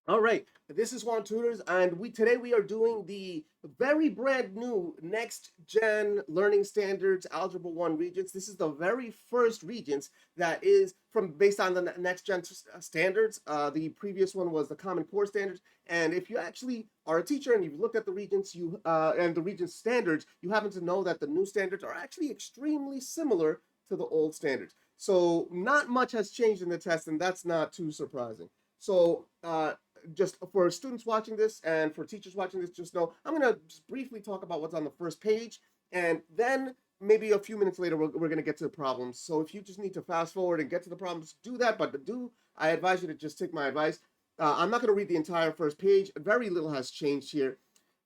All right, this is Juan Tutors, and today we are doing the very brand new next gen learning standards Algebra 1 Regents. This is the very first Regents that is from based on the next gen standards. The previous one was the Common Core standards, and if you actually are a teacher and you've looked at the Regents, you and the Regents standards, you happen to know that the new standards are actually extremely similar to the old standards. So not much has changed in the test, and that's not too surprising. So just for students watching this and for teachers watching this, just know I'm going to just briefly talk about what's on the first page, and then maybe a few minutes later we're going to get to the problems. So if you just need to fast forward and get to the problems, do that. But I advise you to just take my advice. I'm not going to read the entire first page. Very little has changed here.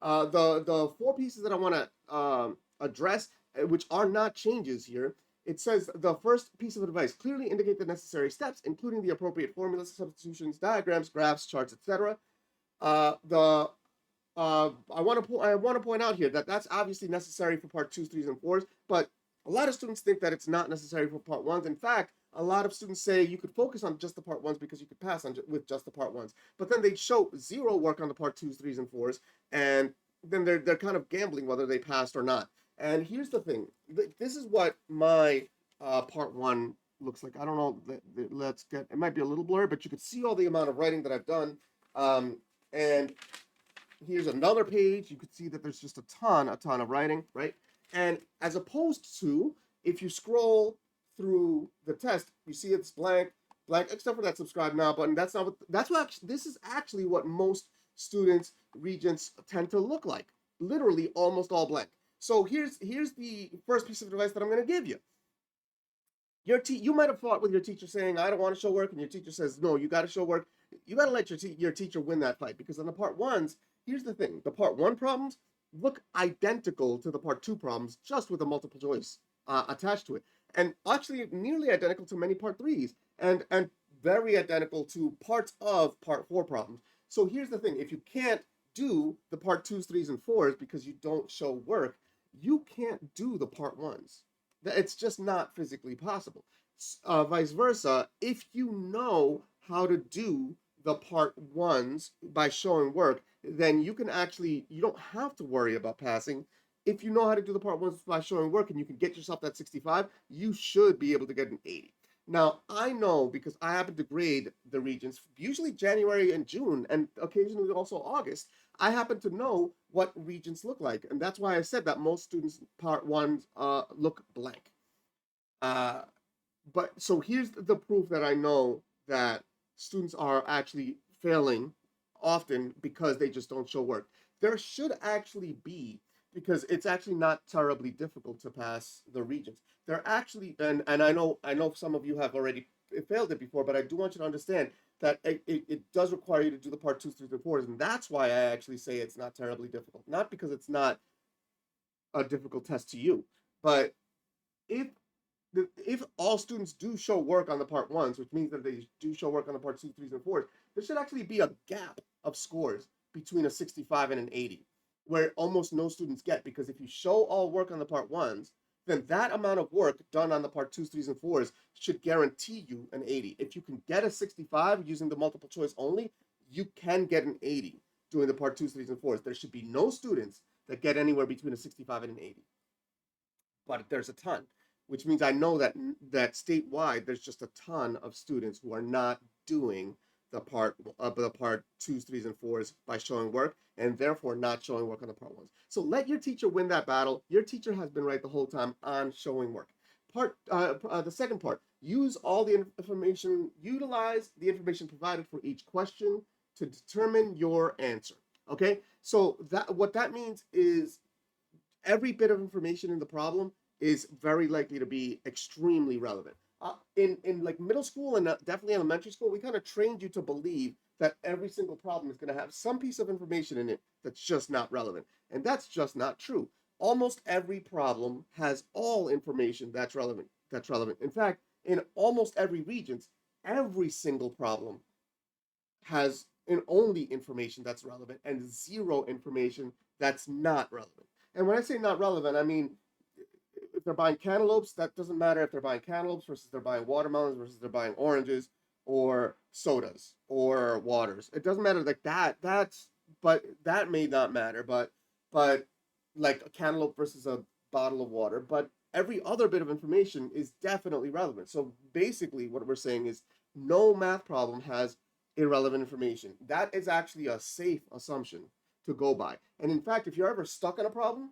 The four pieces that I want to address, which are not changes here, it says the first piece of advice: clearly indicate the necessary steps, including the appropriate formulas, substitutions, diagrams, graphs, charts, etc. The I want to point out here that that's obviously necessary for part twos, threes, and fours, but a lot of students think that it's not necessary for part ones. In fact, a lot of students say you could focus on just the part ones because you could pass on with just the part ones. But then they show zero work on the part twos, threes, and fours, and then they're kind of gambling whether they passed or not. And here's the thing: this is what my part one looks like. I don't know. Let's get. It might be a little blurry, but you could see all the amount of writing that I've done. And here's another page. You could see that there's just a ton of writing, right? And as opposed to if you scroll through the test, you see it's blank, except for that subscribe now button. That's what actually, this is actually what most students regents tend to look like. Literally almost all blank. So here's the first piece of advice that I'm going to give you. You might have fought with your teacher saying I don't want to show work, and your teacher says no, you got to show work. You got to let your teacher win that fight, because on the part ones, here's the thing: the part one problems look identical to the part two problems, just with a multiple choice attached to it, and actually nearly identical to many part threes, and very identical to parts of part four problems. So here's the thing: if you can't do the part twos, threes, and fours because you don't show work, you can't do the part ones. It's just not physically possible. Vice versa, if you know how to do the part ones by showing work, then you don't have to worry about passing. If you know how to do the part ones by showing work and you can get yourself that 65, you should be able to get an 80. Now, I know because I happen to grade the Regents, usually January and June, and occasionally also August. I happen to know what Regents look like. And that's why I said that most students' part ones look blank. Uh, but so here's the proof that I know that students are actually failing often because they just don't show work. There should actually be, because it's actually not terribly difficult to pass the Regents. There actually, and I know some of you have already failed it before, but I do want you to understand that it does require you to do the part twos, threes, and fours, and that's why I actually say it's not terribly difficult. Not because it's not a difficult test to you, but if if all students do show work on the part ones, which means that they do show work on the part two, threes, and fours, there should actually be a gap of scores between a 65 and an 80, where almost no students get. Because if you show all work on the part ones, then that amount of work done on the part twos, threes, and fours should guarantee you an 80. If you can get a 65 using the multiple choice only, you can get an 80 doing the part twos, threes, and fours. There should be no students that get anywhere between a 65 and an 80, but there's a ton, which means I know that statewide there's just a ton of students who are not doing the part twos, threes, and fours by showing work, and therefore not showing work on the part ones. So let your teacher win that battle. Your teacher has been right the whole time on showing work. The second part: utilize the information provided for each question to determine your answer. Okay, so that what that means is every bit of information in the problem is very likely to be extremely relevant. In like middle school and definitely elementary school, we kind of trained you to believe that every single problem is going to have some piece of information in it that's just not relevant, and that's just not true. Almost every problem has all information that's relevant. That's relevant. In fact, in almost every region, every single problem has an only information that's relevant and zero information that's not relevant. And when I say not relevant, I mean if they're buying cantaloupes, that doesn't matter if they're buying cantaloupes versus they're buying watermelons versus they're buying oranges. or sodas or waters. It doesn't matter like that. But that may not matter. But like a cantaloupe versus a bottle of water. But every other bit of information is definitely relevant. So basically, what we're saying is no math problem has irrelevant information. That is actually a safe assumption to go by. And in fact, if you're ever stuck on a problem,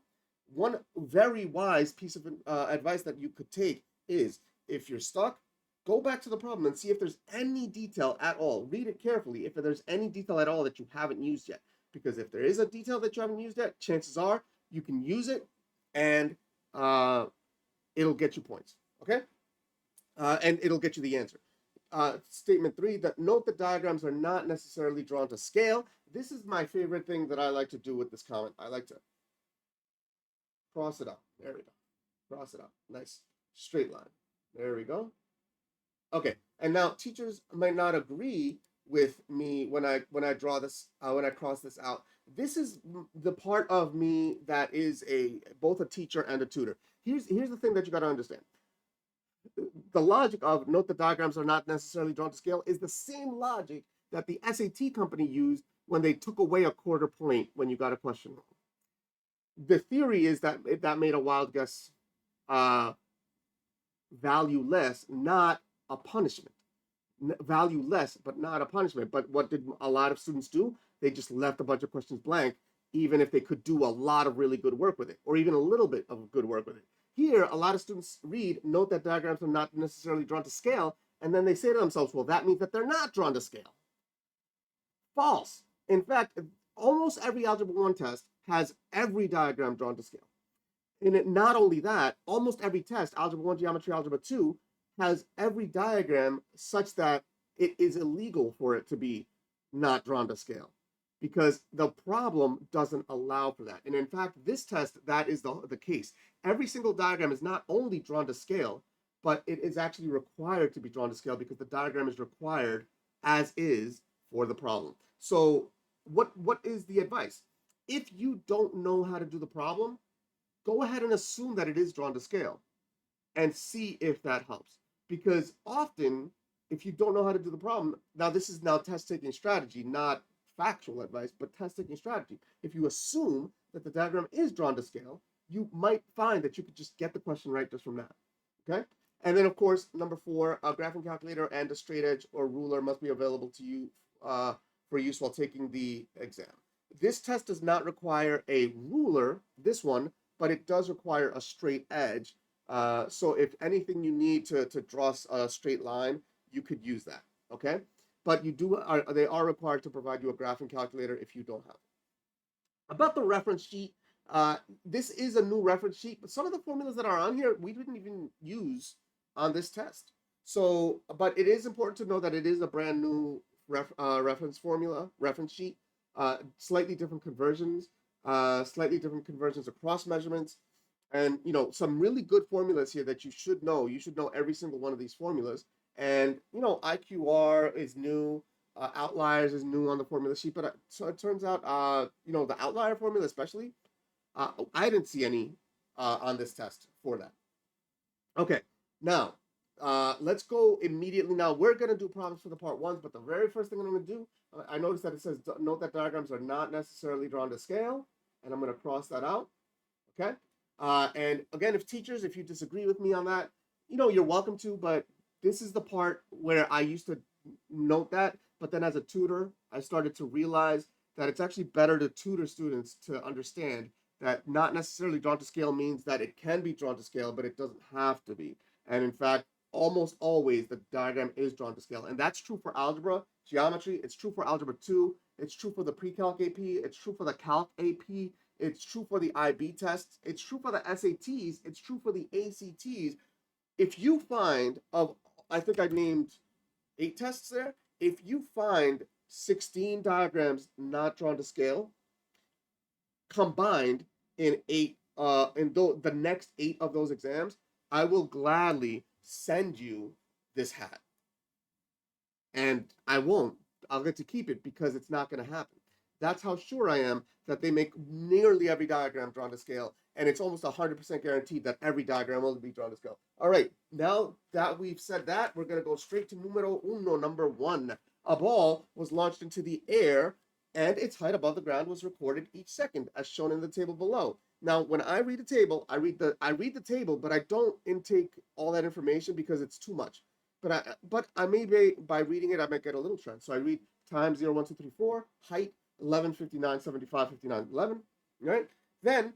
one very wise piece of advice that you could take is if you're stuck, go back to the problem and see if there's any detail at all. Read it carefully if there's any detail at all that you haven't used yet. Because if there is a detail that you haven't used yet, chances are you can use it and it'll get you points. Okay? And it'll get you the answer. Statement 3, that note that diagrams are not necessarily drawn to scale. This is my favorite thing that I like to do with this comment. I like to cross it up. There we go. Cross it up. Nice straight line. There we go. Okay, and now teachers might not agree with me when I draw this when I cross this out. This is the part of me that is both a teacher and a tutor. Here's the thing that you got to understand. The logic of note the diagrams are not necessarily drawn to scale is the same logic that the SAT company used when they took away a quarter point when you got a question wrong. The theory is that that made a wild guess valueless, not a punishment. Value less, but not a punishment. But what did a lot of students do? They just left a bunch of questions blank, even if they could do a lot of really good work with it, or even a little bit of good work with it. Here, a lot of students read, note that diagrams are not necessarily drawn to scale, and then they say to themselves, well, that means that they're not drawn to scale. False. In fact, almost every Algebra 1 test has every diagram drawn to scale. And not only that, almost every test, Algebra 1, Geometry, Algebra 2, has every diagram such that it is illegal for it to be not drawn to scale because the problem doesn't allow for that. And in fact, this test, that is the case. Every single diagram is not only drawn to scale, but it is actually required to be drawn to scale because the diagram is required as is for the problem. So what is the advice? If you don't know how to do the problem, go ahead and assume that it is drawn to scale and see if that helps. Because often, if you don't know how to do the problem, now this is now test-taking strategy, not factual advice, but test-taking strategy. If you assume that the diagram is drawn to scale, you might find that you could just get the question right just from that, okay? And then, of course, number 4, a graphing calculator and a straight edge or ruler must be available to you for use while taking the exam. This test does not require a ruler, this one, but it does require a straight edge. So if anything you need to draw a straight line, you could use that, okay? But they are required to provide you a graphing calculator if you don't have it. About the reference sheet, this is a new reference sheet, but some of the formulas that are on here, we didn't even use on this test. So, but it is important to know that it is a brand new reference sheet, slightly different conversions across measurements. And, some really good formulas here that you should know. You should know every single one of these formulas. And, IQR is new. Outliers is new on the formula sheet. But so it turns out, the outlier formula especially, I didn't see any on this test for that. Okay, now, let's go immediately. Now, we're going to do problems for the part 1s. But the very first thing I'm going to do, I noticed that it says, note that diagrams are not necessarily drawn to scale. And I'm going to cross that out. Okay. And again, if you disagree with me on that, you're welcome to, but this is the part where I used to note that, but then as a tutor, I started to realize that it's actually better to tutor students to understand that not necessarily drawn to scale means that it can be drawn to scale, but it doesn't have to be. And in fact, almost always the diagram is drawn to scale. And that's true for algebra, geometry, it's true for algebra 2, it's true for the pre-calc AP, it's true for the calc AP, it's true for the IB tests. It's true for the SATs. It's true for the ACTs. If you find I think I named 8 tests there. If you find 16 diagrams not drawn to scale, combined in the next 8 of those exams, I will gladly send you this hat. And I won't. I'll get to keep it because it's not going to happen. That's how sure I am that they make nearly every diagram drawn to scale, and it's almost 100% guaranteed that every diagram will be drawn to scale. All right, now that we've said that, we're going to go straight to numero uno, number one. A ball was launched into the air, and its height above the ground was recorded each second, as shown in the table below. Now, when I read a table, I read the table, but I don't intake all that information because it's too much. But I may be, by reading it, I might get a little trend. So I read time 0, 1, 2, 3, 4, height 11, 59, 75, 59, 11, right? Then,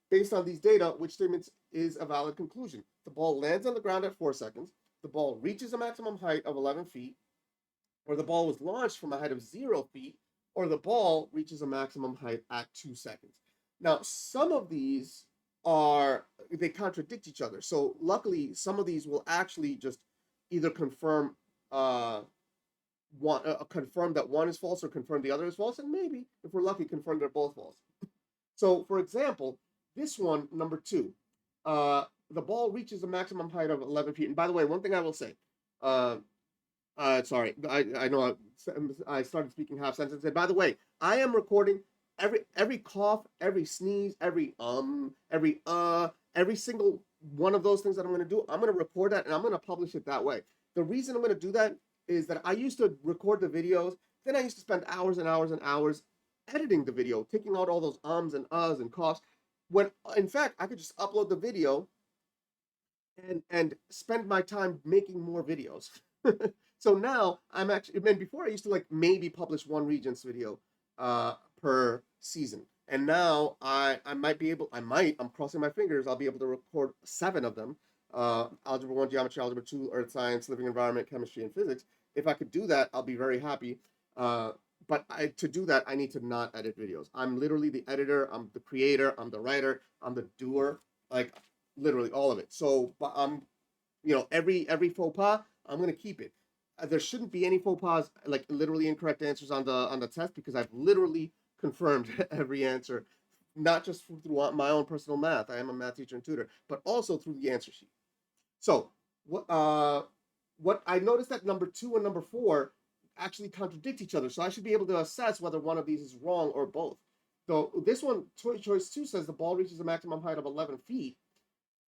based on these data, which statements is a valid conclusion? The ball lands on the ground at 4 seconds, the ball reaches a maximum height of 11 feet, or the ball was launched from a height of 0 feet, or the ball reaches a maximum height at 2 seconds. Now, some of these they contradict each other. So luckily, some of these will actually just either confirm confirm that one is false or confirm the other is false, and maybe, if we're lucky, confirm they're both false. So, for example, this one, number two, the ball reaches a maximum height of 11 feet. And by the way, one thing I will say, sorry, I know I started speaking half sentence. And by the way, I am recording every cough, every sneeze, every single one of those things that I'm going to do. I'm going to record that and I'm going to publish it that way. The reason I'm going to do that is that I used to record the videos, then I used to spend hours and hours and hours editing the video, taking out all those ums and uhs and coughs. When in fact I could just upload the video and spend my time making more videos. So now I'm actually, and before I used to like maybe publish one Regents video per season. And now I'm crossing my fingers, I'll be able to record 7 of them. Algebra 1, Geometry, Algebra 2, Earth Science, Living Environment, Chemistry, and Physics. If I could do that, I'll be very happy. But to do that, I need to not edit videos. I'm literally the editor, I'm the creator, I'm the writer, I'm the doer, like literally all of it. So I'm, every faux pas, I'm gonna keep it. There shouldn't be any faux pas, like literally incorrect answers on the test, because I've literally confirmed every answer, not just through my own personal math. I am a math teacher and tutor, but also through the answer sheet. So what I noticed that number 2 and number 4 actually contradict each other. So I should be able to assess whether one of these is wrong or both. So this one, choice 2 says the ball reaches a maximum height of 11 feet.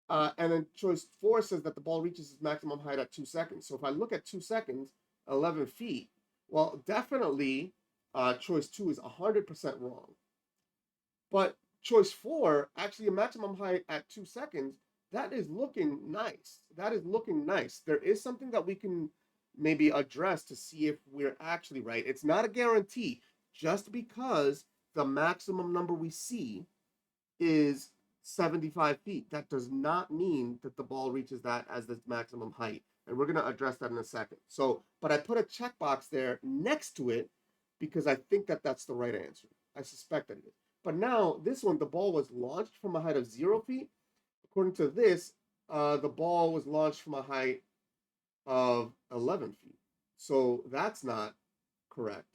And then choice 4 says that the ball reaches its maximum height at 2 seconds. So if I look at 2 seconds, 11 feet, well, definitely choice 2 is 100% wrong. But choice 4, actually a maximum height at 2 seconds, that is looking nice. That is looking nice. There is something that we can maybe address to see if we're actually right. It's not a guarantee. Just because the maximum number we see is 75 feet, that does not mean that the ball reaches that as the maximum height. And we're going to address that in a second. So, but I put a checkbox there next to it because I think that that's the right answer. I suspect that it is. But now this one, the ball was launched from a height of 0 feet. According to this, the ball was launched from a height of 11 feet. So that's not correct.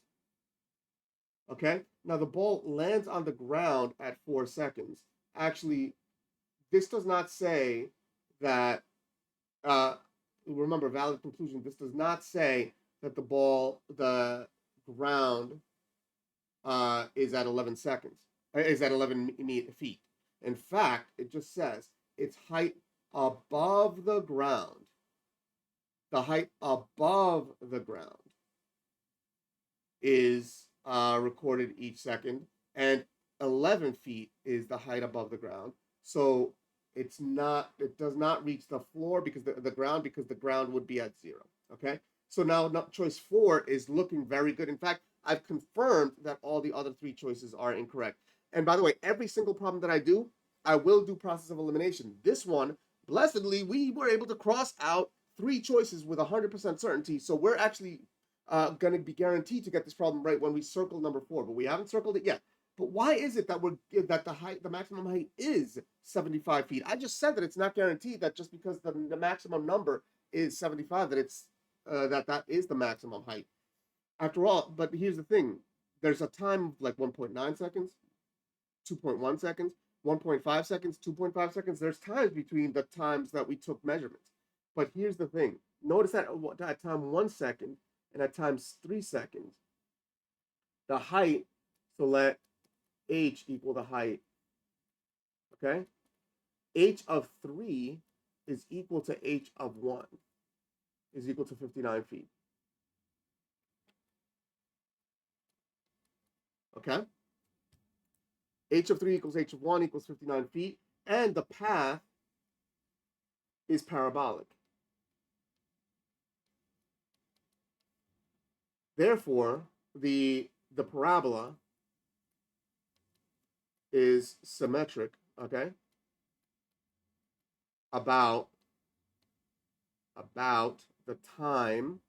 Okay, now the ball lands on the ground at 4 seconds. Actually, this does not say that, remember, valid conclusion, this does not say that the ground is at 11 seconds, is at 11 feet. In fact, it just says its height above the ground. The height above the ground is recorded each second, and 11 feet is the height above the ground. So it does not reach the floor because the ground would be at 0. Okay, so now choice 4 is looking very good. In fact, I've confirmed that all the other 3 choices are incorrect. And by the way, every single problem that I do, I will do process of elimination. This one, blessedly, we were able to cross out 3 choices with 100% certainty. So we're actually going to be guaranteed to get this problem right when we circle number 4, but we haven't circled it yet. But why is it that the maximum height is 75 feet? I just said that it's not guaranteed that just because the maximum number is 75 that it's that is the maximum height. After all, but here's the thing: there's a time of like 1.9 seconds, 2.1 seconds, 1.5 seconds, 2.5 seconds. There's times between the times that we took measurements. But here's the thing: notice that at time 1 second and at times 3 seconds, the height So let h equal the height, okay? H of 3 is equal to h of 1, is equal to 59 feet, okay? H of 3 equals h of 1 equals 59 feet, and the path is parabolic. Therefore, the parabola is symmetric, okay, about the time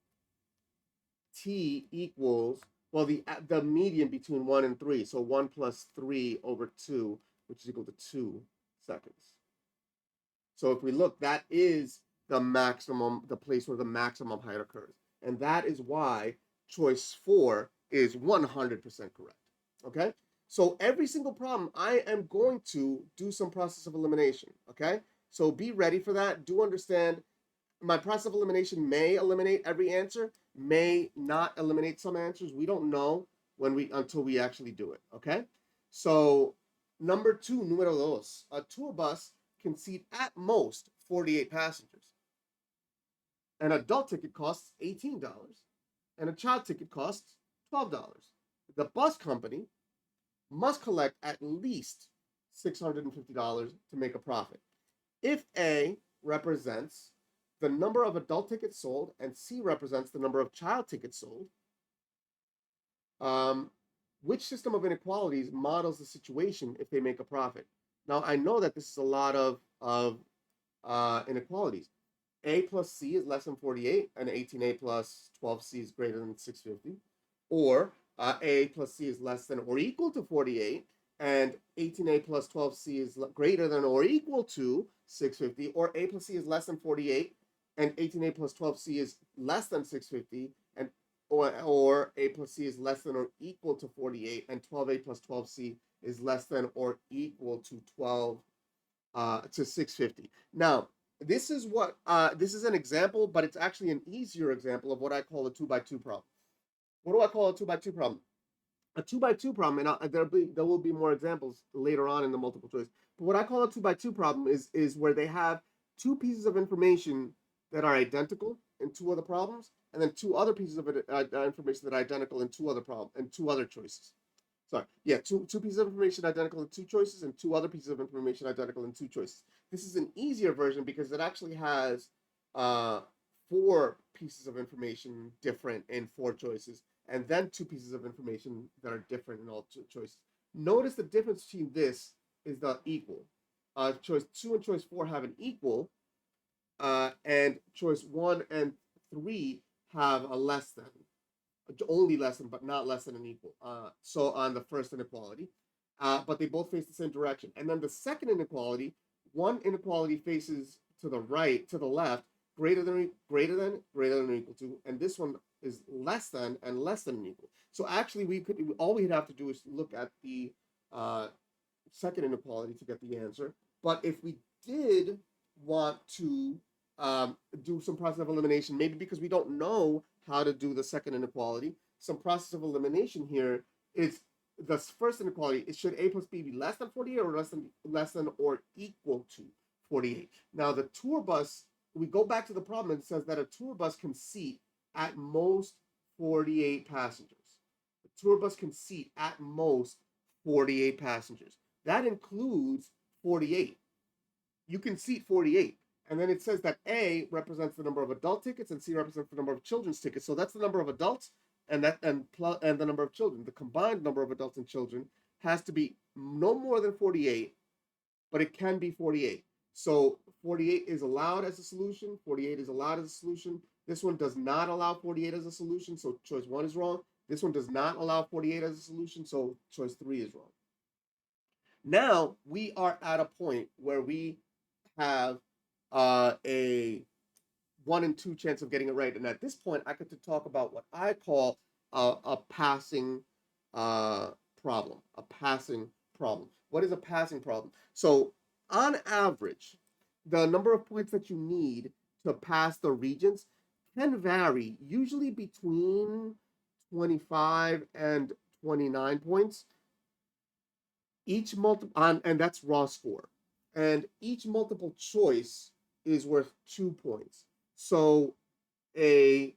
t equals, well, the median between 1 and 3, so 1 plus 3 over 2, which is equal to 2 seconds. So if we look, that is the maximum, the place where the maximum height occurs. And that is why choice 4 is 100% correct, okay? So every single problem, I am going to do some process of elimination, okay? So be ready for that. Do understand my process of elimination may eliminate every answer, may not eliminate some answers. We don't know until we actually do it, okay? So number 2, numero dos, a tour bus can seat at most 48 passengers. An adult ticket costs $18 and a child ticket costs $12. The bus company must collect at least $650 to make a profit. If A represents the number of adult tickets sold and C represents the number of child tickets sold, which system of inequalities models the situation if they make a profit? Now, I know that this is a lot of inequalities. A plus C is less than 48, and 18A plus 12C is greater than 650. Or A plus C is less than or equal to 48, and 18A plus 12C is greater than or equal to 650. Or A plus C is less than 48, and 18A plus 12C is less than 650, and or A plus C is less than or equal to 48, and 12A plus 12C is less than or equal to 650. Now, this is an example, but it's actually an easier example of what I call a 2x2 problem. What do I call a 2x2 problem? A 2x2 problem, and there will be more examples later on in the multiple choice. But what I call a 2x2 problem is where they have two pieces of information that are identical in two other problems, and then two other pieces of information that are identical in two other choices. Sorry, yeah, two pieces of information identical in two choices, and two other pieces of information identical in two choices. This is an easier version because it actually has 4 pieces of information different in 4 choices, and then 2 pieces of information that are different in all choices. Notice the difference between this is the equal. Choice 2 and choice 4 have an equal, and choice 1 and 3 have a less than. Only less than, but not less than an equal. So on the first inequality, but they both face the same direction. And then the second inequality, one inequality faces to the right, to the left, greater than or equal to, and this one is less than and less than an equal. So actually, all we'd have to do is look at the second inequality to get the answer. But if we did want to do some process of elimination, maybe because we don't know how to do the second inequality, some process of elimination here is the first inequality. Is should A plus B be less than 48 or less than or equal to 48? Now the tour bus, we go back to the problem and it says that a tour bus can seat at most 48 passengers. The tour bus can seat at most 48 passengers. That includes 48. You can seat 48. And then it says that A represents the number of adult tickets and C represents the number of children's tickets. So that's the number of adults and the number of children. The combined number of adults and children has to be no more than 48, but it can be 48. So 48 is allowed as a solution. 48 is allowed as a solution. This one does not allow 48 as a solution, so choice 1 is wrong. This one does not allow 48 as a solution, so choice 3 is wrong. Now we are at a point where we have a 1 in 2 chance of getting it right. And at this point, I get to talk about what I call a passing problem. A passing problem. What is a passing problem? So on average, the number of points that you need to pass the Regents can vary, usually between 25 and 29 points. Each multiple and that's raw score. And each multiple choice is worth 2 points. So a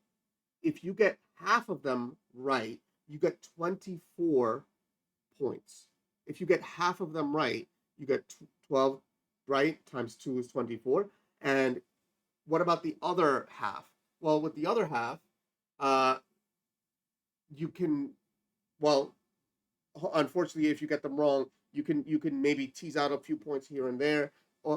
if you get half of them right, you get 24 points. If you get half of them right, you get 12 right times 2 is 24. And what about the other half? Well, with the other half, uh, you can, well, unfortunately, if you get them wrong, you can maybe tease out a few points here and there,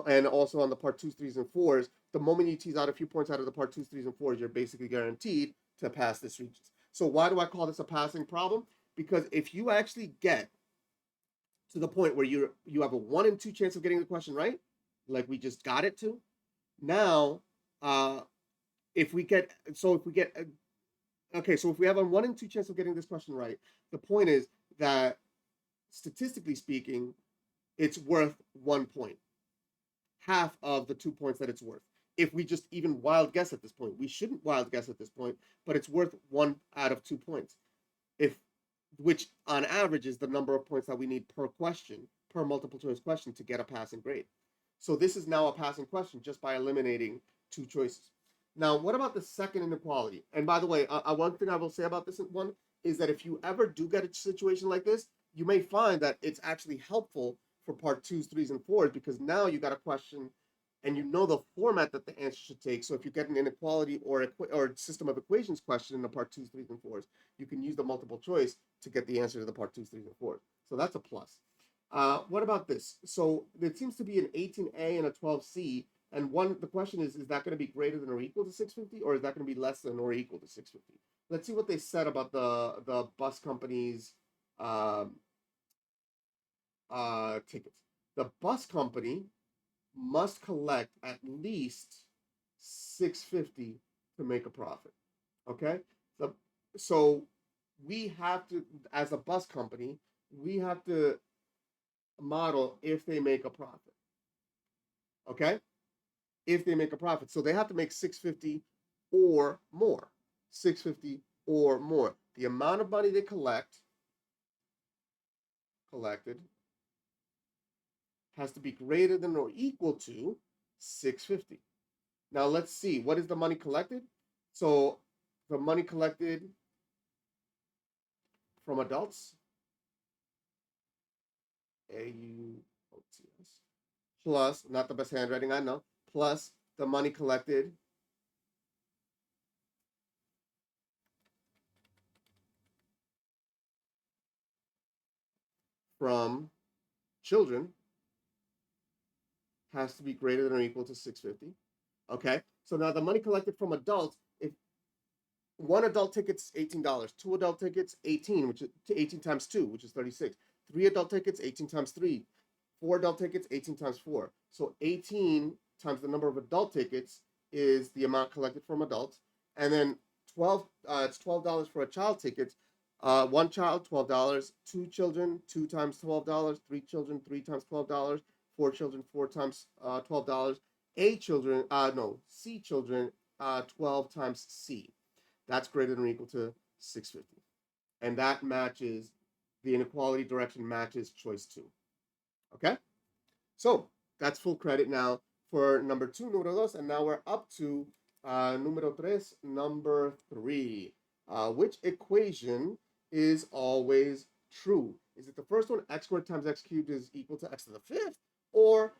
and also on the part twos, threes, and fours. The moment you tease out a few points out of the part twos, threes, and fours, you're basically guaranteed to pass this Regents. So why do I call this a passing problem? Because if you actually get to the point where you have a 1 in 2 chance of getting the question right, like we just got it to, now uh, if we get okay, so if we have a 1 in 2 chance of getting this question right, the point is that statistically speaking, it's worth 1 point, half of the 2 points that it's worth. If we just even wild guess at this point, we shouldn't wild guess at this point, but it's worth 1 out of 2 points. If which on average is the number of points that we need per question, per multiple choice question to get a passing grade. So this is now a passing question just by eliminating 2 choices. Now, what about the second inequality? And by the way, one thing I will say about this one is that if you ever do get a situation like this, you may find that it's actually helpful for part twos, threes, and fours, because now you got a question and you know the format that the answer should take. So if you get an inequality or system of equations question in the part twos, threes, and fours, you can use the multiple choice to get the answer to the part twos, threes, and fours. So that's a plus. What about this? So there seems to be an 18A and a 12C, and the question is that going to be greater than or equal to 650, or is that going to be less than or equal to 650? Let's see what they said about the bus company's um, tickets. The bus company must collect at least 650 to make a profit. Okay, so we have to, as a bus company, we have to model if they make a profit. Okay, if they make a profit, so they have to make 650 or more. 650 or more. The amount of money they collected has to be greater than or equal to 650. Now let's see, what is the money collected? So the money collected from adults, AUOTS, plus, not the best handwriting I know, plus the money collected from children has to be greater than or equal to 650. Okay, so now the money collected from adults, if one adult ticket's $18, two adult tickets 18, which is 18 times 2, which is 36. Three adult tickets 18 times 3. Four adult tickets 18 times 4. So 18 times the number of adult tickets is the amount collected from adults, and then it's $12 for a child ticket. One child $12, two children 2 times $12, three children 3 times $12, four children 4 times $12. C children 12 times C. That's greater than or equal to 650. And that matches, the inequality direction matches choice 2. Okay? So that's full credit now for number 2, número dos, and now we're up to número tres, number 3. Which equation is always true? Is it the first one, x squared times x cubed is equal to x to the fifth, or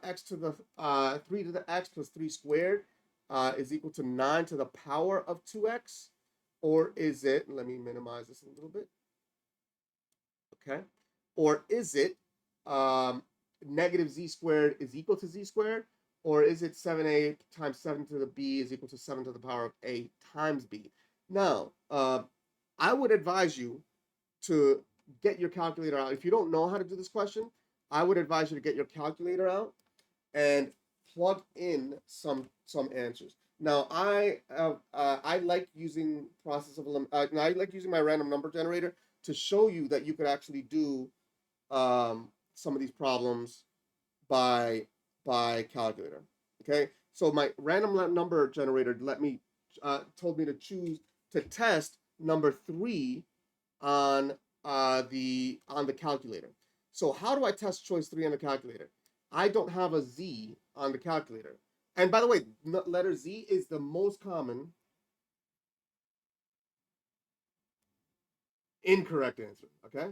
x to the 3 to the x plus 3 squared is equal to 9 to the power of 2x? Or is it, let me minimize this a little bit, okay? Or is it negative z squared is equal to z squared? Or is it 7a times 7 to the b is equal to 7 to the power of a times b? Now, I would advise you to get your calculator out. If you don't know how to do this question, I would advise you to get your calculator out and plug in some answers. Now, I like using I like using my random number generator to show you that you could actually do some of these problems by calculator. Okay, so my random number generator told me to choose to test number 3 on the calculator. So how do I test choice 3 on the calculator? I don't have a Z on the calculator. And by the way, letter Z is the most common incorrect answer, okay?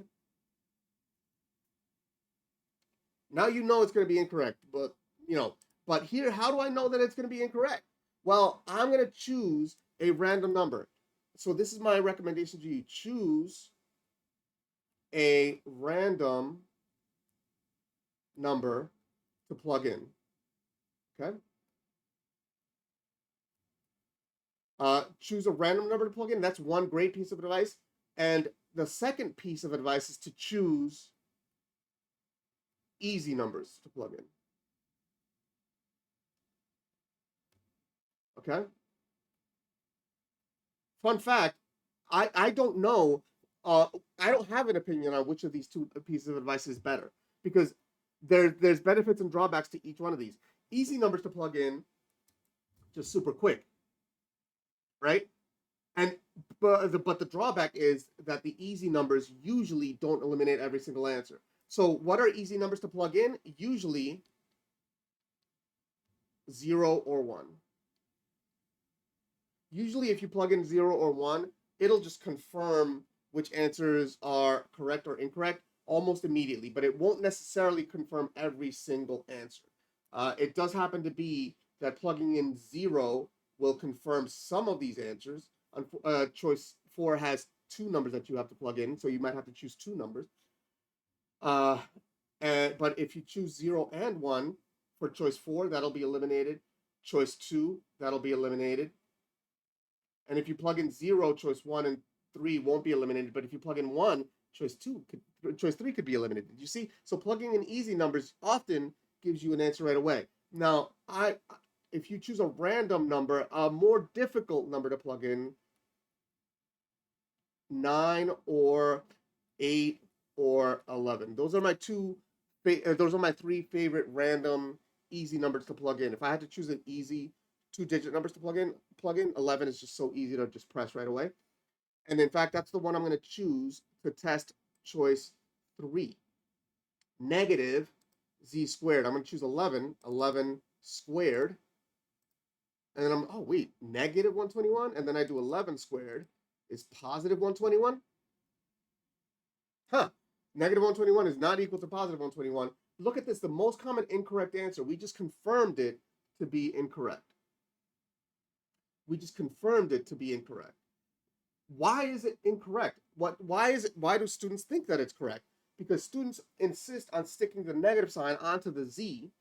Now you know it's going to be incorrect, but but here, how do I know that it's going to be incorrect? Well, I'm going to choose a random number. So this is my recommendation to you. Choose a random number to plug in, okay? Choose a random number to plug in. That's one great piece of advice. And the second piece of advice is to choose easy numbers to plug in. Okay? Fun fact, I don't know, I don't have an opinion on which of these two pieces of advice is better, because there's benefits and drawbacks to each one of these. Easy numbers to plug in, just super quick, right? And but the drawback is that the easy numbers usually don't eliminate every single answer. So what are easy numbers to plug in? Usually 0 or 1. Usually if you plug in 0 or 1, it'll just confirm which answers are correct or incorrect almost immediately, but it won't necessarily confirm every single answer. It does happen to be that plugging in 0 will confirm some of these answers. Choice 4 has 2 numbers that you have to plug in, so you might have to choose 2 numbers. But if you choose 0 and 1 for choice 4, that'll be eliminated. Choice 2, that'll be eliminated. And if you plug in 0, choice 1 and 3 won't be eliminated. But if you plug in 1, choice 3 could be eliminated. You see? So plugging in easy numbers often gives you an answer right away. Now, if you choose a random number, a more difficult number to plug in, 9 or 8 or 11. Those are my three favorite random easy numbers to plug in. If I had to choose an easy 2-digit numbers to plug in, 11 is just so easy to just press right away. And in fact, that's the one I'm going to choose to test choice 3. Negative z squared. I'm going to choose 11 squared. And then oh wait, negative 121, and then I do 11 squared is positive 121. Huh. Negative 121 is not equal to positive 121. Look at this, the most common incorrect answer. We just confirmed it to be incorrect. We just confirmed it to be incorrect. Why is it incorrect? Why do students think that it's correct? Because students insist on sticking the negative sign onto the z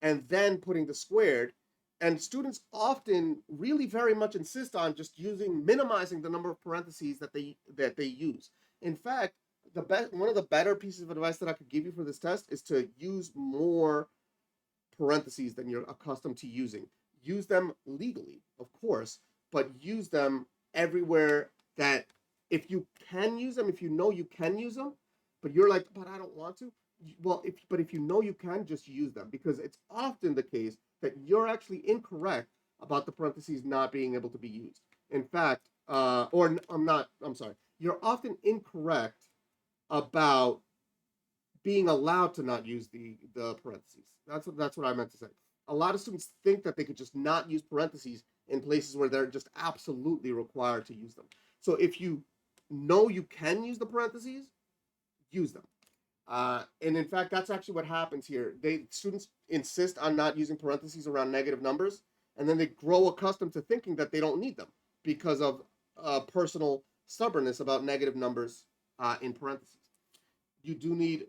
and then putting the squared. And students often really very much insist on just minimizing the number of parentheses that they use. In fact, one of the better pieces of advice that I could give you for this test is to use more parentheses than you're accustomed to using. Use them legally, of course, but use them everywhere that if you can use them, if you know you can use them, but you're like, but I don't want to. Well, if you know you can, just use them, because it's often the case that you're actually incorrect about the parentheses not being able to be used. In fact, you're often incorrect about being allowed to not use the parentheses. That's what I meant to say. A lot of students think that they could just not use parentheses in places where they're just absolutely required to use them. So if you know you can use the parentheses, use them. And in fact, that's actually what happens here. Students insist on not using parentheses around negative numbers, and then they grow accustomed to thinking that they don't need them because of personal stubbornness about negative numbers in parentheses. You do need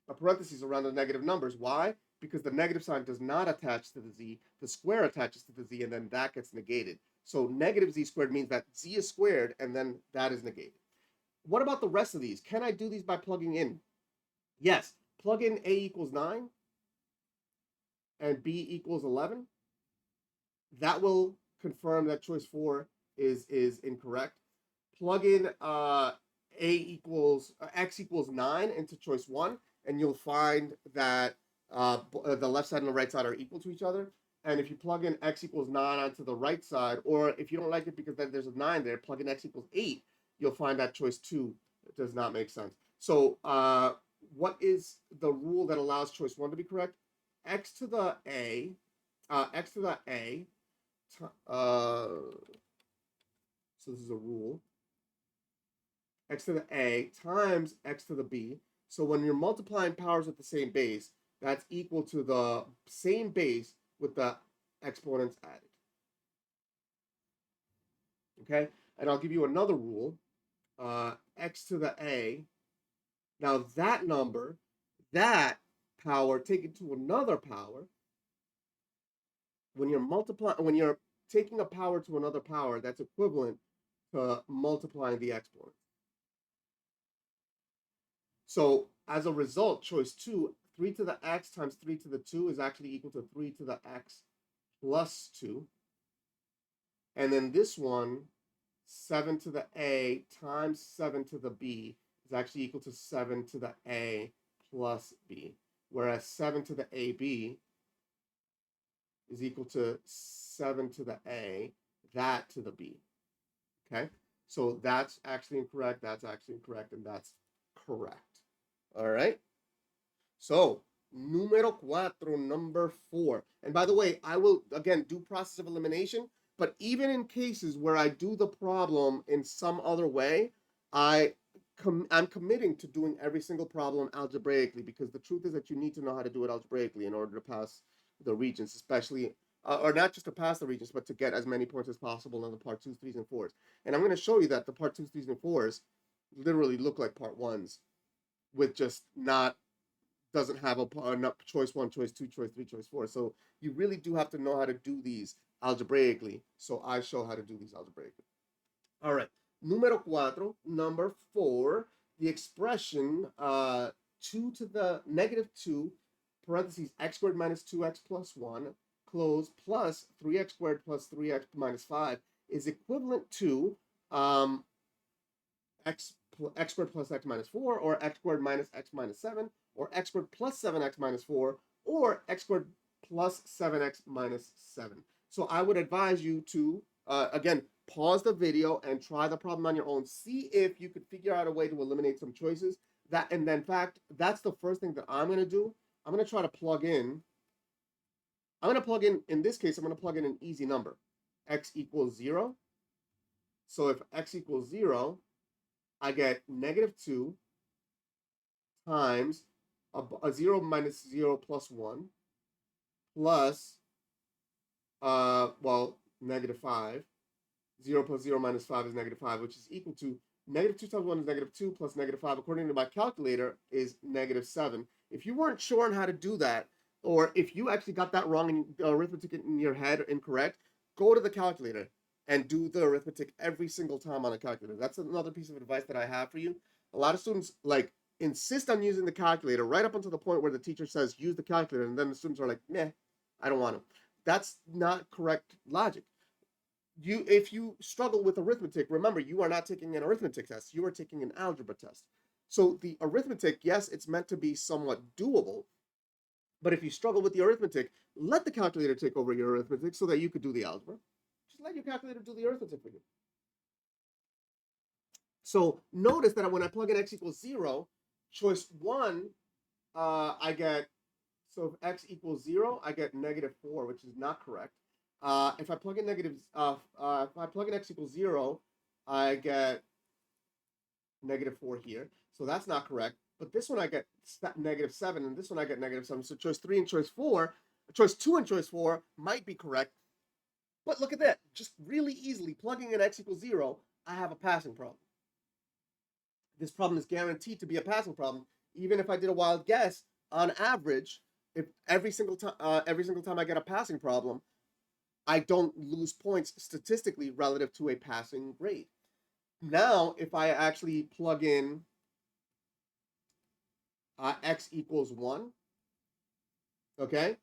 a parentheses around the negative numbers. Why? Because the negative sign does not attach to the z, the square attaches to the z, and then that gets negated. So negative z squared means that z is squared, and then that is negated. What about the rest of these? Can I do these by plugging in? Yes, plug in a equals 9 and b equals 11. That will confirm that choice 4 is incorrect. Plug in x equals 9 into choice 1, and you'll find that the left side and the right side are equal to each other. And if you plug in x equals 9 onto the right side, or if you don't like it because there's a 9 there, plug in x equals 8, you'll find that choice 2 does not make sense. So what is the rule that allows choice 1 to be correct? X to the A, X to the A, so this is a rule, X to the A times X to the B. So when you're multiplying powers with the same base, that's equal to the same base with the exponents added. Okay, and I'll give you another rule, X to the A. Now that number, that power taken to another power, when you're taking a power to another power, that's equivalent to multiplying the exponent. So as a result, choice 2, 3 to the x times 3 to the 2 is actually equal to 3 to the x plus 2. And then this one, 7 to the a times 7 to the b is actually equal to 7 to the a plus b. Whereas 7 to the ab is equal to 7 to the a, that to the b. Okay? So that's actually incorrect, that's actually incorrect, and that's correct. All right? So, número cuatro, number 4. And by the way, I will, again, do process of elimination, but even in cases where I do the problem in some other way, I'm committing to doing every single problem algebraically, because the truth is that you need to know how to do it algebraically in order to pass the Regents, especially, or not just to pass the Regents, but to get as many points as possible on the part 2s, 3s, and 4s. And I'm going to show you that the part 2s, 3s, and 4s literally look like part 1s with just doesn't have a choice 1, choice 2, choice 3, choice 4. So you really do have to know how to do these algebraically. So I show how to do these algebraically. All right. Número cuatro, number 4, the expression 2 to the negative 2, parentheses, x squared minus 2x plus 1, close, plus 3x squared plus 3x minus 5 is equivalent to x squared plus x minus 4, or x squared minus x minus 7, or x squared plus 7x minus 4, or x squared plus 7x minus 7. So I would advise you to, again, pause the video and try the problem on your own. See if you could figure out a way to eliminate some choices. And then, in fact, that's the first thing that I'm going to do. I'm going to try to plug in. In this case, I'm going to plug in an easy number. X equals 0. So if x equals 0, I get negative 2 times a 0 minus 0 plus 1 plus, negative 5. 0 plus 0 minus 5 is negative 5, which is equal to negative 2 times 1 is negative 2 plus negative 5, according to my calculator, is negative 7. If you weren't sure on how to do that, or if you actually got that wrong in arithmetic in your head, incorrect, go to the calculator and do the arithmetic every single time on a calculator. That's another piece of advice that I have for you. A lot of students insist on using the calculator right up until the point where the teacher says use the calculator, and then the students are like, meh, I don't want to. That's not correct logic. If you struggle with arithmetic, remember, you are not taking an arithmetic test, you are taking an algebra test. So the arithmetic, yes, it's meant to be somewhat doable, but if you struggle with the arithmetic, let the calculator take over your arithmetic so that you could do the algebra. Just let your calculator do the arithmetic for you. So notice that when I plug in x equals 0, choice 1, I get, so if x equals 0, I get negative 4, which is not correct. If I plug in x equals 0, I get negative 4 here. So that's not correct. But this one I get negative 7, and this one I get negative 7. So choice 3 and choice 4, choice 2 and choice 4 might be correct. But look at that. Just really easily plugging in x equals 0, I have a passing problem. This problem is guaranteed to be a passing problem. Even if I did a wild guess, on average, if every single time I get a passing problem, I don't lose points statistically relative to a passing grade. Now, if I actually plug in x equals 1, okay?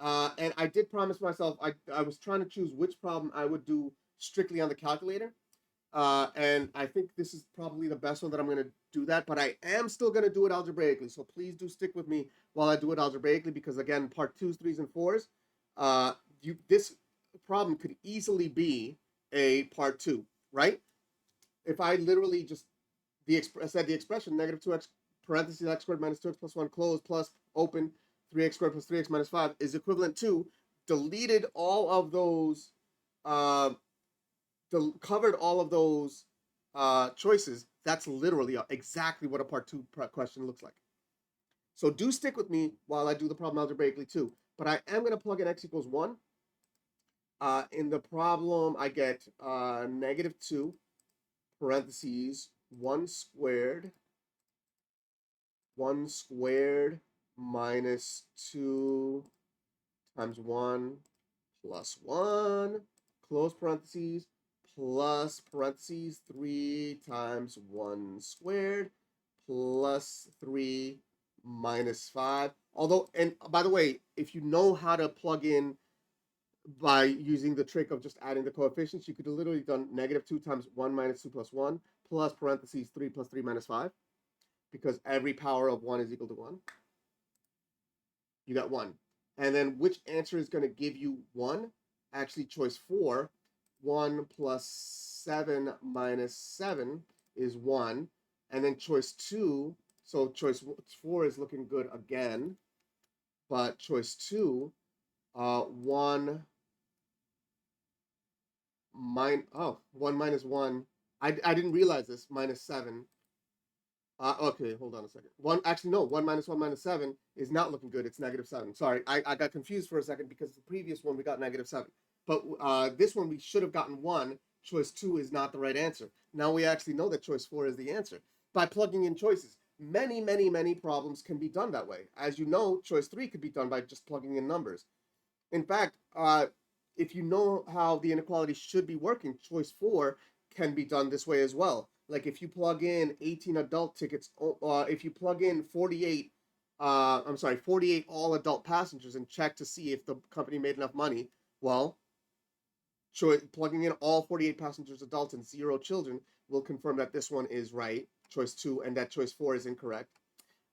And I did promise myself, I was trying to choose which problem I would do strictly on the calculator. And I think this is probably the best one that I'm going to do that, but I am still going to do it algebraically. So please do stick with me while I do it algebraically, because again, part 2s, 3s, and 4s, this problem could easily be a part 2, right? If I literally just said the expression negative 2x parentheses x squared minus 2x plus 1 close plus open 3x squared plus 3x minus 5 is equivalent to, deleted all of those, covered all of those choices. That's literally exactly what a part 2 question looks like. So do stick with me while I do the problem algebraically too. But I am going to plug in x equals 1. In the problem, I get -2 parentheses 1 squared minus 2 times 1 plus 1 close parentheses plus parentheses 3 times 1 squared plus 3 minus 5. Although, and by the way, if you know how to plug in by using the trick of just adding the coefficients, you could have literally done -2 times 1 minus 2 plus 1 plus parentheses 3 plus 3 minus 5, because every power of 1 is equal to 1. You got 1. And then which answer is going to give you 1? Actually, choice 4. 1 plus 7 minus 7 is 1. And then choice 2, so choice 4 is looking good again. But choice 2, 1 minus 1. I didn't realize this, minus 7. Okay, hold on a second. 1 minus 1 minus 7 is not looking good. It's -7. Sorry, I got confused for a second because the previous one we got -7. But this one we should have gotten 1. Choice 2 is not the right answer. Now we actually know that choice 4 is the answer by plugging in choices. Many, many, many problems can be done that way. As you know, choice 3 could be done by just plugging in numbers. In fact, if you know how the inequality should be working, choice 4 can be done this way as well. Like if you plug in 18 adult tickets, if you plug in 48 all adult passengers and check to see if the company made enough money, well, plugging in all 48 passengers adults and 0 children will confirm that this one is right, choice 2, and that choice 4 is incorrect.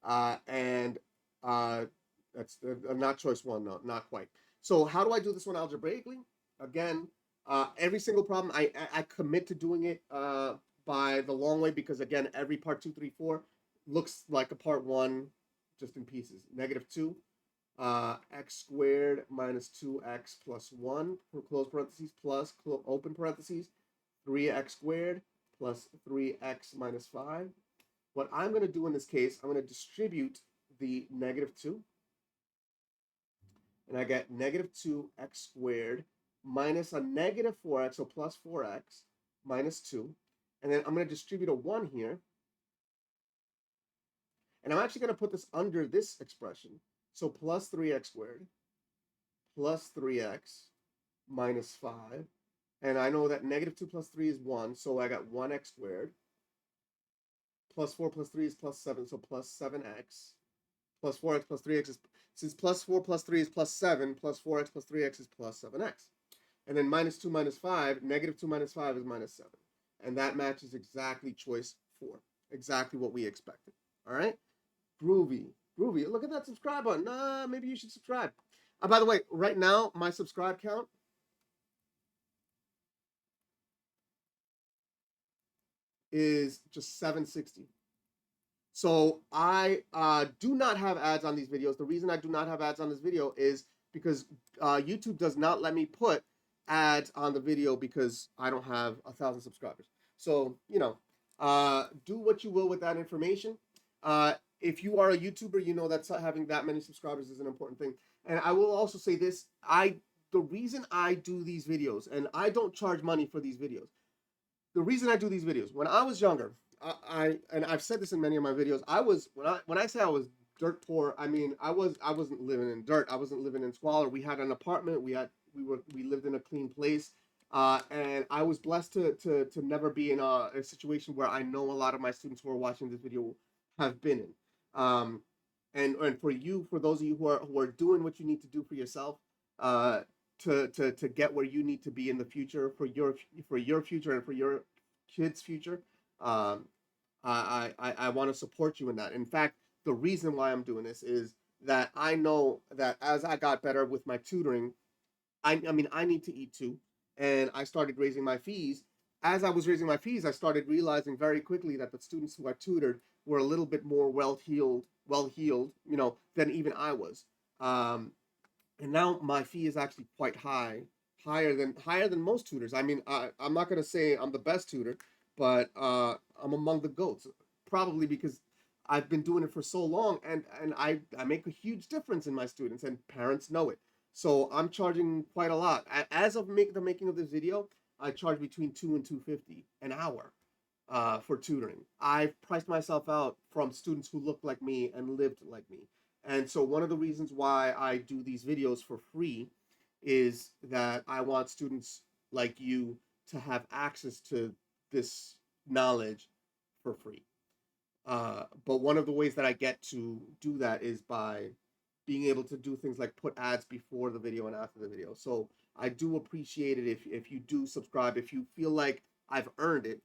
That's not choice 1, no, not quite. So how do I do this one algebraically? Again, every single problem, I commit to doing it by the long way, because again, every part 2, 3, 4 looks like a part 1 just in pieces. -2, x squared minus 2x plus 1, close parentheses, plus open parentheses, 3x squared plus 3x minus 5. What I'm going to do in this case, I'm going to distribute the -2. And I get -2x squared minus a -4x, so plus 4x, minus 2. And then I'm going to distribute a 1 here. And I'm actually going to put this under this expression. So plus 3x squared plus 3x minus 5. And I know that -2 plus 3 is 1, so I got 1x squared. Plus 4 plus 3 is plus 7, so plus 7x. Plus 4x plus 3x is, since plus 4 plus 3 is plus 7, plus 4x plus 3x is plus 7x. And then -2 minus 5, -2 minus 5 is minus 7. And that matches exactly choice 4. Exactly what we expected. All right? Groovy. Groovy. Look at that subscribe button. Maybe you should subscribe. By the way, right now, my subscribe count is just 760. So I do not have ads on these videos. The reason I do not have ads on this video is because YouTube does not let me put ads on the video because I don't have 1,000 subscribers. So, you know, do what you will with that information. If you are a YouTuber, you know that having that many subscribers is an important thing. And I will also say this, the reason I do these videos, and I don't charge money for these videos. The reason I do these videos, when I was younger, and I've said this in many of my videos, when I say I was dirt poor, I mean I wasn't living in dirt. I wasn't living in squalor. We had an apartment. We lived in a clean place, and I was blessed to never be in a situation where I know a lot of my students who are watching this video have been in. And for those of you who are doing what you need to do for yourself, to get where you need to be in the future for your future and for your kids' future, I want to support you in that. In fact, the reason why I'm doing this is that I know that as I got better with my tutoring, I mean I need to eat too, and I started raising my fees. As I was raising my fees, I started realizing very quickly that the students who I tutored were a little bit more well-heeled, than even I was. And now my fee is actually quite high, higher than most tutors. I mean, I'm not going to say I'm the best tutor, but I'm among the goats, probably because I've been doing it for so long, and I make a huge difference in my students, and parents know it. So I'm charging quite a lot. As of the making of this video, I charge between 2 and 250 an hour for tutoring. I've priced myself out from students who look like me and lived like me. And so one of the reasons why I do these videos for free is that I want students like you to have access to this knowledge for free. But one of the ways that I get to do that is by being able to do things like put ads before the video and after the video. So I do appreciate it if you do subscribe. If you feel like I've earned it,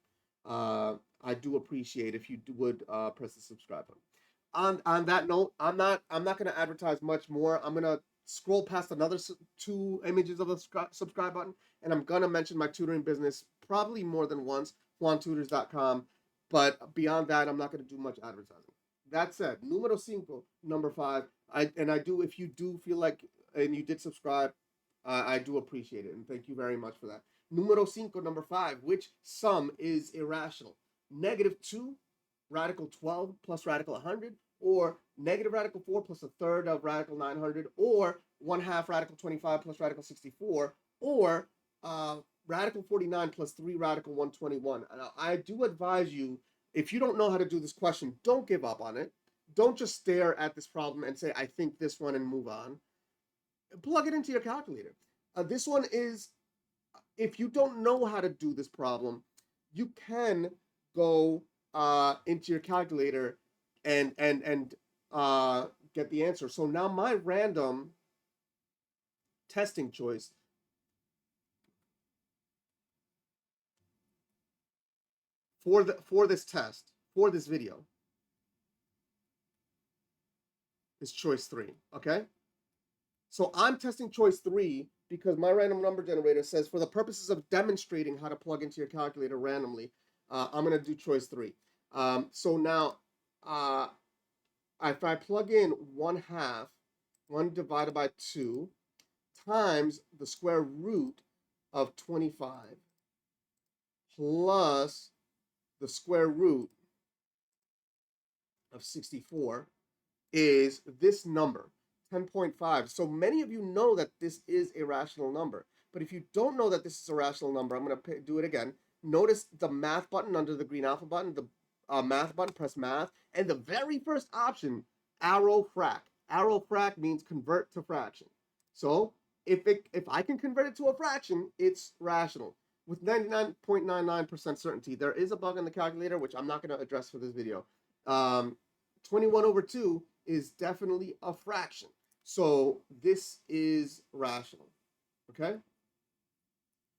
I do appreciate if you would press the subscribe button. On that note, I'm not going to advertise much more. I'm going to scroll past another two images of the subscribe button, and I'm going to mention my tutoring business probably more than once, JuanTutors.com. But beyond that, I'm not going to do much advertising. That said, numero cinco, number five, I do, if you do feel like, and you did subscribe, I do appreciate it, and thank you very much for that. Numero cinco, number five, which sum is irrational? -2 radical 12 plus radical 100, or negative radical 4 plus a third of radical 900, or 1/2 radical 25 plus radical 64, or radical 49 plus 3 radical 121. And I do advise you, if you don't know how to do this question, don't give up on it. Don't just stare at this problem and say, I think this one, and move on. Plug it into your calculator. This one is, if you don't know how to do this problem, you can go into your calculator and get the answer. So now my random testing choice for this video is choice 3. Okay, so I'm testing choice 3 because my random number generator says, for the purposes of demonstrating how to plug into your calculator randomly, I'm going to do choice 3. So now, if I plug in 1/2, 1 divided by 2, times the square root of 25 plus the square root of 64 is this number, 10.5. So many of you know that this is a rational number. But if you don't know that this is a rational number, I'm going to do it again. Notice the math button under the green alpha button, the math button, press math. And the very first option, arrow frac. Arrow frac means convert to fraction. So if I can convert it to a fraction, it's rational. With 99.99% certainty, there is a bug in the calculator, which I'm not going to address for this video. 21/2 is definitely a fraction. So this is rational, okay?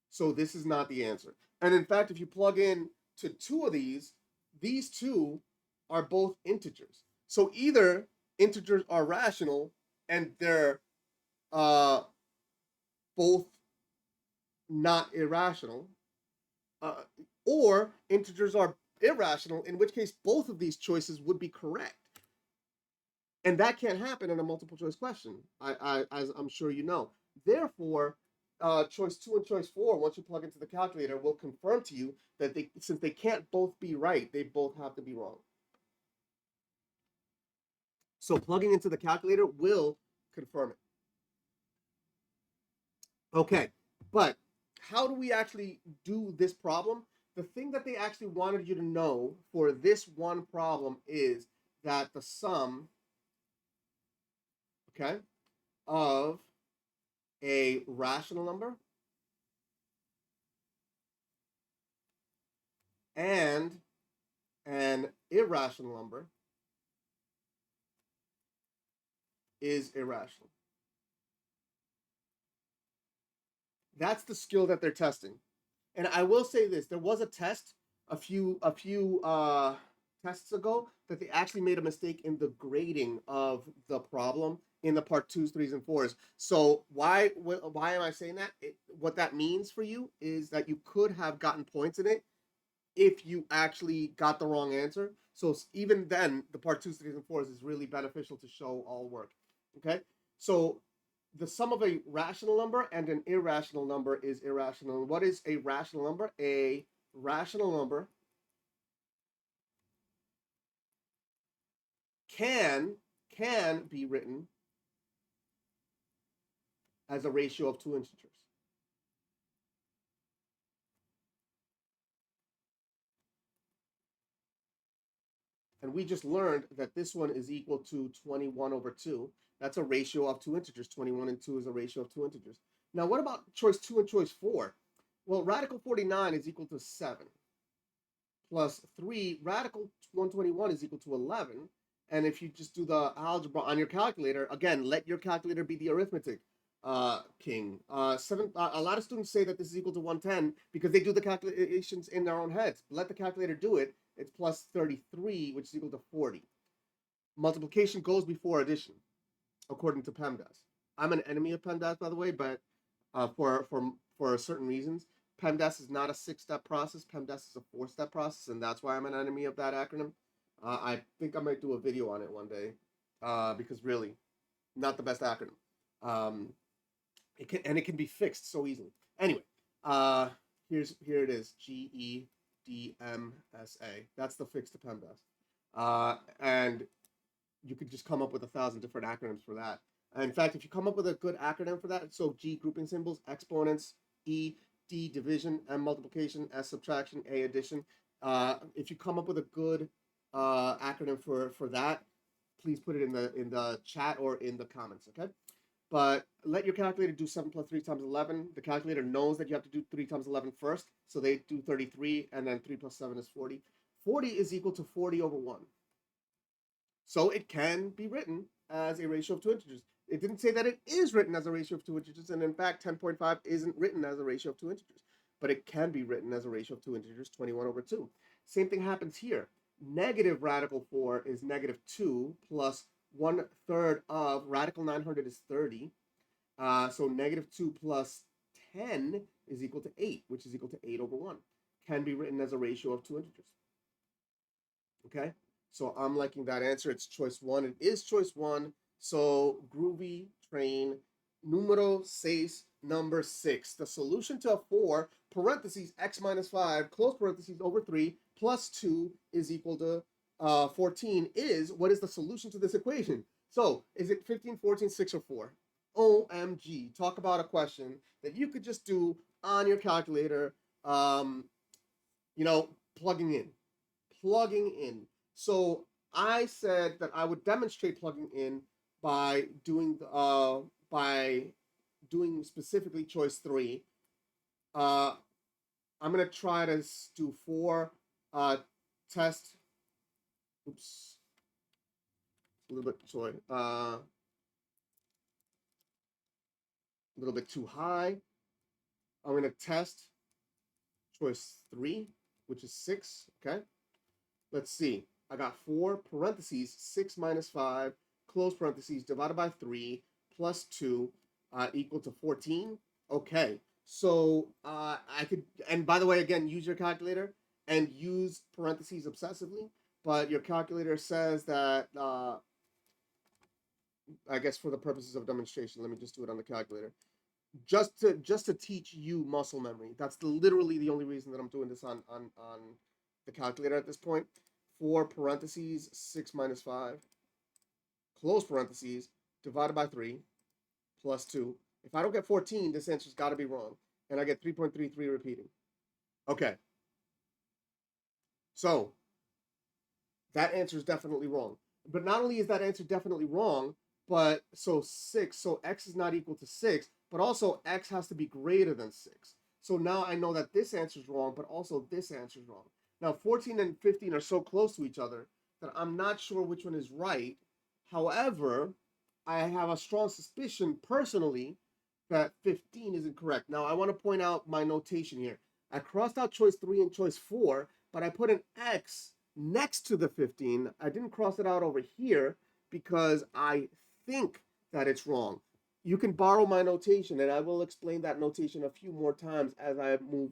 So this is not the answer. And in fact, if you plug in to 2 of these two are both integers. So either integers are rational and they're both not irrational, or integers are irrational, in which case both of these choices would be correct. And that can't happen in a multiple choice question, as I'm sure you know. Therefore, choice 2 and choice 4, once you plug into the calculator, will confirm to you that since they can't both be right, they both have to be wrong. So plugging into the calculator will confirm it. Okay, but how do we actually do this problem? The thing that they actually wanted you to know for this one problem is that the sum, okay, of a rational number and an irrational number is irrational. That's the skill that they're testing. And I will say this, there was a test a few tests ago that they actually made a mistake in the grading of the problem in the part 2s, 3s, and 4s. So why am I saying that? What that means for you is that you could have gotten points in it if you actually got the wrong answer. So even then, the part 2s, 3s, and 4s is really beneficial to show all work. Okay, so the sum of a rational number and an irrational number is irrational. What is a rational number? A rational number can be written as a ratio of two integers. And we just learned that this one is equal to 21 over 2. That's a ratio of two integers. 21 and 2 is a ratio of two integers. Now, what about choice 2 and choice 4? Well, radical 49 is equal to 7. Plus 3, radical 121 is equal to 11. And if you just do the algebra on your calculator, again, let your calculator be the arithmetic king. A lot of students say that this is equal to 110 because they do the calculations in their own heads. Let the calculator do it. It's plus 33, which is equal to 40. Multiplication goes before addition, according to PEMDAS. I'm an enemy of PEMDAS, by the way, but for certain reasons. PEMDAS is not a 6-step process. PEMDAS is a 4-step process, and that's why I'm an enemy of that acronym. I think I might do a video on it one day, because really, not the best acronym. It can be fixed so easily. Anyway, here it is. GEDMSA. That's the fix to PEMDAS. And you could just come up with 1,000 different acronyms for that. In fact, if you come up with a good acronym for that, so G grouping symbols, exponents, E D division, M multiplication, S subtraction, A addition. If you come up with a good acronym for that, please put it in the chat or in the comments, okay? But let your calculator do 7 plus 3 times 11. The calculator knows that you have to do 3 times 11 first, so they do 33, and then 3 plus 7 is 40. 40 is equal to 40 over 1. So it can be written as a ratio of two integers. It didn't say that it is written as a ratio of two integers, and in fact, 10.5 isn't written as a ratio of two integers, but it can be written as a ratio of two integers, 21 over 2. Same thing happens here. Negative radical 4 is negative 2 plus 1/3 of radical 900 is 30. So negative 2 plus 10 is equal to 8, which is equal to 8 over 1. Can be written as a ratio of two integers. Okay, so I'm liking that answer. It's choice 1. It is choice 1. So groovy train numero 6, number 6. The solution to 4, parentheses, x minus 5, close parentheses, over 3, plus 2 is equal to 14 is, what is the solution to this equation? So is it 15, 14, 6, or 4? OMG. Talk about a question that you could just do on your calculator, plugging in. So I said that I would demonstrate plugging in by doing specifically choice 3. I'm gonna try to do 4 test. Oops, a little bit too high. I'm gonna test choice 3, which is 6. Okay, let's see. I got 4 parentheses 6 minus 5 close parentheses divided by 3 plus 2 equal to 14. Okay, so I could, and by the way, again, use your calculator and use parentheses obsessively, but your calculator says that, I guess for the purposes of demonstration, let me just do it on the calculator. Just to teach you muscle memory. That's literally the only reason that I'm doing this on the calculator at this point. 4 parentheses 6 minus 5 close parentheses divided by 3 plus 2. If I don't get 14, this answer's got to be wrong, and I get 3.33 repeating. Okay, so that answer is definitely wrong. But not only is that answer definitely wrong, but so x is not equal to 6, but also x has to be greater than 6. So now I know that this answer is wrong, but also this answer is wrong. Now 14 and 15 are so close to each other that I'm not sure which one is right. However, I have a strong suspicion personally that 15 is incorrect. Now I want to point out my notation here. I crossed out choice 3 and choice 4, but I put an x next to the 15. I didn't cross it out over here because I think that it's wrong. You can borrow my notation, and I will explain that notation a few more times as I move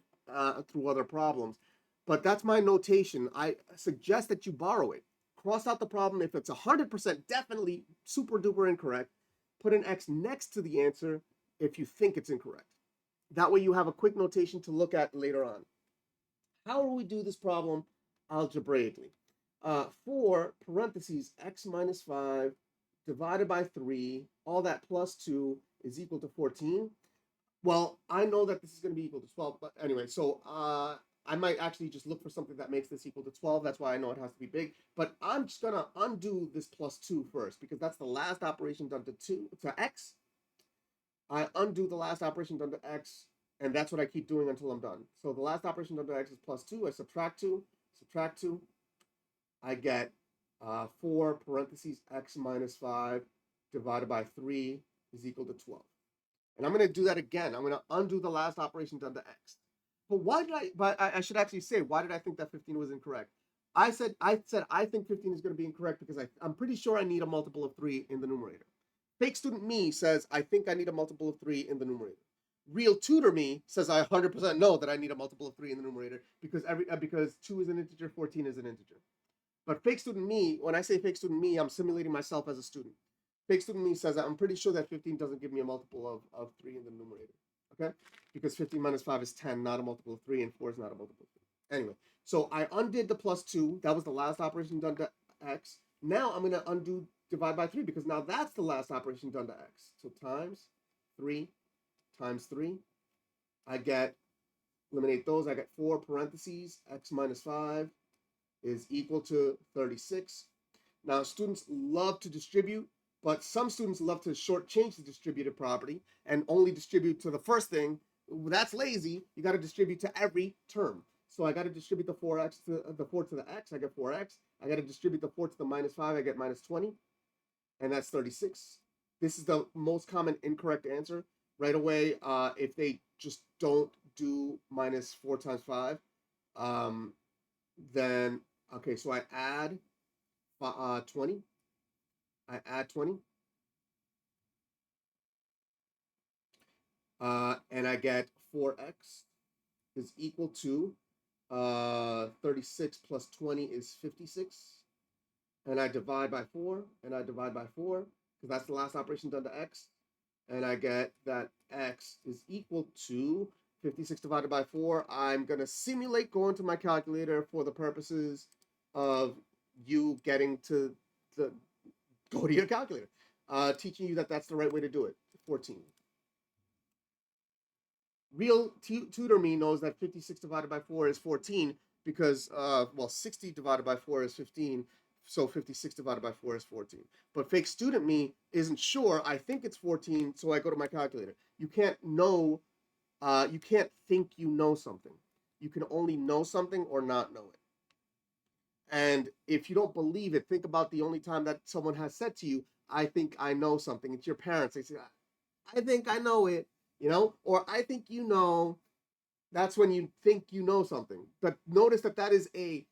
through other problems. but that's my notation. I suggest that you borrow it. Cross out the problem if it's 100% definitely super duper incorrect. Put an X next to the answer if you think it's incorrect. That way you have a quick notation to look at later on. How will we do this problem algebraically? 4 parentheses x minus 5 divided by 3, all that plus 2 is equal to 14. Well, I know that this is going to be equal to 12, but anyway, so I might actually just look for something that makes this equal to 12. That's why I know it has to be big. But I'm just going to undo this plus 2 first, because that's the last operation done to x. I undo the last operation done to x, and that's what I keep doing until I'm done. So the last operation done to x is plus 2. I subtract 2, I get 4 parentheses x minus 5 divided by 3 is equal to 12. And I'm going to do that again. I'm going to undo the last operation done to x. But I should actually say, why did I think that 15 was incorrect? I said I think 15 is going to be incorrect because I'm pretty sure I need a multiple of 3 in the numerator. Fake student me says, I think I need a multiple of 3 in the numerator. Real tutor me says I 100% know that I need a multiple of 3 in the numerator because 2 is an integer, 14 is an integer. But fake student me, when I say fake student me, I'm simulating myself as a student. Fake student me says I'm pretty sure that 15 doesn't give me a multiple of 3 in the numerator, okay? Because 15 minus 5 is 10, not a multiple of 3, and 4 is not a multiple of 3. Anyway, so I undid the plus 2. That was the last operation done to x. Now I'm going to undo divide by 3 because now that's the last operation done to x. So times 3 times 3. I get, eliminate those, I get 4 parentheses, x minus 5 is equal to 36. Now students love to distribute, but some students love to shortchange the distributive property and only distribute to the first thing. That's lazy. You got to distribute to every term. So I got to distribute the 4x to the 4 to the x. I get 4x. I got to distribute the 4 to the minus 5. I get minus 20. And that's 36. This is the most common incorrect answer. Right away, if they just don't do minus 4 times 5, then, okay, so I add 20. I add 20. And I get 4x is equal to 36 plus 20 is 56. And I divide by 4, and I divide by 4, because that's the last operation done to x. And I get that x is equal to 56 divided by 4. I'm going to simulate going to my calculator for the purposes of you getting to go to your calculator. Teaching you that that's the right way to do it. 14. Real tutor me knows that 56 divided by 4 is 14 because, 60 divided by 4 is 15. So 56 divided by 4 is 14. But fake student me isn't sure. I think it's 14, so I go to my calculator. You can't know, you can't think you know something. You can only know something or not know it. And if you don't believe it, think about the only time that someone has said to you, I think I know something. It's your parents. They say, I think I know it, or I think you know. That's when you think you know something. But notice that that is a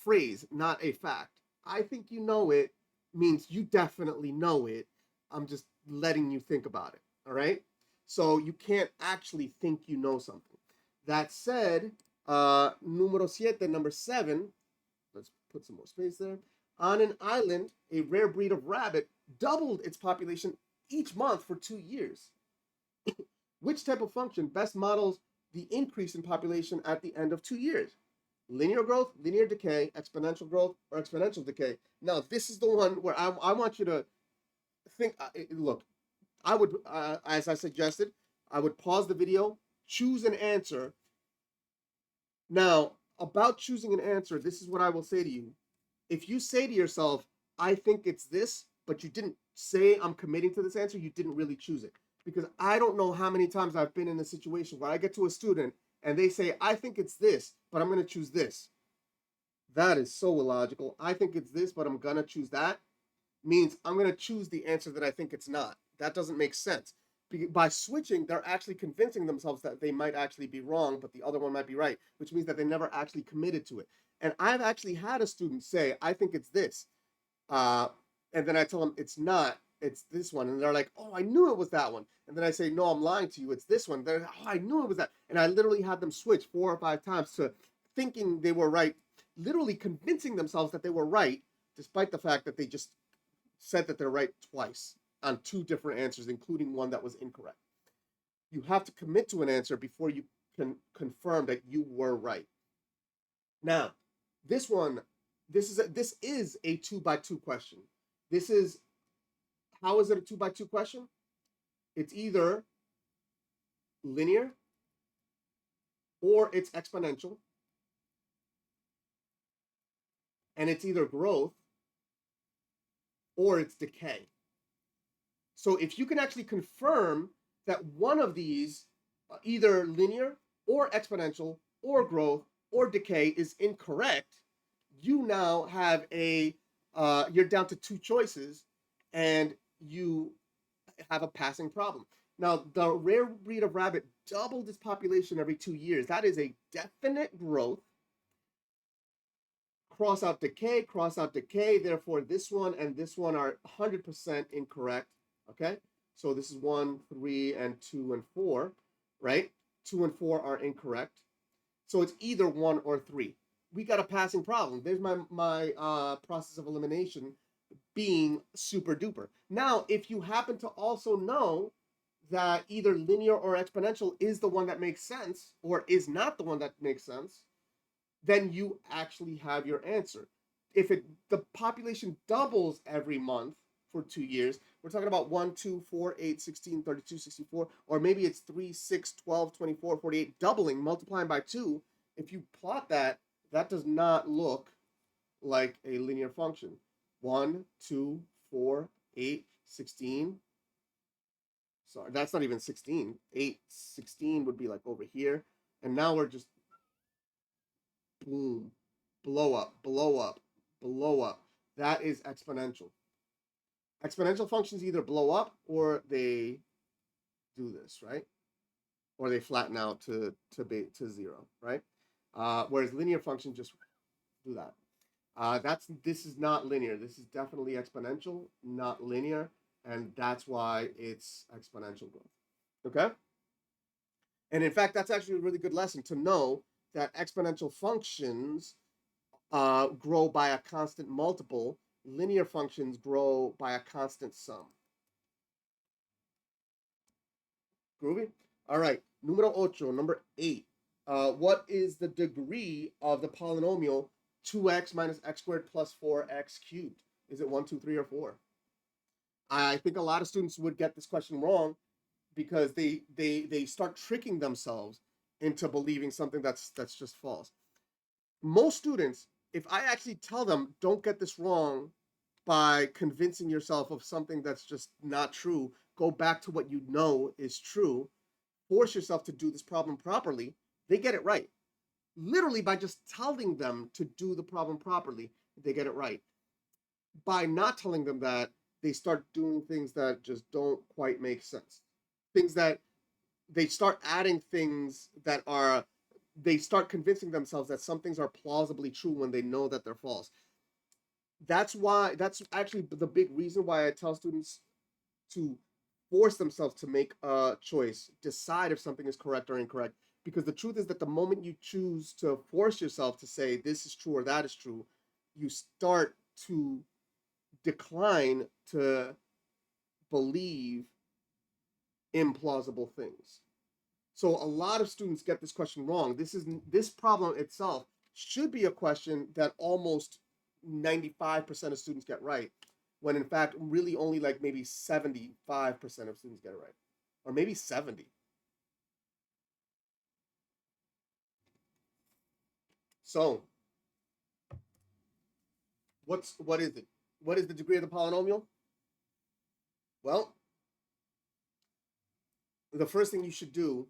phrase, not a fact. I think you know it means you definitely know it. I'm just letting you think about it. All right. So you can't actually think you know something. That said, numero siete, number 7. Let's put some more space there. On an island, a rare breed of rabbit doubled its population each month for 2 years. Which type of function best models the increase in population at the end of 2 years? Linear growth, linear decay, exponential growth, or exponential decay. Now, this is the one where I want you to think. Look, I would, as I suggested, I would pause the video, choose an answer. Now, about choosing an answer, this is what I will say to you. If you say to yourself, I think it's this, but you didn't say I'm committing to this answer, you didn't really choose it. Because I don't know how many times I've been in a situation where I get to a student and they say, I think it's this, but I'm going to choose this. That is so illogical. I think it's this, but I'm going to choose that. Means I'm going to choose the answer that I think it's not. That doesn't make sense. By switching, they're actually convincing themselves that they might actually be wrong, but the other one might be right, which means that they never actually committed to it. And I've actually had a student say, I think it's this. And then I tell them it's not. It's this one. And they're like, oh, I knew it was that one. And then I say, no, I'm lying to you. It's this one. They're like, oh, I knew it was that. And I literally had them switch 4 or 5 times to thinking they were right, literally convincing themselves that they were right, despite the fact that they just said that they're right twice on two different answers, including one that was incorrect. You have to commit to an answer before you can confirm that you were right. Now, this one, this is a 2 by 2 question. This is, how is it a 2 by 2 question? It's either linear or it's exponential, and it's either growth or it's decay. So if you can actually confirm that one of these, either linear or exponential or growth or decay, is incorrect, you now have you're down to 2 choices and you have a passing problem. Now, the rare breed of rabbit doubled its population every 2 years. That is a definite growth. Cross out decay. Therefore, this one and this one are 100% incorrect. Okay, so this is 1, 3, and 2 and 4, right? 2 and 4 are incorrect. So it's either 1 or 3. We got a passing problem. There's my process of elimination being super duper. Now, if you happen to also know that either linear or exponential is the one that makes sense or is not the one that makes sense, then you actually have your answer. If the population doubles every month for 2 years, we're talking about 1, 2, 4, 8, 16, 32, 64, or maybe it's 3, 6, 12, 24, 48, doubling, multiplying by 2. If you plot that, that does not look like a linear function. 1, 2, 4, 8, 16. Sorry, that's not even 16. 8, 16 would be like over here. And now we're just boom, blow up, blow up, blow up. That is exponential. Exponential functions either blow up or they do this, right? Or they flatten out to 0, right? Whereas linear functions just do that. This is not linear. This is definitely exponential, not linear, and that's why it's exponential growth. Okay? And in fact, that's actually a really good lesson to know that exponential functions grow by a constant multiple. Linear functions grow by a constant sum. Groovy? All right, numero ocho, number 8. What is the degree of the polynomial 2x minus x squared plus 4x cubed? Is it 1, 2, 3, or 4? I think a lot of students would get this question wrong because they start tricking themselves into believing something that's just false. Most students, if I actually tell them don't get this wrong by convincing yourself of something that's just not true, go back to what you know is true, force yourself to do this problem properly, they get it right. Literally by just telling them to do the problem properly, they get it right. By not telling them that, they start doing things that just don't quite make sense. Things that they start adding things that are, they start convincing themselves that some things are plausibly true when they know that they're false. That's actually the big reason why I tell students to force themselves to make a choice, decide if something is correct or incorrect. Because the truth is that the moment you choose to force yourself to say this is true or that is true, you start to decline to believe implausible things. So a lot of students get this question wrong. This problem itself should be a question that almost 95% of students get right, when in fact really only like maybe 75% of students get it right, or maybe 70. So what is it? What is the degree of the polynomial? Well, the first thing you should do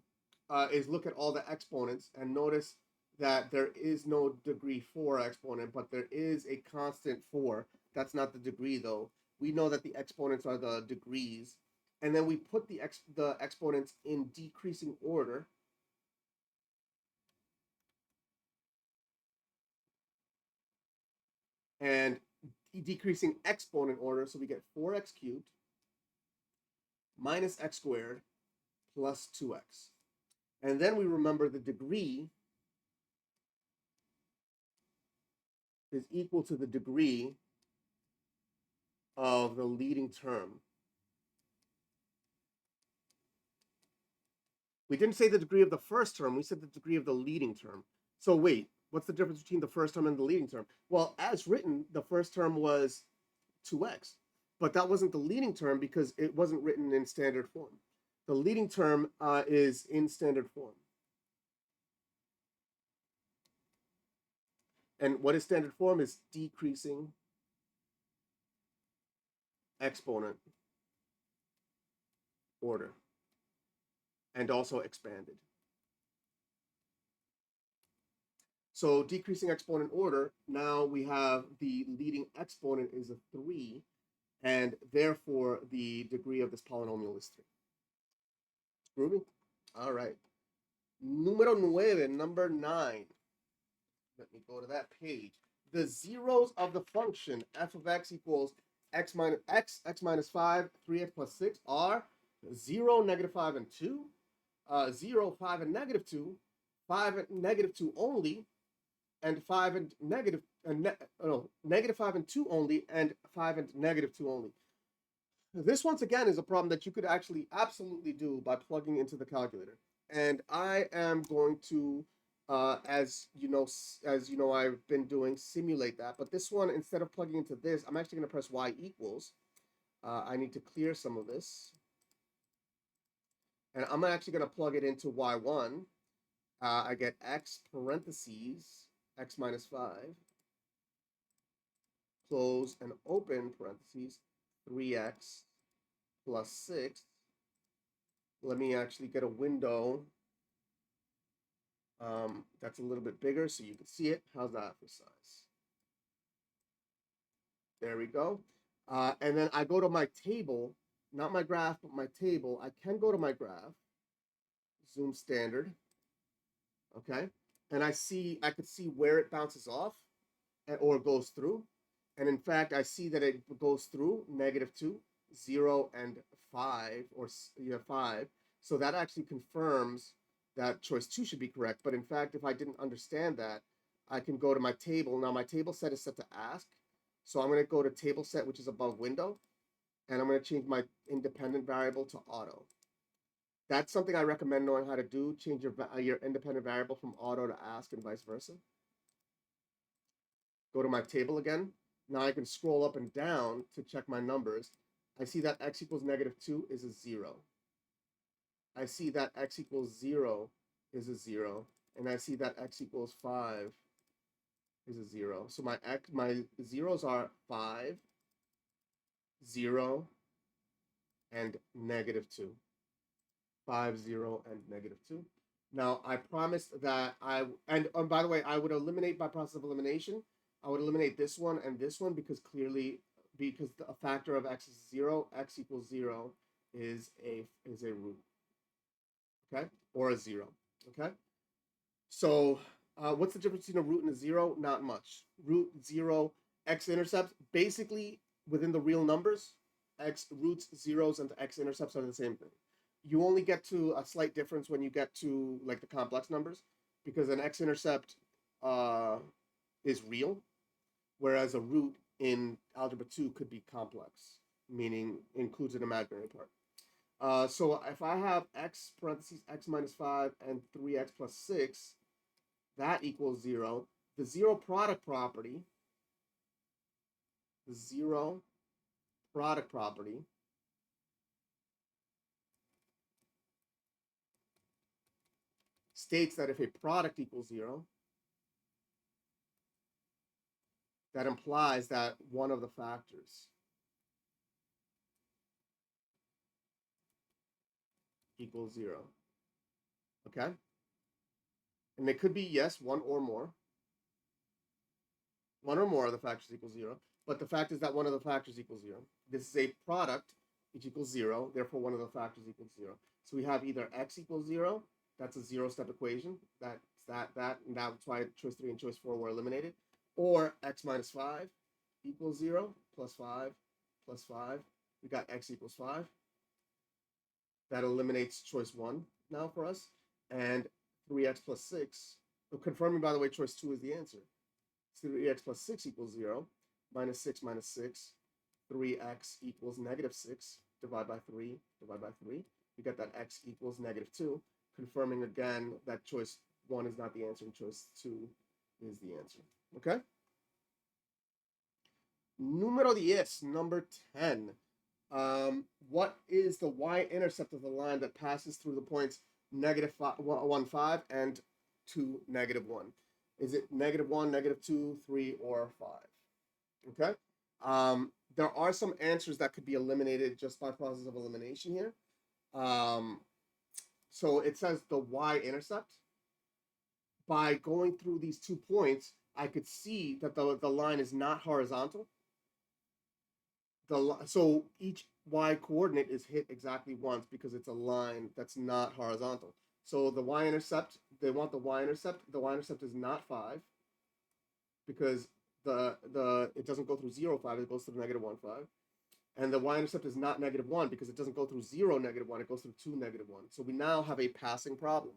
is look at all the exponents and notice that there is no degree 4 exponent, but there is a constant 4. That's not the degree though. We know that the exponents are the degrees, and then we put the exponents in decreasing order. And decreasing exponent order, so we get 4x cubed minus x squared plus 2x. And then we remember the degree is equal to the degree of the leading term. We didn't say the degree of the first term, we said the degree of the leading term. So wait, what's the difference between the first term and the leading term? Well, as written, the first term was 2x, but that wasn't the leading term because it wasn't written in standard form. The leading term is in standard form. And what is standard form is decreasing exponent order and also expanded. So decreasing exponent order, now we have the leading exponent is a 3, and therefore the degree of this polynomial is 3. Groovy? All right. Número 9, number 9. Let me go to that page. The zeros of the function f of x equals x minus 5, 3x plus 6 are 0, -5, and 2, 0, 5, and -2, 5 and -2 only, and 5 and negative, -5 and 2 only, and 5 and -2 only. This once again is a problem that you could actually absolutely do by plugging into the calculator. And I am going to, as you know, I've been doing, simulate that. But this one, instead of plugging into this, I'm actually going to press y equals. I need to clear some of this. And I'm actually going to plug it into y1. I get x parentheses, x minus 5, close and open parentheses, 3x plus 6. Let me actually get a window that's a little bit bigger so you can see it. How's that for size? There we go. And then I go to my table, not my graph, but my table. I can go to my graph, zoom standard, okay? And I could see where it bounces off or goes through. And in fact, I see that it goes through -2, 0, and 5, or 5. So that actually confirms that choice 2 should be correct. But in fact, if I didn't understand that, I can go to my table. Now my table set is set to ask. So I'm going to go to table set, which is above window. And I'm going to change my independent variable to auto. That's something I recommend knowing how to do. Change your independent variable from auto to ask and vice versa. Go to my table again. Now I can scroll up and down to check my numbers. I see that x equals -2 is a 0. I see that x equals 0 is a 0. And I see that x equals 5 is a 0. So my zeros are 5, 0, and -2. 5, 0, and -2. Now I promised that and by the way, I would eliminate by process of elimination. I would eliminate this one and this one because a factor of x is 0, x equals 0 is a root, okay, or a 0, okay. So what's the difference between a root and a 0? Not much. Root, 0, x-intercepts, basically within the real numbers, roots, zeros, and x-intercepts are the same thing. You only get to a slight difference when you get to like the complex numbers, because an x-intercept is real, whereas a root in Algebra 2 could be complex, meaning includes an imaginary part. So if I have x parentheses x minus 5 and 3x plus 6, that equals 0. The zero product property states that if a product equals 0, that implies that one of the factors equals 0. Okay? And it could be, yes, one or more. One or more of the factors equals 0. But the fact is that one of the factors equals 0. This is a product which equals 0. Therefore, one of the factors equals 0. So we have either x equals 0. That's a 0-step equation. And that's why choice 3 and choice 4 were eliminated. Or x minus 5 equals 0, plus 5, plus 5. We got x equals 5. That eliminates choice 1 now for us. And 3x plus 6. So confirming, by the way, choice 2 is the answer. 3x plus 6 equals 0, minus 6 minus 6, 3x equals negative 6, divide by 3, divide by 3. You get that x equals negative 2, confirming again that choice 1 is not the answer and choice 2 is the answer. Okay? Número 10, number 10. What is the y-intercept of the line that passes through the points negative 1, 5 and 2, negative 1? Is it negative 1, negative 2, 3, or 5? Okay. There are some answers that could be eliminated just by process of elimination here. So it says the y-intercept. By going through these 2 points, I could see that the line is not horizontal. So each y coordinate is hit exactly once because it's a line that's not horizontal. So the y-intercept, they want the y-intercept. The y-intercept is not 5 because it doesn't go through 0, 5, it goes through negative 1, 5. And the y-intercept is not negative 1 because it doesn't go through 0, negative 1, it goes through 2, negative 1. So we now have a passing problem.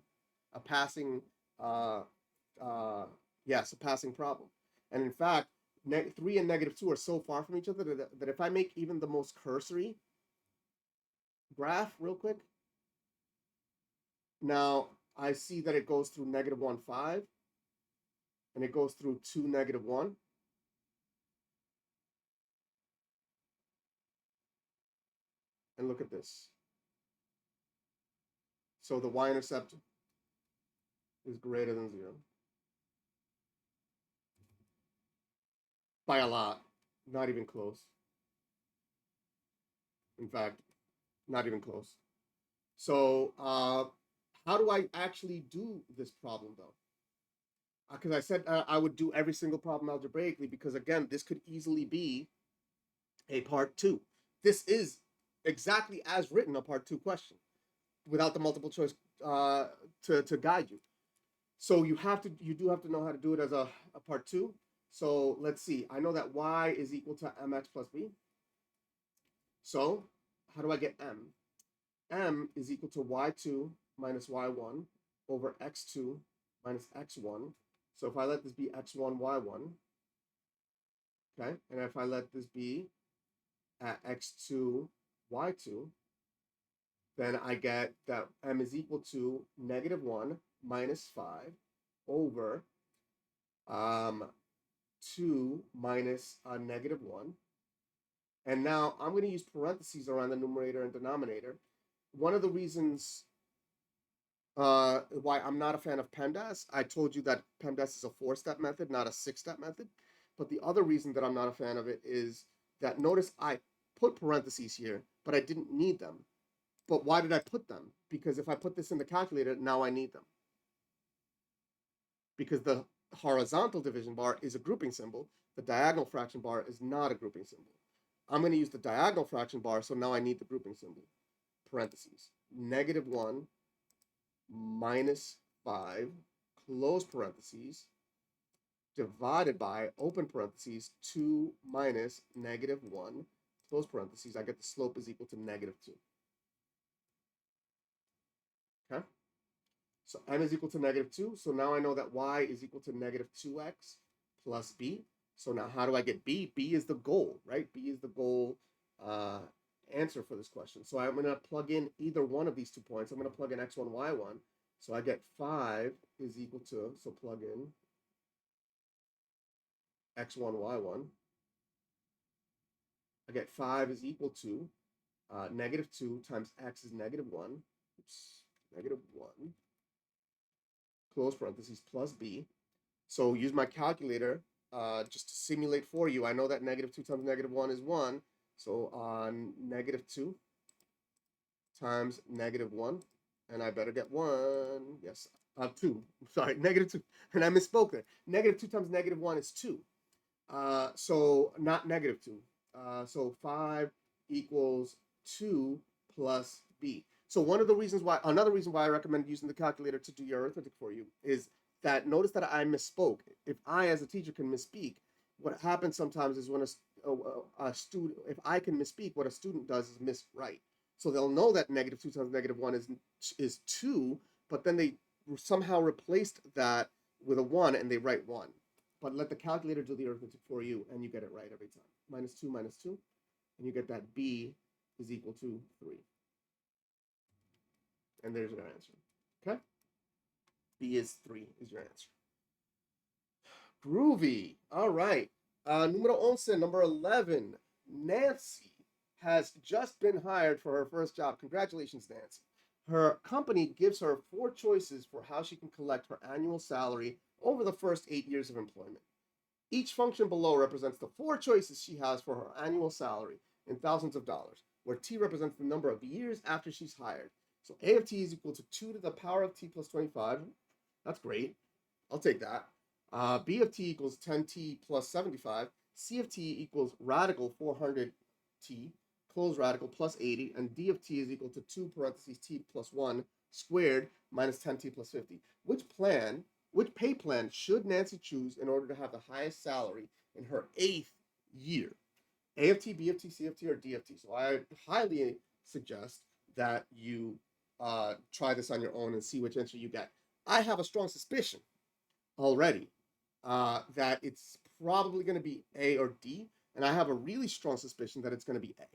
A passing, yes, a passing problem. And in fact, 3 and negative 2 are so far from each other that if I make even the most cursory graph real quick, now I see that it goes through negative 1, 5, and it goes through 2, negative 1. And look at this. So the y-intercept is greater than 0. By a lot, not even close. In fact, not even close. So how do I actually do this problem though? Because I said I would do every single problem algebraically because again, this could easily be a part 2. This is exactly as written a part 2 question without the multiple choice to guide you. So you do have to know how to do it as a part 2. So let's see. I know that y is equal to mx plus b. So how do I get m? M is equal to y2 minus y1 over x2 minus x1. So if I let this be x1, y1, okay, and if I let this be at x2, y2, then I get that m is equal to negative 1 minus 5 over 2 minus negative 1. And now I'm going to use parentheses around the numerator and denominator. One of the reasons why I'm not a fan of PEMDAS, I told you that PEMDAS is a 4-step method, not a 6-step method. But the other reason that I'm not a fan of it is that notice I put parentheses here, but I didn't need them. But why did I put them? Because if I put this in the calculator, now I need them. Because the horizontal division bar is a grouping symbol, the diagonal fraction bar is not a grouping symbol. I'm going to use the diagonal fraction bar, so now I need the grouping symbol. Parentheses. Negative 1 minus 5, close parentheses, divided by, open parentheses, 2 minus negative 1, close parentheses. I get the slope is equal to negative 2. Okay? So m is equal to negative 2. So now I know that y is equal to negative 2x plus b. So now how do I get b? B is the goal, right? B is the goal answer for this question. So I'm going to plug in either one of these 2 points. I'm going to plug in x1, y1. So I get 5 is equal to, so plug in x1, y1. I get 5 is equal to negative 2 times x is negative 1. Oops, negative 1. Close parentheses plus b. So use my calculator just to simulate for you. I know that negative 2 times negative 1 is 1. So negative 2 times negative 1. And I better get 1. Yes, 2. Sorry, negative 2. And I misspoke there. Negative 2 times negative 1 is 2. So not negative 2. So 5 equals 2 plus b. So another reason why I recommend using the calculator to do your arithmetic for you is that notice that I misspoke. If I as a teacher can misspeak, what happens sometimes is when a student, if I can misspeak, what a student does is miswrite. So they'll know that negative 2 times negative 1 is 2, but then they somehow replaced that with a 1 and they write 1. but let the calculator do the arithmetic for you, and you get it right every time. minus 2, and you get that b is equal to 3. And there's your answer. Okay? B is 3 is your answer. Groovy. All right. Numero 11, number 11. Nancy has just been hired for her first job. Congratulations, Nancy. Her company gives her 4 choices for how she can collect her annual salary over the first 8 years of employment. Each function below represents the 4 choices she has for her annual salary in thousands of dollars, where t represents the number of years after she's hired. So a of t is equal to 2 to the power of t plus 25. That's great. I'll take that. B of t equals 10t plus 75. C of t equals radical 400t, closed radical plus 80. And d of t is equal to 2 parentheses t plus 1 squared minus 10t plus 50. Which pay plan should Nancy choose in order to have the highest salary in her 8th year? A of t, B of t, C of t, or D of t? So I highly suggest that you try this on your own and see which answer you get. I have a strong suspicion already that it's probably going to be A or D, and I have a really strong suspicion that it's going to be A.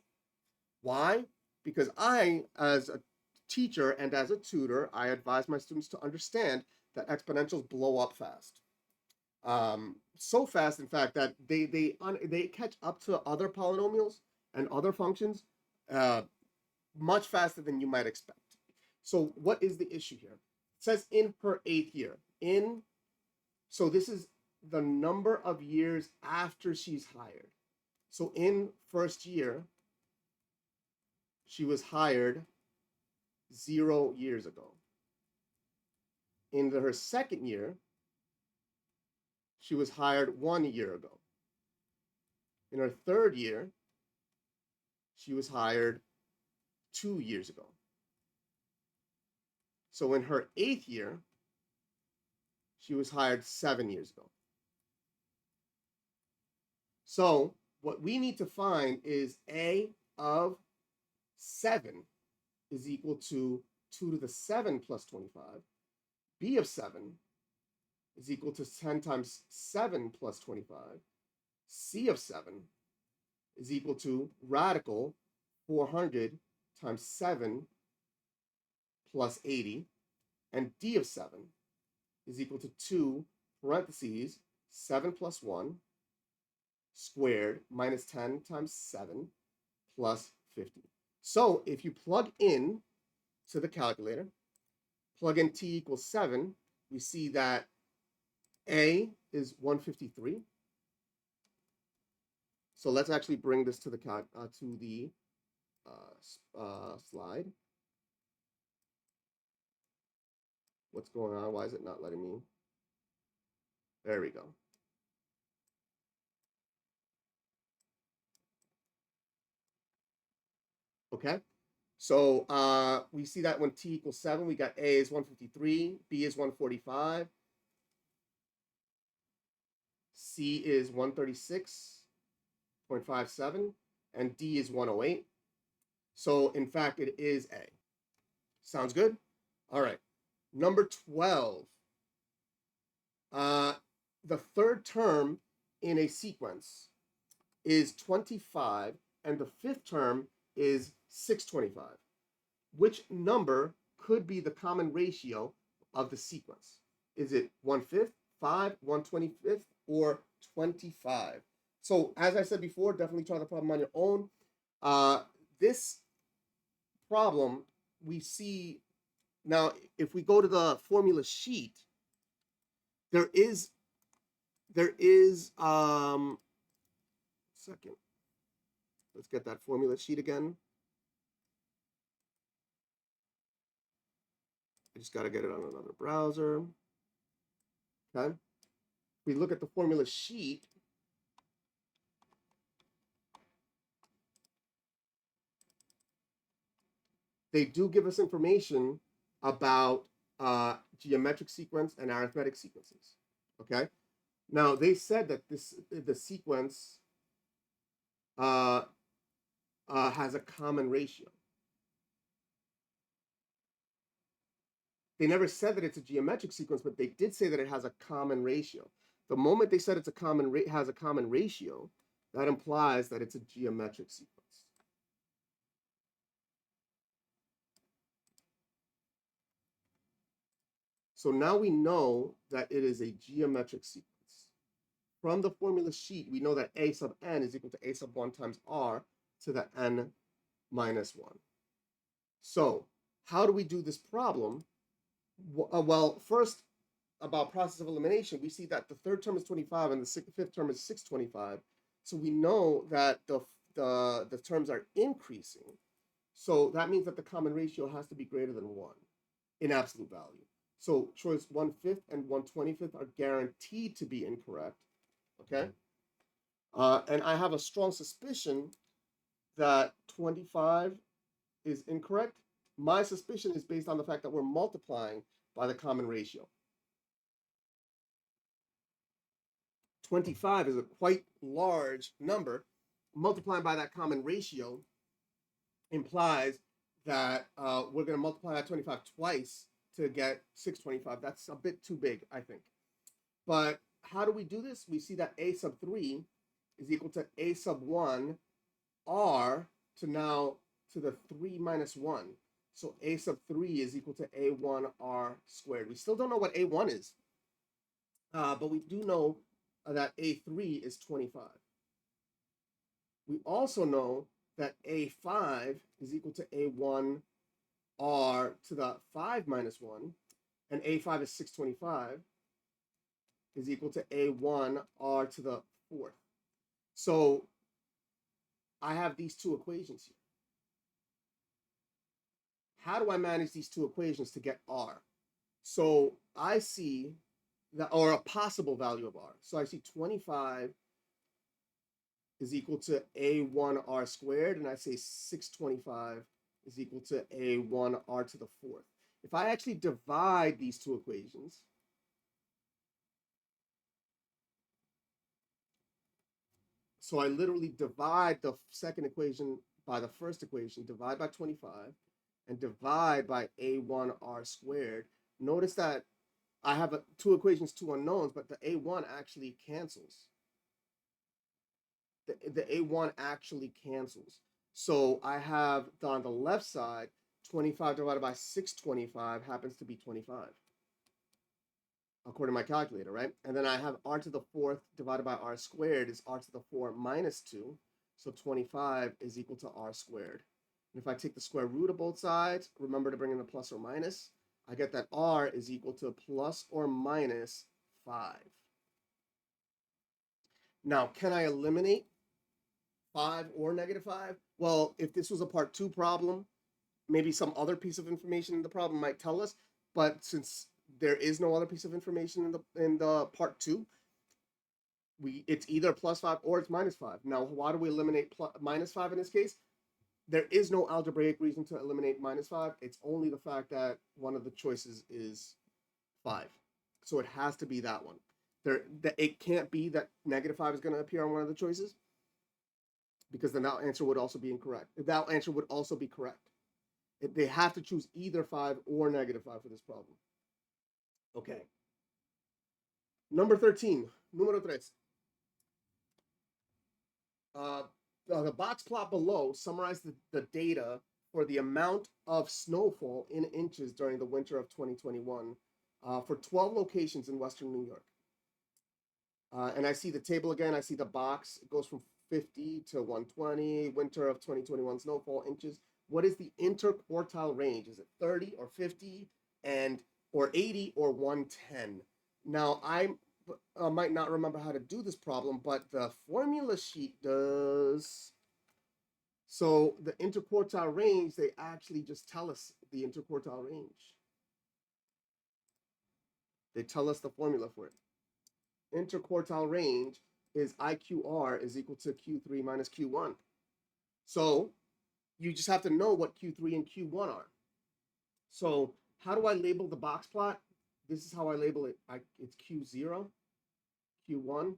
Why? Because I, as a teacher and as a tutor, I advise my students to understand that exponentials blow up fast. So fast, in fact, that they catch up to other polynomials and other functions much faster than you might expect. So what is the issue here? It says in her 8th year. So this is the number of years after she's hired. So in first year, she was hired 0 years ago. In her second year, she was hired 1 year ago. In her third year, she was hired 2 years ago. So in her 8th year, she was hired 7 years ago. So what we need to find is A of 7 is equal to 2 to the 7 plus 25. B of 7 is equal to 10 times 7 plus 25. C of 7 is equal to radical 400 times 7 plus 80. And D of 7 is equal to 2 parentheses 7 plus 1 squared minus 10 times 7 plus 50. So if you plug in to the calculator, plug in t equals 7, we see that A is 153. So let's actually bring this to the slide. What's going on? Why is it not letting me? There we go. Okay, so we see that when t equals 7, we got A is 153, B is 145, C is 136.57, and D is 108. So in fact, it is A. Sounds good? All right. Number 12. The third term in a sequence is 25, and the fifth term is 625. Which number could be the common ratio of the sequence? Is it 1/5, 5, 1/25, or 25? So as I said before, definitely try the problem on your own. This problem we see now, if we go to the formula sheet, there is second. Let's get that formula sheet again. I just got to get it on another browser. Okay. If we look at the formula sheet, they do give us information about geometric sequence and arithmetic sequences. Okay. Now they said that the sequence has a common ratio. They never said that it's a geometric sequence, but they did say that it has a common ratio. The moment they said it's a common has a common ratio, that implies that it's a geometric sequence. So now we know that it is a geometric sequence. From the formula sheet, we know that a sub n is equal to a sub 1 times r to the n minus 1. So how do we do this problem? Well, first, about process of elimination, we see that the third term is 25 and the fifth term is 625. So we know that the terms are increasing. So that means that the common ratio has to be greater than 1 in absolute value. So choice 1/5 and 1/25 are guaranteed to be incorrect. Okay. And I have a strong suspicion that 25 is incorrect. My suspicion is based on the fact that we're multiplying by the common ratio. 25 is a quite large number. Multiplying by that common ratio implies that we're going to multiply that 25 twice to get 625. That's a bit too big, I think. But how do we do this? We see that a sub 3 is equal to a sub 1 r to the 3 minus 1. So a sub 3 is equal to a1 r squared. We still don't know what a1 is, but we do know that a3 is 25. We also know that a5 is equal to a1 r to the 5 minus 1, and a5 is 625 is equal to a1 r to the 4th. So I have these two equations here. How do I manage these two equations to get r? So I see that, or a possible value of r. So I see 25 is equal to a1 r squared, and I say 625 is equal to a1 r to the 4th. If I actually divide these two equations, so I literally divide the second equation by the first equation, divide by 25, and divide by a1 r squared. Notice that I have two equations, two unknowns, but the a1 actually cancels. The a1 actually cancels. So I have on the left side, 25 divided by 625 happens to be 25, according to my calculator, right? And then I have r to the 4th divided by r squared is r to the 4 minus 2. So 25 is equal to r squared. And if I take the square root of both sides, remember to bring in a plus or minus, I get that r is equal to plus or minus 5. Now, can I eliminate 5 or negative 5? Well, if this was a part 2 problem, maybe some other piece of information in the problem might tell us, but since there is no other piece of information in the part 2, it's either plus 5 or it's minus 5. Now, why do we eliminate minus 5 in this case? There is no algebraic reason to eliminate minus 5. It's only the fact that one of the choices is 5. So it has to be that one. It can't be that negative 5 is going to appear on one of the choices, because then that answer would also be incorrect. That answer would also be correct. They have to choose either 5 or negative 5 for this problem. Okay. Number 13, número 3. The box plot below summarizes the data for the amount of snowfall in inches during the winter of 2021 for 12 locations in Western New York. And I see the table again. I see the box. It goes from 50 to 120, winter of 2021 snowfall inches. What is the interquartile range? Is it 30 or 50 or 80 or 110? Now, I might not remember how to do this problem, but the formula sheet does. So the interquartile range, they actually just tell us the interquartile range. They tell us the formula for it. Interquartile range is IQR is equal to Q3 minus Q1. So you just have to know what Q3 and Q1 are. So how do I label the box plot? This is how I label it. It's Q0, Q1,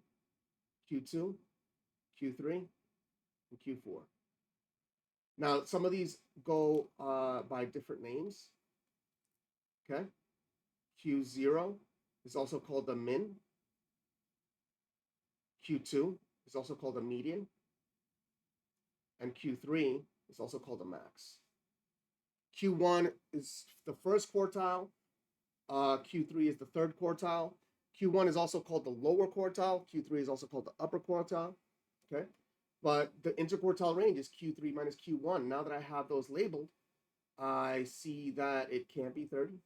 Q2, Q3, and Q4. Now, some of these go by different names. Okay. Q0 is also called the min. Q2 is also called a median, and Q3 is also called a max. Q1 is the first quartile, Q3 is the third quartile, Q1 is also called the lower quartile, Q3 is also called the upper quartile, okay? But the interquartile range is Q3 minus Q1. Now that I have those labeled, I see that it can't be 30.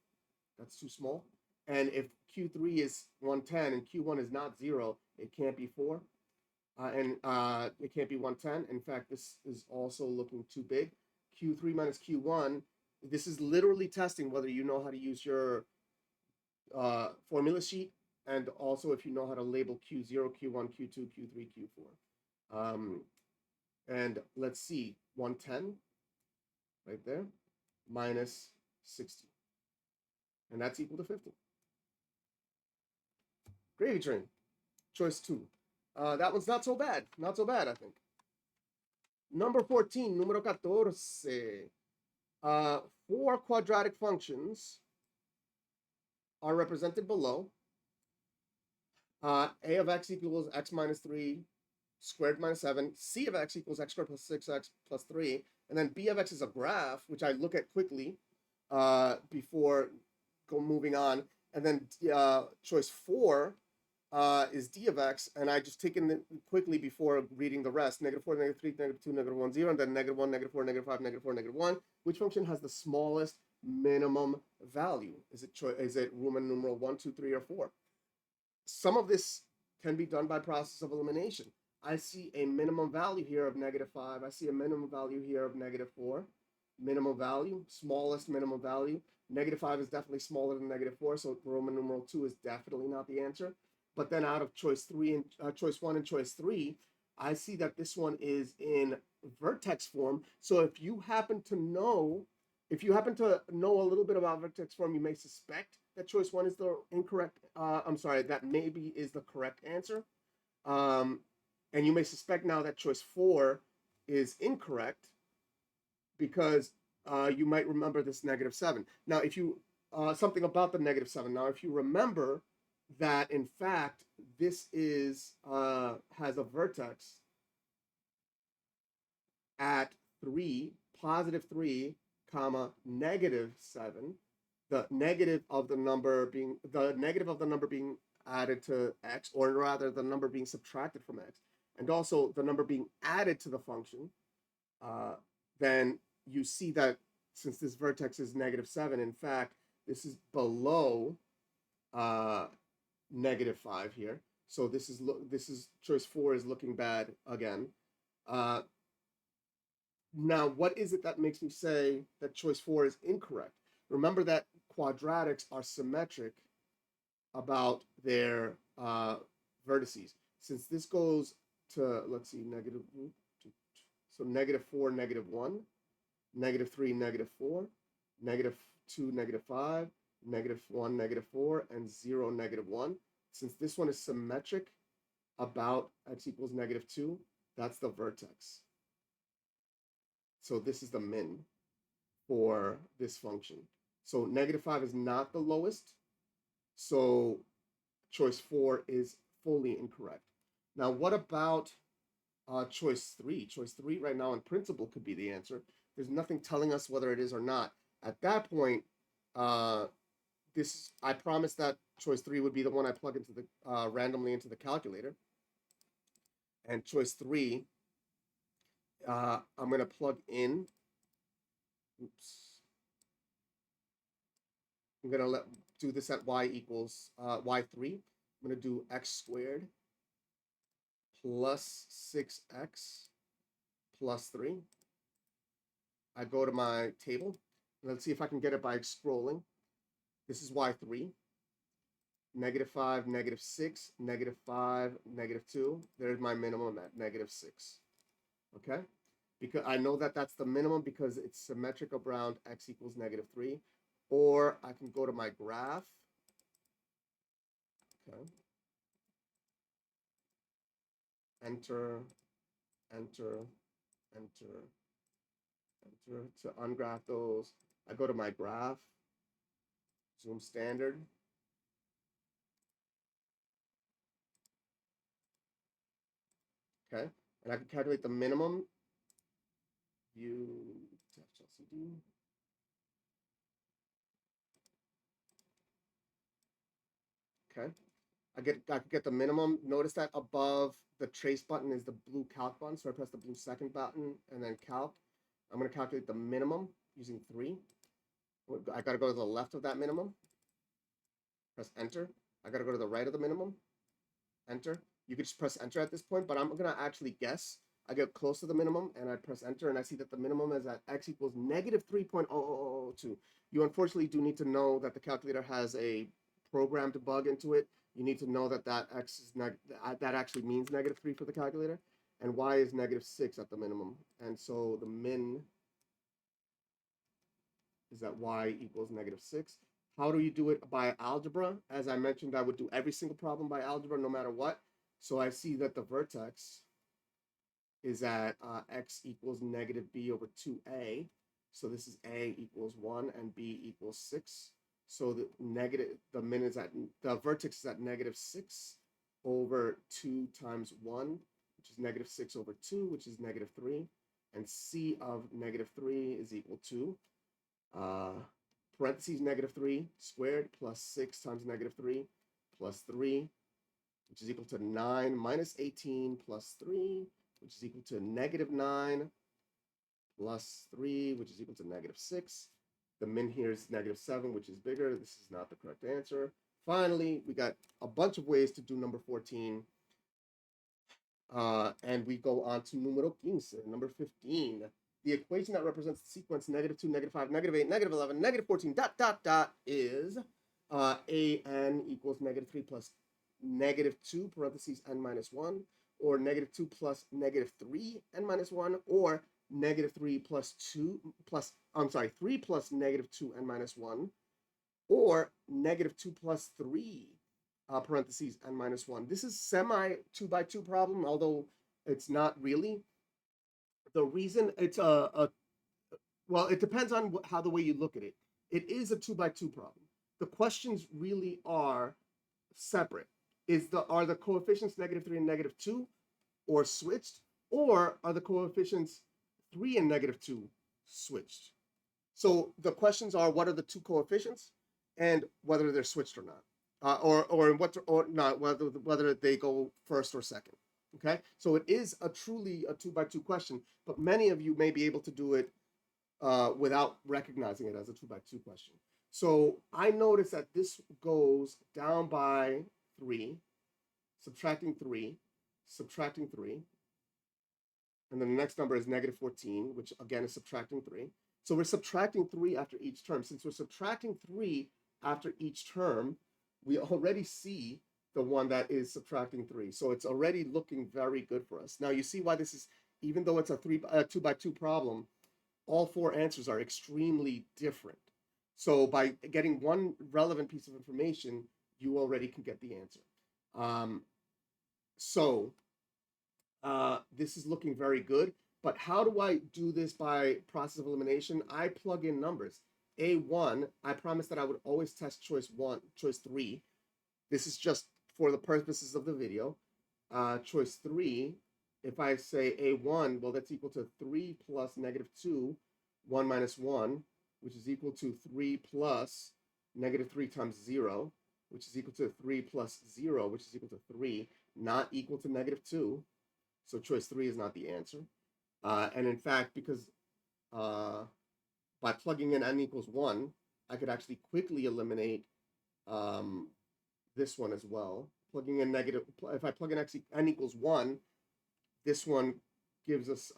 That's too small. And if Q3 is 110 and Q1 is not 0, it can't be 4. And it can't be 110. In fact, this is also looking too big. Q3 minus Q1, this is literally testing whether you know how to use your formula sheet, and also if you know how to label Q0, Q1, Q2, Q3, Q4. And let's see, 110 right there minus 60. And that's equal to 50. Gravy train, choice 2. That one's not so bad. Not so bad, I think. Number 14, número 14. 4 quadratic functions are represented below. A of x equals x minus 3 squared minus 7. C of x equals x squared plus 6x plus 3. And then B of x is a graph, which I look at quickly before moving on. And then choice 4 is d of x, and I just take it quickly before reading the rest. -4, -3, -2, -1, 0, and then -1, -4, -5, -4, -1. Which function has the smallest minimum value? Is it Roman numeral 1, 2, 3, or 4? Some of this can be done by process of elimination. I see a minimum value here of -5. I see a minimum value here of -4. Minimum value, smallest minimum value. -5 is definitely smaller than -4, so Roman numeral 2 is definitely not the answer. But then out of choice 3 and choice 1 and choice 3, I see that this one is in vertex form. So if you happen to know a little bit about vertex form, you may suspect that choice 1 is the incorrect. That maybe is the correct answer. And you may suspect now that choice 4 is incorrect because you might remember this -7. Now, if you something about the -7. Now, if you remember that in fact this is has a vertex at 3, +3, comma, -7, the negative of the number being added to x, or rather the number being subtracted from x, and also the number being added to the function, then you see that since this vertex is -7, in fact this is below -5 here. So this is choice 4 is looking bad again. Now, what is it that makes me say that choice 4 is incorrect? Remember that quadratics are symmetric about their vertices. Since this goes to, let's see, -2, so -4, -1, -3, -4, -2, -5, -1, -4, and 0, -1. Since this one is symmetric about x equals -2, that's the vertex. So this is the min for this function. So -5 is not the lowest. So choice 4 is fully incorrect. Now, what about choice 3? Choice 3 right now in principle could be the answer. There's nothing telling us whether it is or not. At that point, I promised that choice 3 would be the one I plug into the randomly into the calculator. And choice 3, I'm going to plug in. I'm going to do this at y equals y3. I'm going to do x squared plus 6x plus 3. I go to my table. Let's see if I can get it by scrolling. This is y3. -5, -6, -5, -2. There's my minimum at -6. Okay? Because I know that that's the minimum because it's symmetric around x equals -3. Or I can go to my graph. Okay. Enter, enter, enter, enter. To ungraph those, I go to my graph, zoom standard. okay? And I can calculate the minimum. Okay. I could get the minimum. Notice that above the trace button is the blue calc button. So I press the blue second button and then calc. I'm going to calculate the minimum using 3. I got to go to the left of that minimum. Press enter. I got to go to the right of the minimum. Enter. You could just press enter at this point, but I'm going to actually guess. I get close to the minimum and I press enter and I see that the minimum is at x equals negative 3.0002. You unfortunately do need to know that the calculator has a programmed bug into it. You need to know that that x is that actually means negative 3 for the calculator, and y is negative 6 at the minimum. And so the min is that y equals negative 6. How do you do it by algebra? As I mentioned, I would do every single problem by algebra no matter what. So I see that the vertex is at x equals negative b over 2a. So this is a equals 1 and b equals 6. So the min is at, the vertex is at negative 6 over 2 times 1, which is negative 6 over 2, which is negative 3. And c of negative 3 is equal to parentheses negative 3 squared plus 6 times negative 3 plus 3, which is equal to 9 minus 18 plus 3, which is equal to negative 9 plus 3, which is equal to negative 6. The min here is negative 7, which is bigger. This is not the correct answer. Finally, we got a bunch of ways to do number 14. And we go on to numero 15, number 15. The equation that represents the sequence negative 2, negative 5, negative 8, negative 11, negative 14, dot, dot, dot, is an equals negative 3 plus negative 2, parentheses, n minus 1, or negative 2 plus negative 3, n minus 1, or negative 3 plus 2 plus, 3 plus negative 2, n minus 1, or negative 2 plus 3, parentheses, n minus 1. This is semi 2 by 2 problem, although it's not really. The reason it's well, it depends on how the way you look at it. It is a 2 by 2 problem. The questions really are separate. Are the coefficients negative 3 and negative 2 or switched, or are the coefficients 3 and negative 2 switched? So the questions are, what are the two coefficients and whether they're switched or not, or not, whether they go first or second. Okay, so it is truly a 2 by 2 question, but many of you may be able to do it without recognizing it as a 2 by 2 question. So I notice that this goes down by 3, subtracting 3, subtracting 3, and then the next number is negative 14, which again is subtracting 3. So we're subtracting 3 after each term. Since we're subtracting 3 after each term, we already see the one that is subtracting 3. So it's already looking very good for us. Now you see why this is, even though it's a 2 by 2 problem, all 4 answers are extremely different. So by getting one relevant piece of information, you already can get the answer. This is looking very good. But how do I do this by process of elimination? I plug in numbers. A1, I promised that I would always test choice 3. This is just for the purposes of the video. Choice 3, if I say A1, well, that's equal to 3 plus negative 2, 1 minus 1, which is equal to 3 plus negative 3 times 0, which is equal to 3 plus 0, which is equal to 3, not equal to negative 2. So choice 3 is not the answer. And in fact, because by plugging in n equals 1, I could actually quickly eliminate this one as well. Plugging in if I plug in n equals 1, this one gives us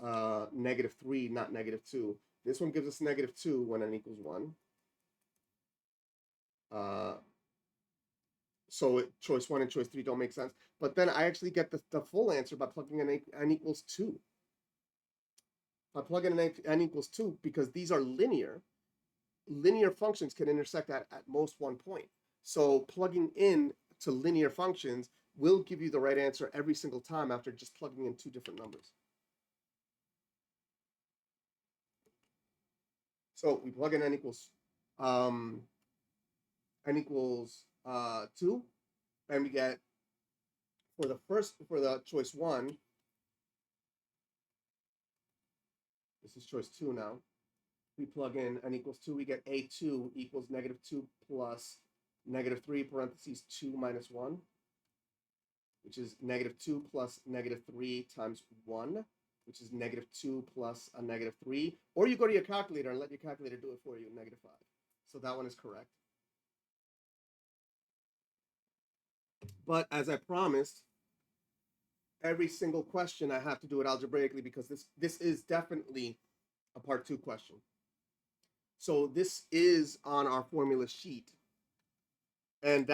negative 3, not negative 2. This one gives us negative 2 when n equals 1. So choice 1 and choice 3 don't make sense. But then I actually get the full answer by plugging in n equals 2. If I plug in n equals 2, because these are linear functions can intersect at most one point. So plugging in to linear functions will give you the right answer every single time after just plugging in 2 different numbers. So we plug in n equals 2, and we get for the choice 1, This is choice 2 now. We plug in n equals 2, we get a2 equals -2 plus -3 parentheses 2 minus 1, which is -2 plus -3 times 1, which is -2 plus a -3. Or you go to your calculator and let your calculator do it for you, -5. So that one is correct. But as I promised, every single question I have to do it algebraically because this is definitely a part 2 question. So this is on our formula sheet. And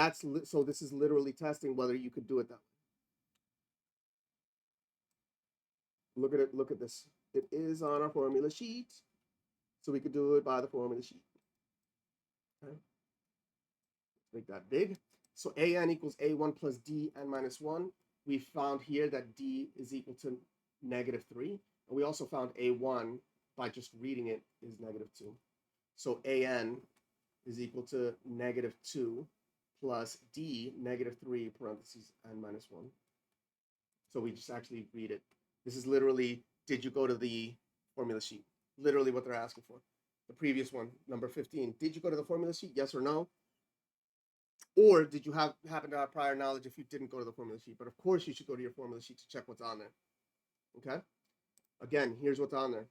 so this is literally testing whether you could do it that way. Look at it, look at this. It is on our formula sheet. So we could do it by the formula sheet. Okay. Let's make that big. So an equals a1 plus dn minus 1. We found here that d is equal to -3. And we also found a1 by just reading it is -2. So an is equal to -2 plus d -3 parentheses n minus 1. So we just actually read it. This is literally, did you go to the formula sheet? Literally what they're asking for. The previous one, number 15. Did you go to the formula sheet? Yes or no? Or did you happen to have prior knowledge if you didn't go to the formula sheet? But of course you should go to your formula sheet to check what's on there. Okay? Again, here's what's on there.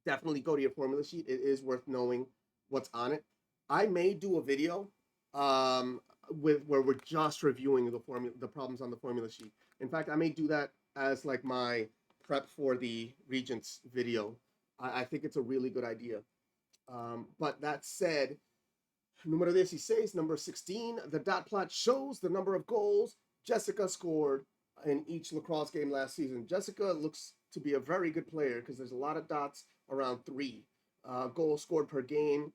Definitely go to your formula sheet. It is worth knowing what's on it. I may do a video where we're just reviewing the problems on the formula sheet. In fact, I may do that as like my prep for the Regents video. I think it's a really good idea. But that said, número 16, number 16, the dot plot shows the number of goals Jessica scored in each lacrosse game last season. Jessica looks to be a very good player because there's a lot of dots around 3 goals scored per game.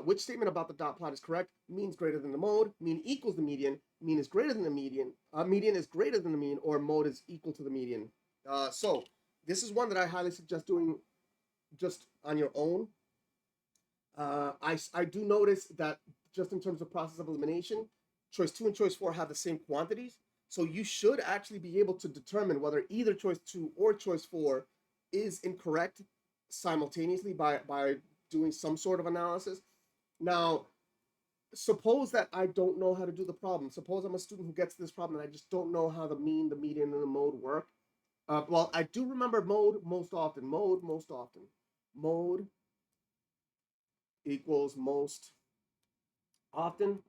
Which statement about the dot plot is correct? Mean is greater than the mode, mean equals the median, mean is greater than the median, median is greater than the mean, or mode is equal to the median. So this is one that I highly suggest doing just on your own. I do notice that just in terms of process of elimination, choice 2 and choice 4 have the same quantities. So you should actually be able to determine whether either choice 2 or choice 4 is incorrect simultaneously by doing some sort of analysis. Now, suppose that I don't know how to do the problem. Suppose I'm a student who gets this problem and I just don't know how the mean, the median, and the mode work. Well, I do remember mode most often. Mode most often. Mode equals most often.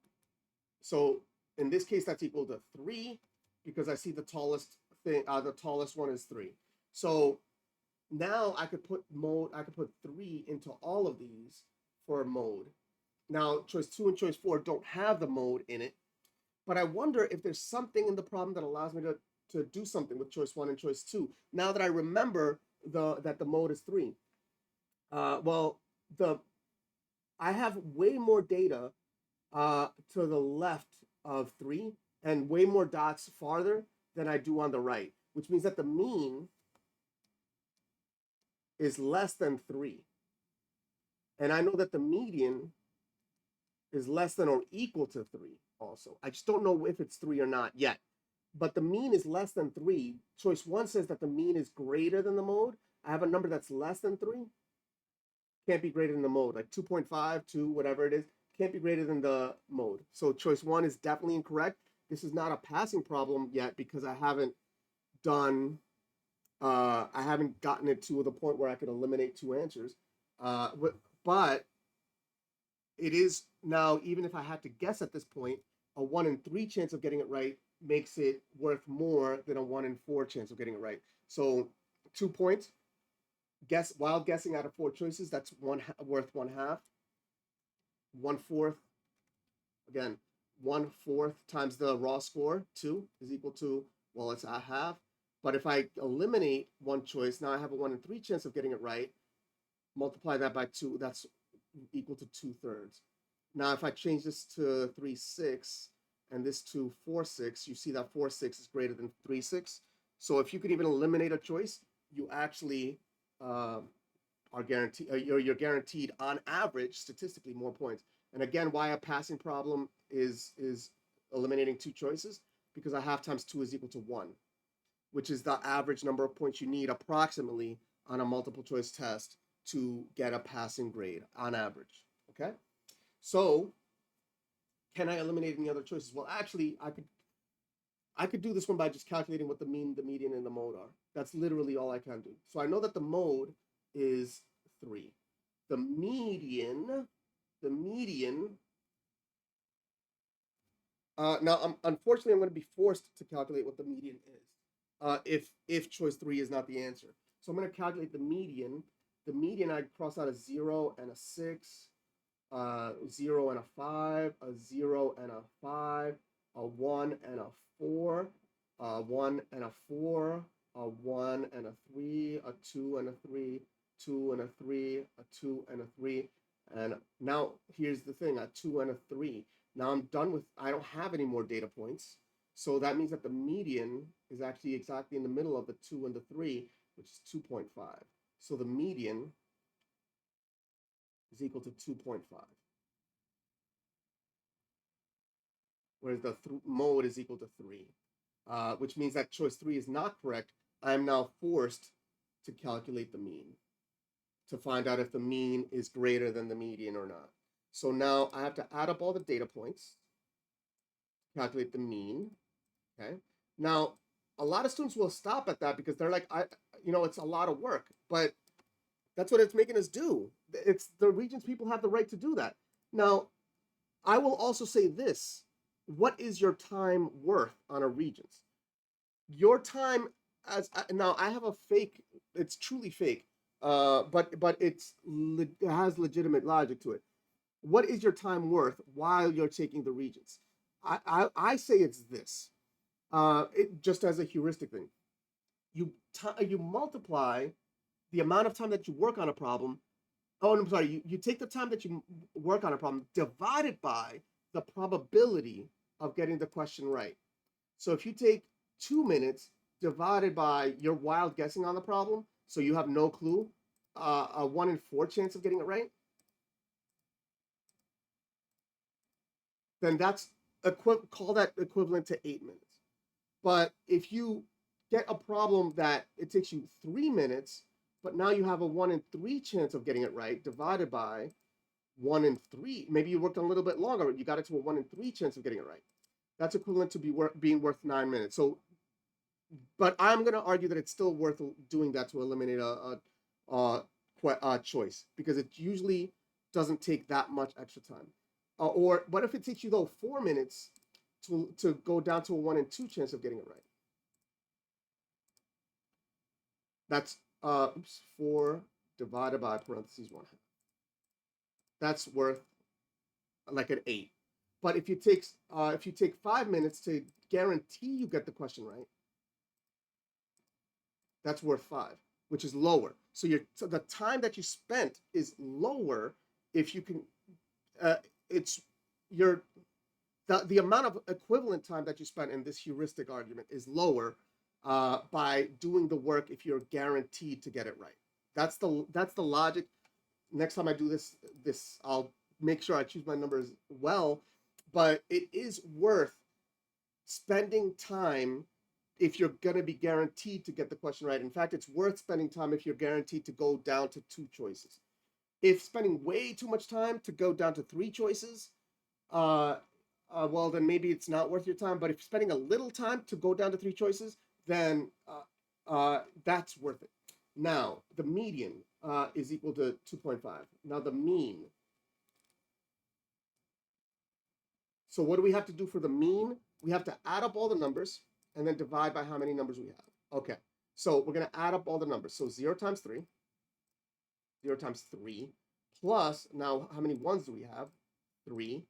So in this case, that's equal to 3 because I see the tallest thing. The tallest one is 3. So now I could put mode. I could put 3 into all of these for mode. Now, choice 2 and choice 4 don't have the mode in it, but I wonder if there's something in the problem that allows me to do something with choice 1 and choice 2. Now that I remember that the mode is 3. Well, I have way more data to the left of 3 and way more dots farther than I do on the right, which means that the mean is less than 3. And I know that the median is less than or equal to 3 also. I just don't know if it's 3 or not yet. But the mean is less than 3. Choice 1 says that the mean is greater than the mode. I have a number that's less than 3. Can't be greater than the mode, like 2.5, 2, whatever it is. Can't be greater than the mode. So choice 1 is definitely incorrect. This is not a passing problem yet because I haven't gotten it to the point where I could eliminate 2 answers. But it is now, even if I had to guess at this point, a 1 in 3 chance of getting it right makes it worth more than a 1 in 4 chance of getting it right. So 2 points. While guessing out of 4 choices, that's worth 1/2. 1/4. Again, 1/4 times the raw score, 2, is equal to, well, it's a half. But if I eliminate 1 choice, now I have a 1 in 3 chance of getting it right. Multiply that by 2, that's equal to 2/3. Now, if I change this to 3/6 and this to 4/6, you see that 4/6 is greater than 3/6. So if you could even eliminate a choice, you actually are guaranteed. You're guaranteed on average, statistically, more points. And again, why a passing problem is eliminating 2 choices, because a half times 2 is equal to 1, which is the average number of points you need approximately on a multiple choice test to get a passing grade on average. Okay, so can I eliminate any other choices? Well, actually, I could do this one by just calculating what the mean, the median, and the mode are. That's literally all I can do. So I know that the mode is 3. The median, now unfortunately I'm going to be forced to calculate what the median is if choice 3 is not the answer. So I'm going to calculate the median. The median, I cross out a 0 and a 6, 0 and a 5, a 0 and a 5, a 1 and a 4, a 1 and a 4, a 1 and a 3, a 2 and a 3, 2 and a 3, a 2 and a 3. And now here's the thing, a 2 and a 3. Now I'm done with, I don't have any more data points. So that means that the median is actually exactly in the middle of the 2 and the 3, which is 2.5. So the median is equal to 2.5. Whereas the mode is equal to 3, which means that choice 3 is not correct. I am now forced to calculate the mean to find out if the mean is greater than the median or not. So now I have to add up all the data points, calculate the mean, okay? Now, a lot of students will stop at that because they're like, it's a lot of work, but that's what it's making us do. It's the Regents people have the right to do that. Now, I will also say this. What is your time worth on a Regents? Your time now I have a fake, it's truly fake, but it has legitimate logic to it. What is your time worth while you're taking the Regents? I say it's this, just as a heuristic thing. You multiply the amount of time that you work on a problem. Oh, I'm sorry. You take the time that you work on a problem divided by the probability of getting the question right. So if you take 2 minutes divided by your wild guessing on the problem, so you have no clue, a 1 in 4 chance of getting it right, then that's call that equivalent to 8 minutes. But if you get a problem that it takes you 3 minutes, but now you have a 1 in 3 chance of getting it right divided by 1 in 3, maybe you worked a little bit longer, you got it to a 1 in 3 chance of getting it right. That's equivalent to being worth 9 minutes. So, but I'm going to argue that it's still worth doing that to eliminate a choice, because it usually doesn't take that much extra time. Or what if it takes you, though, 4 minutes to go down to a 1 in 2 chance of getting it right? That's 4 divided by parentheses 1/2. That's worth like an 8. But if you take 5 minutes to guarantee you get the question right, that's worth 5, which is lower. So the time that you spent is lower if you can. The amount of equivalent time that you spent in this heuristic argument is lower by doing the work if you're guaranteed to get it right. That's the logic. Next time I do this I'll make sure I choose my numbers well, but it is worth spending time if you're going to be guaranteed to get the question right. In fact, it's worth spending time if you're guaranteed to go down to 2 choices. If spending way too much time to go down to 3 choices, well, then maybe it's not worth your time. But if spending a little time to go down to 3 choices, then that's worth it. Now, the median is equal to 2.5. Now, the mean. So what do we have to do for the mean? We have to add up all the numbers and then divide by how many numbers we have. Okay, so we're going to add up all the numbers. So 0 times 3, 0 times 3, plus, now how many 1s do we have? 3,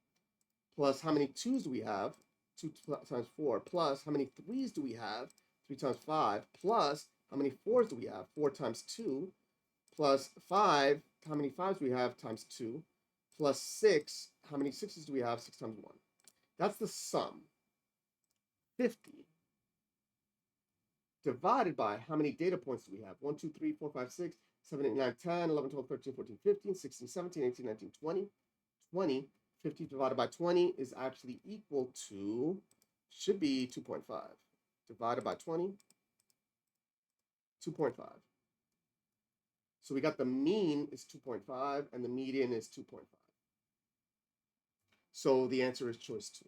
plus how many 2s do we have? 2 times 4, plus how many 3s do we have? 3 times 5, plus how many 4s do we have? 4 times 2, plus 5, how many 5s do we have? Times 2, plus 6, how many 6s do we have? 6 times 1. That's the sum. 50 divided by how many data points do we have? 1, 2, 3, 4, 5, 6, 7, 8, 9, 10, 11, 12, 13, 14, 15, 16, 17, 18, 19, 20. 20, 50 divided by 20 is actually equal to, should be 2.5. Divided by 20, 2.5. So we got the mean is 2.5 and the median is 2.5. So the answer is choice 2.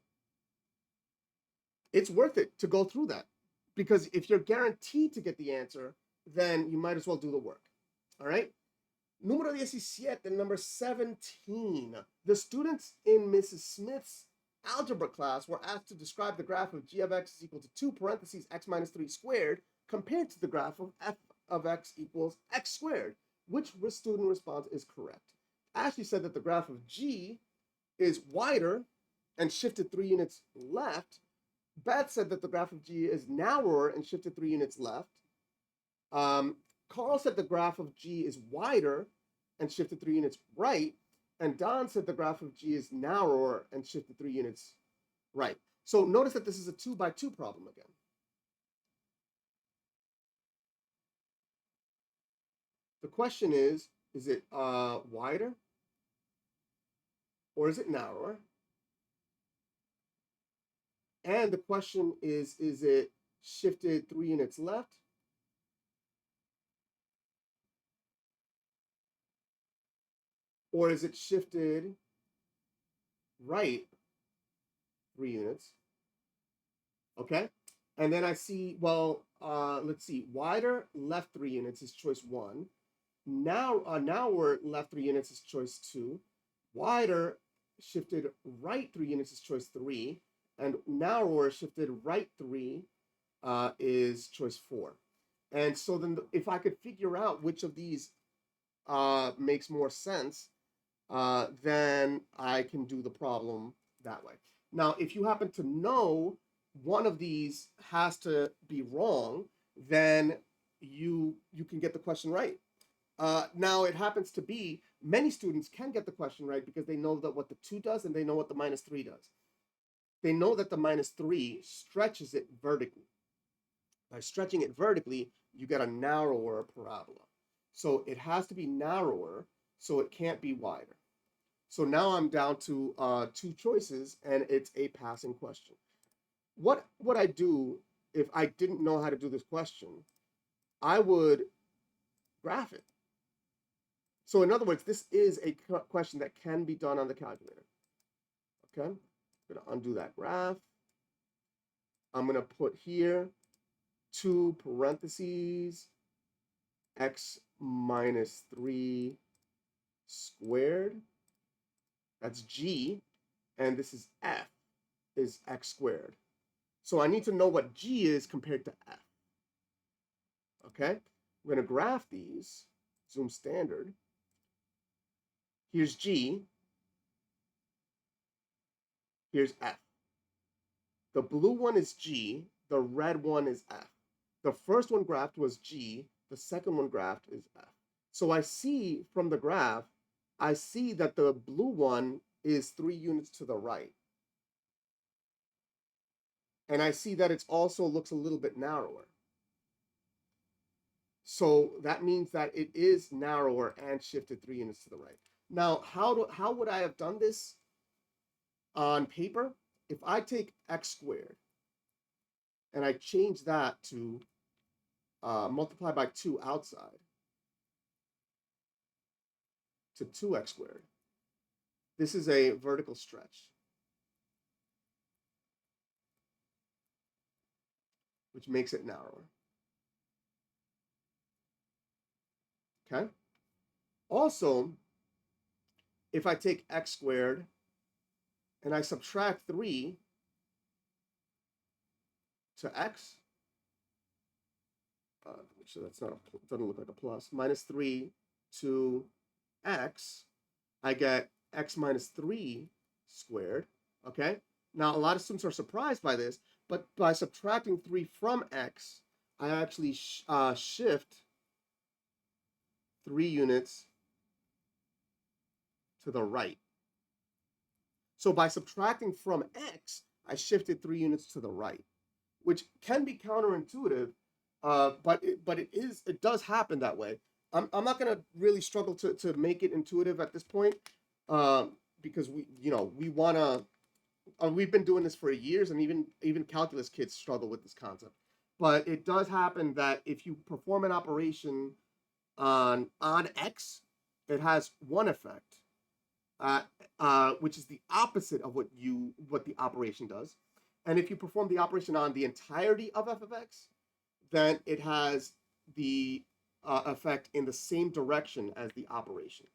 It's worth it to go through that, because if you're guaranteed to get the answer, then you might as well do the work. All right? Número 17, number 17. The students in Mrs. Smith's algebra class were asked to describe the graph of g of x is equal to 2 parentheses x minus 3 squared compared to the graph of f of x equals x squared. Which student response is correct? Ashley said that the graph of g is wider and shifted 3 units left. Beth said that the graph of g is narrower and shifted 3 units left. Carl said the graph of g is wider and shifted 3 units right. And Don said the graph of g is narrower and shifted 3 units right. So notice that this is a 2 by 2 problem again. The question is it wider or is it narrower? And the question is it shifted 3 units left? Or is it shifted right 3 units? Okay. And then I see, well, let's see, wider left 3 units is choice 1. Now, narrower left 3 units is choice 2. Wider shifted right 3 units is choice 3. And narrower shifted right 3 is choice 4. And so then if I could figure out which of these makes more sense, then I can do the problem that way. Now, if you happen to know one of these has to be wrong, then you can get the question right. Now, it happens to be many students can get the question right because they know that what the 2 does and they know what the minus 3 does. They know that the minus 3 stretches it vertically. By stretching it vertically, you get a narrower parabola. So it has to be narrower, so it can't be wider. So now I'm down to 2 choices, and it's a passing question. What would I do if I didn't know how to do this question? I would graph it. So in other words, this is a question that can be done on the calculator. Okay, I'm going to undo that graph. I'm going to put here 2 parentheses x minus 3 squared. That's g, and this is f, is x squared. So I need to know what g is compared to f. Okay, we're going to graph these, zoom standard. Here's g, here's f. The blue one is g, the red one is f. The first one graphed was g, the second one graphed is f. So I see from the graph, I see that the blue one is 3 units to the right. And I see that it also looks a little bit narrower. So that means that it is narrower and shifted 3 units to the right. Now, how would I have done this on paper? If I take x squared and I change that to multiply by 2 outside to 2x squared, this is a vertical stretch, which makes it narrower. Okay. Also, if I take x squared and I subtract 3 to x, make sure that's not doesn't look like a plus, minus 3 to x, I get x minus 3 squared. Okay. Now, a lot of students are surprised by this, but by subtracting 3 from x, I actually shift 3 units to the right. So by subtracting from x, I shifted 3 units to the right, which can be counterintuitive, but it does happen that way. I'm not going to really struggle to make it intuitive at this point, because we want to. We've been doing this for years, and even calculus kids struggle with this concept. But it does happen that if you perform an operation on x, it has one effect, which is the opposite of what the operation does. And if you perform the operation on the entirety of f of x, then it has the effect in the same direction as the operation.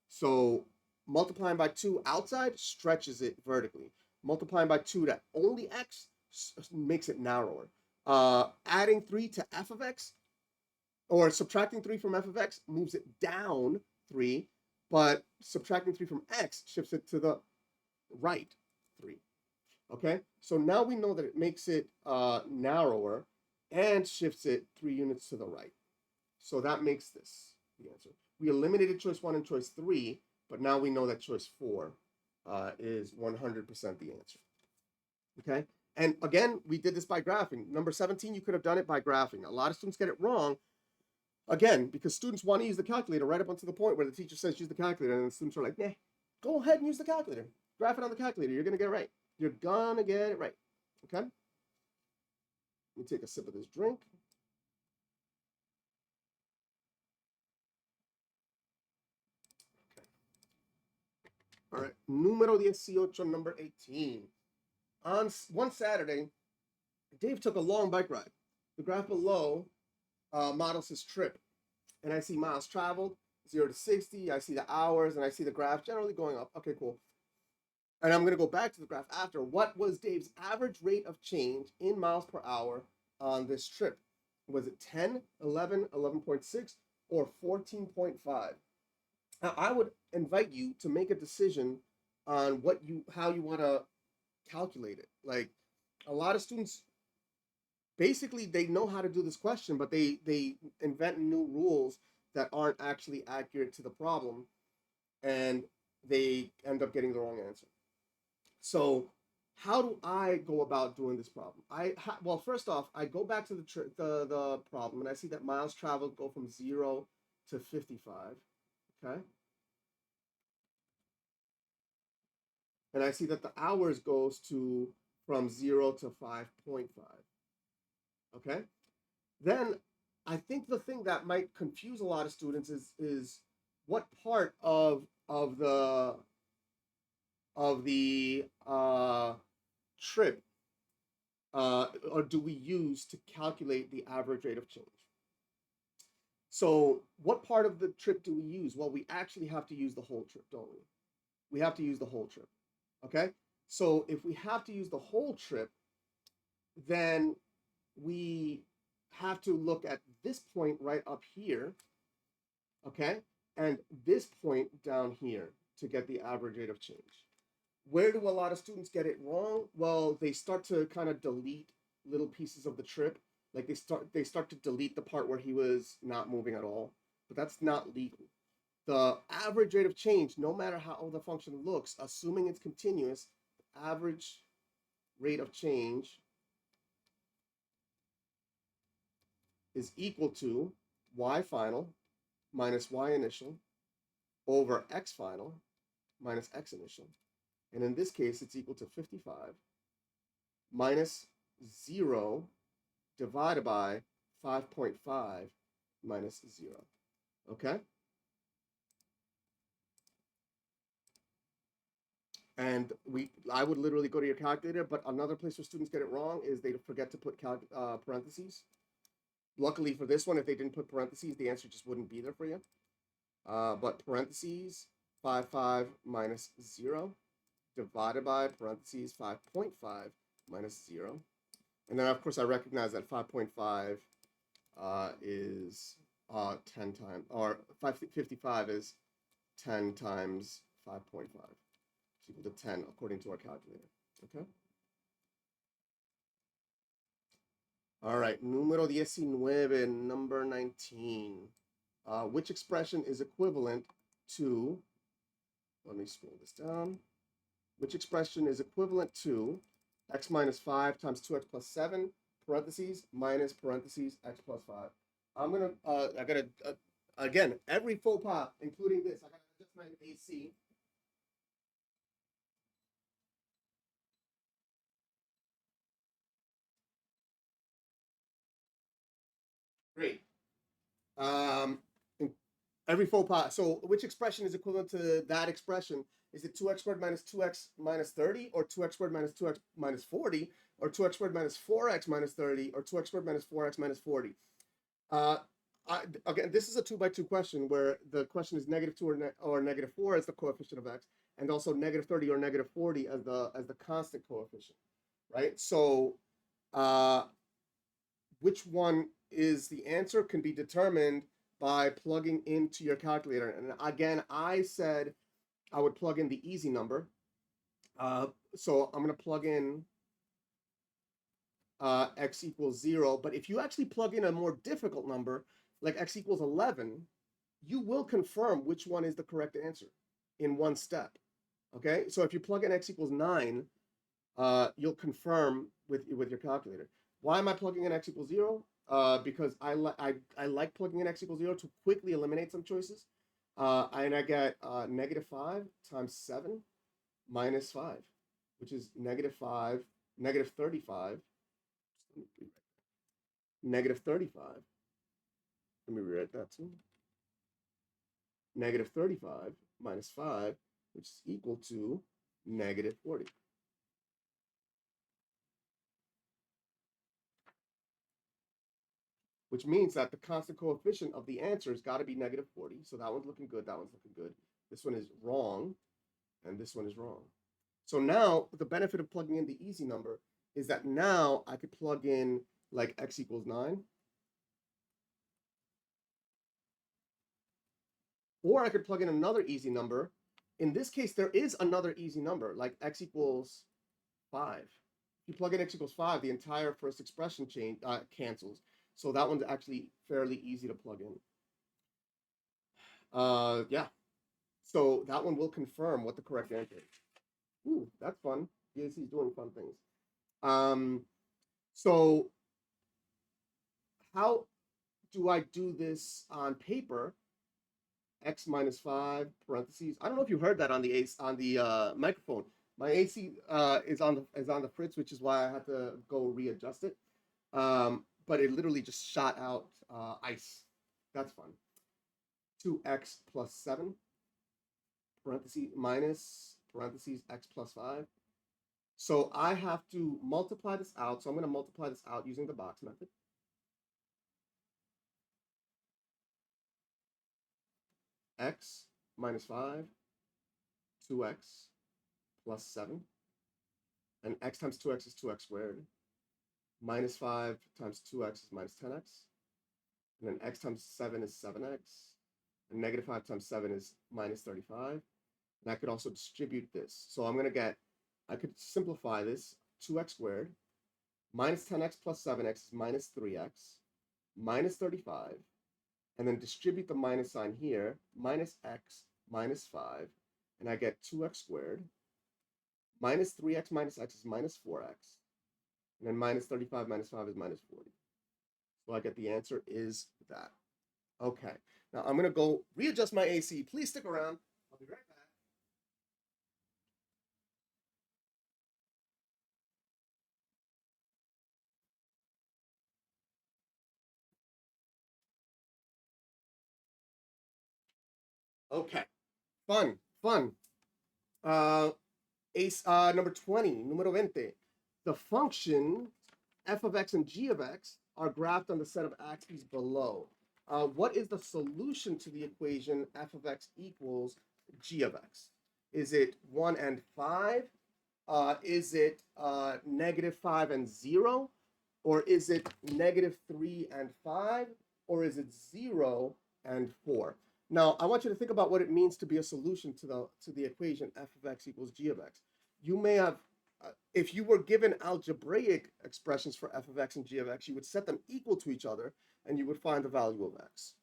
So multiplying by 2 outside stretches it vertically. Multiplying by 2 to only x makes it narrower. Adding 3 to f of x, or subtracting 3 from f of x, moves it down 3, but subtracting 3 from x shifts it to the right 3. Okay, so now we know that it makes it narrower and shifts it 3 units to the right. So that makes this the answer. We eliminated choice 1 and choice 3, but now we know that choice 4 is 100% the answer. Okay, and again, we did this by graphing. Number 17, you could have done it by graphing. A lot of students get it wrong, again, because students want to use the calculator right up until the point where the teacher says use the calculator, and the students are like, nah, go ahead and use the calculator. Graph it on the calculator. You're going to get it right. You're going to get it right. Okay? Let me take a sip of this drink. Okay. All right. Número 18, number 18. On one Saturday, Dave took a long bike ride. The graph below models his trip. And I see miles traveled, 0 to 60. I see the hours, and I see the graph generally going up. Okay, cool. And I'm going to go back to the graph after. What was Dave's average rate of change in miles per hour on this trip? Was it 10, 11, 11.6, or 14.5? Now, I would invite you to make a decision on how you want to calculate it. Like, a lot of students, basically, they know how to do this question, but they invent new rules that aren't actually accurate to the problem, and they end up getting the wrong answer. So how do I go about doing this problem? Well, first off, I go back to the problem, and I see that miles traveled go from 0 to 55. Okay, and I see that the hours goes to from 0 to 5.5. Okay, then I think the thing that might confuse a lot of students is what part of the trip or do we use to calculate the average rate of change? So what part of the trip do we use? Well, we actually have to use the whole trip, don't we? We have to use the whole trip. Okay, so if we have to use the whole trip, then we have to look at this point right up here, okay, and this point down here to get the average rate of change. Where do a lot of students get it wrong? Well, they start to kind of delete little pieces of the trip. Like they start to delete the part where he was not moving at all, but that's not legal. The average rate of change, no matter how the function looks, assuming it's continuous, the average rate of change is equal to y final minus y initial over x final minus x initial. And in this case, it's equal to 55 minus 0 divided by 5.5 minus 0. Okay? And I would literally go to your calculator, but another place where students get it wrong is they forget to put parentheses. Luckily for this one, if they didn't put parentheses, the answer just wouldn't be there for you. But parentheses, 5.5 minus 0 divided by parentheses 5.5 minus 0. And then, of course, I recognize that 5.5 is 10 times, or 555 is 10 times 5.5. It's equal to 10 according to our calculator. Okay? All right, número 19, number 19. Which expression is equivalent to, let me scroll this down. Which expression is equivalent to x minus 5 times 2x plus 7, parentheses, minus parentheses, x plus 5. I gotta, again, every faux pas, including this, I gotta adjust my AC. Great. Every faux pas. So which expression is equivalent to that expression? Is it 2x squared minus 2x minus 30, or 2x squared minus 2x minus 40, or 2x squared minus 4x minus 30, or 2x squared minus 4x minus 40? Uh, again, this is a 2 by 2 question where the question is -2 or -4 as the coefficient of x, and also -30 or -40 as the constant coefficient, right? So which one is the answer can be determined by plugging into your calculator. And again, I said I would plug in the easy number. So I'm going to plug in x equals 0. But if you actually plug in a more difficult number, like x equals 11, you will confirm which one is the correct answer in one step. Okay, so if you plug in x equals 9, you'll confirm with your calculator. Why am I plugging in x equals 0? Because I like plugging in x equals 0 to quickly eliminate some choices. And I get -5 times 7 minus 5, which is -5, -35, -35. Let me rewrite that too. -35 minus 5, which is equal to -40. Which means that the constant coefficient of the answer has got to be -40. So that one's looking good. That one's looking good. This one is wrong, and this one is wrong. So now the benefit of plugging in the easy number is that now I could plug in like x equals 9. Or I could plug in another easy number. In this case, there is another easy number, like x equals 5. If you plug in x equals 5, the entire first expression cancels. So that one's actually fairly easy to plug in. Yeah. So that one will confirm what the correct answer is. Ooh, that's fun. DAC is doing fun things. So how do I do this on paper? X minus 5 parentheses. I don't know if you heard that on the microphone. My AC is on the fritz, which is why I had to go readjust it. But it literally just shot out ice. That's fun. 2x plus 7 parentheses minus parentheses x plus 5. So I have to multiply this out. So I'm going to multiply this out using the box method. X minus 5, 2x plus 7. And x times 2x is 2x squared. Minus 5 times 2x is minus 10x. And then x times 7 is 7x. And -5 times 7 is minus 35. And I could also distribute this. So I'm going to get, I could simplify this, 2x squared, minus 10x plus 7x is minus 3x, minus 35, and then distribute the minus sign here, minus x minus 5, and I get 2x squared, minus 3x minus x is minus 4x, and then minus 35 minus 5 is minus 40. So I get the answer is that. Okay, now I'm going to go readjust my AC. Please stick around. I'll be right back. Okay, fun. Uh, number 20, numero 20. The function f of x and g of x are graphed on the set of axes below. What is the solution to the equation f of x equals g of x? Is it 1 and 5? Is it -5 and 0? Or is it -3 and 5? Or is it 0 and 4? Now, I want you to think about what it means to be a solution to the equation f of x equals g of x. You may have, if you were given algebraic expressions for f of x and g of x, you would set them equal to each other, and you would find the value of x.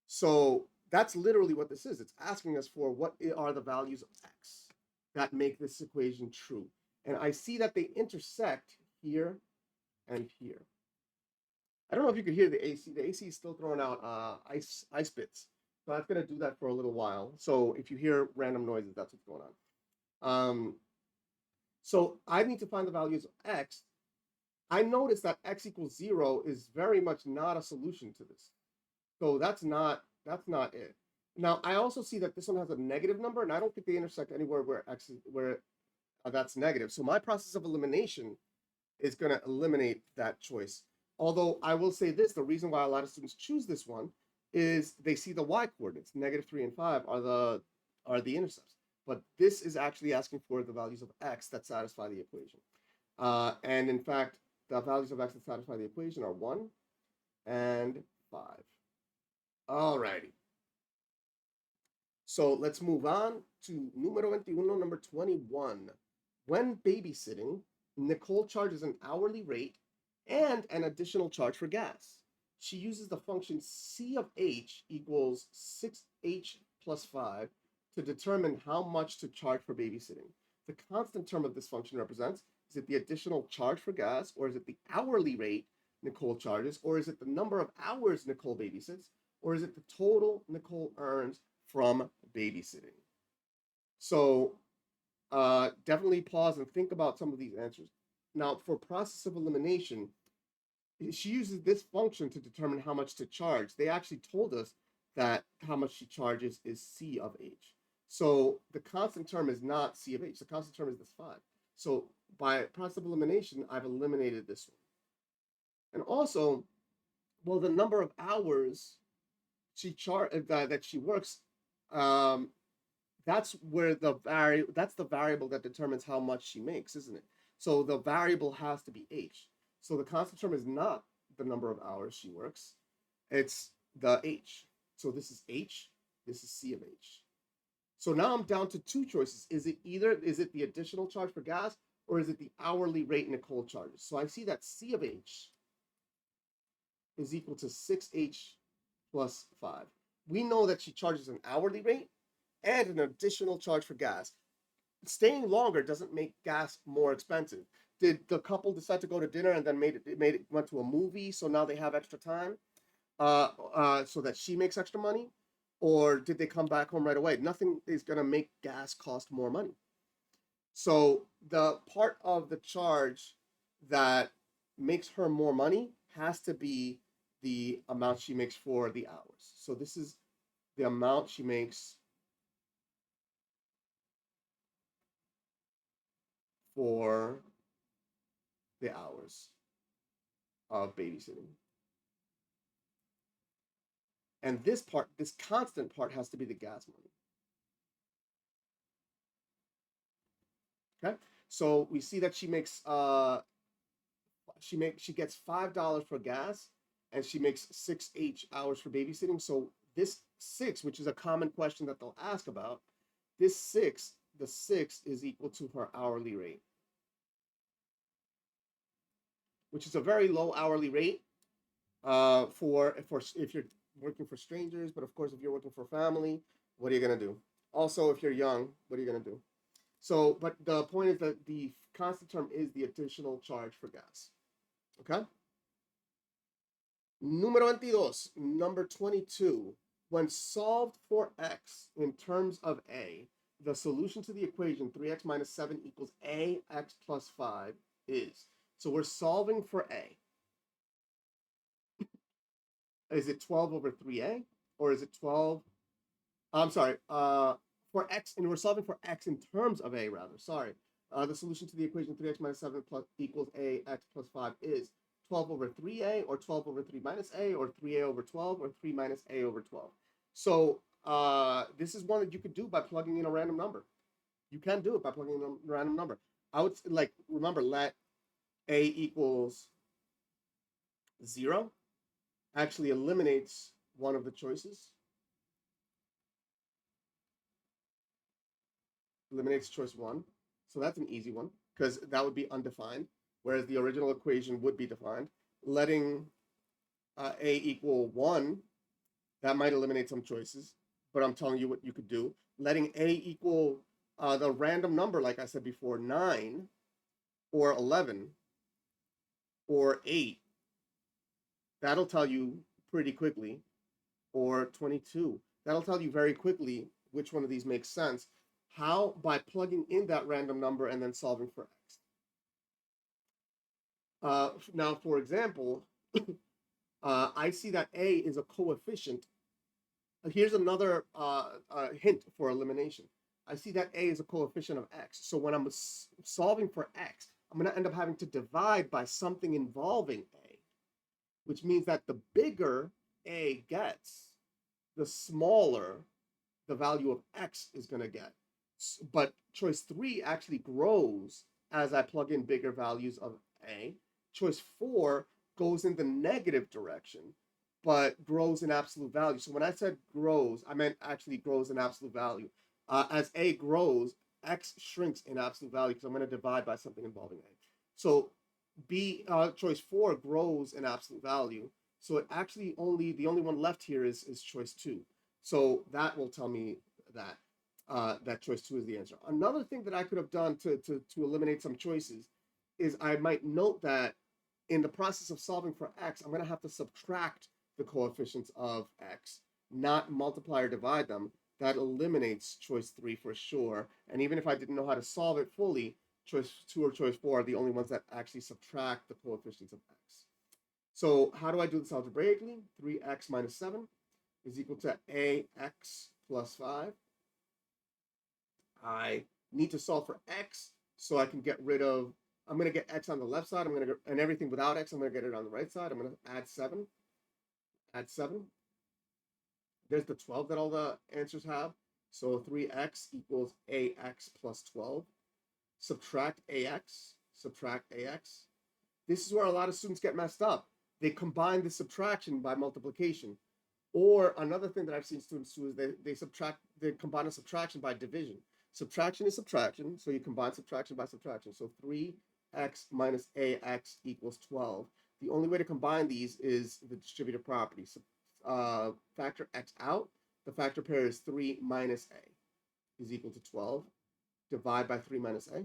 So that's literally what this is. It's asking us for what are the values of x that make this equation true. And I see that they intersect here and here. I don't know if you could hear the AC. The AC is still throwing out ice bits. So that's going to do that for a little while. So if you hear random noises, that's what's going on. So I need to find the values of x. I notice that x equals 0 is very much not a solution to this. So that's not That's not it. Now, I also see that this one has a negative number, and I don't think they intersect anywhere where x is, where that's negative. So my process of elimination is going to eliminate that choice. Although I will say this, the reason why a lot of students choose this one is they see the y coordinates, -3 and 5 are the intercepts. But this is actually asking for the values of x that satisfy the equation. And in fact, the values of x that satisfy the equation are 1 and 5. Alrighty. So let's move on to numero 21, number 21. When babysitting, Nicole charges an hourly rate and an additional charge for gas. She uses the function C of H equals 6H plus 5 to determine how much to charge for babysitting. The constant term of this function represents, is it the additional charge for gas, or is it the hourly rate Nicole charges, or is it the number of hours Nicole babysits, or is it the total Nicole earns from babysitting? So definitely pause and think about some of these answers. Now, for process of elimination, she uses this function to determine how much to charge. They actually told us that how much she charges is C of H. So the constant term is not C of H. The constant term is this 5. So by process of elimination, I've eliminated this one. And also, well, the number of hours that she works, that's where that's the variable that determines how much she makes, isn't it? So the variable has to be H. So the constant term is not the number of hours she works, it's the H. So this is H, this is C of H. So now I'm down to two choices. Is it the additional charge for gas, or is it the hourly rate Nicole charges? So I see that C of H is equal to 6H plus 5. We know that she charges an hourly rate and an additional charge for gas. Staying longer doesn't make gas more expensive. Did the couple decide to go to dinner and then went to a movie, so now they have extra time, so that she makes extra money, or did they come back home right away? Nothing is going to make gas cost more money. So the part of the charge that makes her more money has to be the amount she makes for the hours. So this is the amount she makes for the hours of babysitting. And this part, this constant part, has to be the gas money. Okay, so we see that she makes she gets $5 for gas, and she makes 6 hours for babysitting. So this 6, which is a common question that they'll ask about, this 6, the 6 is equal to her hourly rate, which is a very low hourly rate for if you're working for strangers. But of course, if you're working for family, what are you gonna do? Also, if you're young, what are you gonna do? So, but the point is that the constant term is the additional charge for gas. Okay. Número 22, number 22. When solved for x in terms of a, the solution to the equation 3x minus 7 equals ax plus 5 is. So we're solving for a. Is it 12 over 3a, or is it 12? I'm sorry, for x, and we're solving for x in terms of a, rather. Sorry. The solution to the equation 3x minus 7 plus equals ax plus 5 is 12 over 3a, or 12 over 3 minus a, or 3a over 12, or 3 minus a over 12. So this is one that you could do by plugging in a random number. You can do it by plugging in a random number. I would remember, let a equals 0 actually eliminates one of the choices. Eliminates choice 1. So that's an easy one, because that would be undefined, whereas the original equation would be defined. Letting a equal 1, that might eliminate some choices, but I'm telling you what you could do. Letting a equal the random number, like I said before, 9 or 11 or 8, that'll tell you pretty quickly, or 22. That'll tell you very quickly which one of these makes sense. How? By plugging in that random number and then solving for x. Now, for example, I see that a is a coefficient Here's another hint for elimination. I see that a is a coefficient of x. So when I'm solving for x, I'm going to end up having to divide by something involving a, which means that the bigger a gets, the smaller the value of x is going to get. But choice 3 actually grows as I plug in bigger values of a. Choice 4 goes in the negative direction, but grows in absolute value. So when I said grows, I meant actually grows in absolute value. As a grows, x shrinks in absolute value because I'm going to divide by something involving a. So choice 4 grows in absolute value. So it actually the only one left here is choice 2. So that will tell me that that choice 2 is the answer. Another thing that I could have done to eliminate some choices is I might note that in the process of solving for x, I'm going to have to subtract the coefficients of x, not multiply or divide them. That eliminates choice 3 for sure. And even if I didn't know how to solve it fully, choice 2 or choice 4 are the only ones that actually subtract the coefficients of x. So how do I do this algebraically? 3x minus 7 is equal to ax plus 5. I need to solve for x, so I can get rid of, I'm going to get x on the left side, and everything without x, I'm going to get it on the right side. I'm going to add 7. There's the 12 that all the answers have. So 3x equals ax plus 12. Subtract ax. This is where a lot of students get messed up. They combine the subtraction by multiplication. Or another thing that I've seen students do is they combine a subtraction by division. Subtraction is subtraction, so you combine subtraction by subtraction. So 3x minus ax equals 12. The only way to combine these is the distributive property. So, factor x out. The factor pair is 3 minus a is equal to 12. Divide by 3 minus a.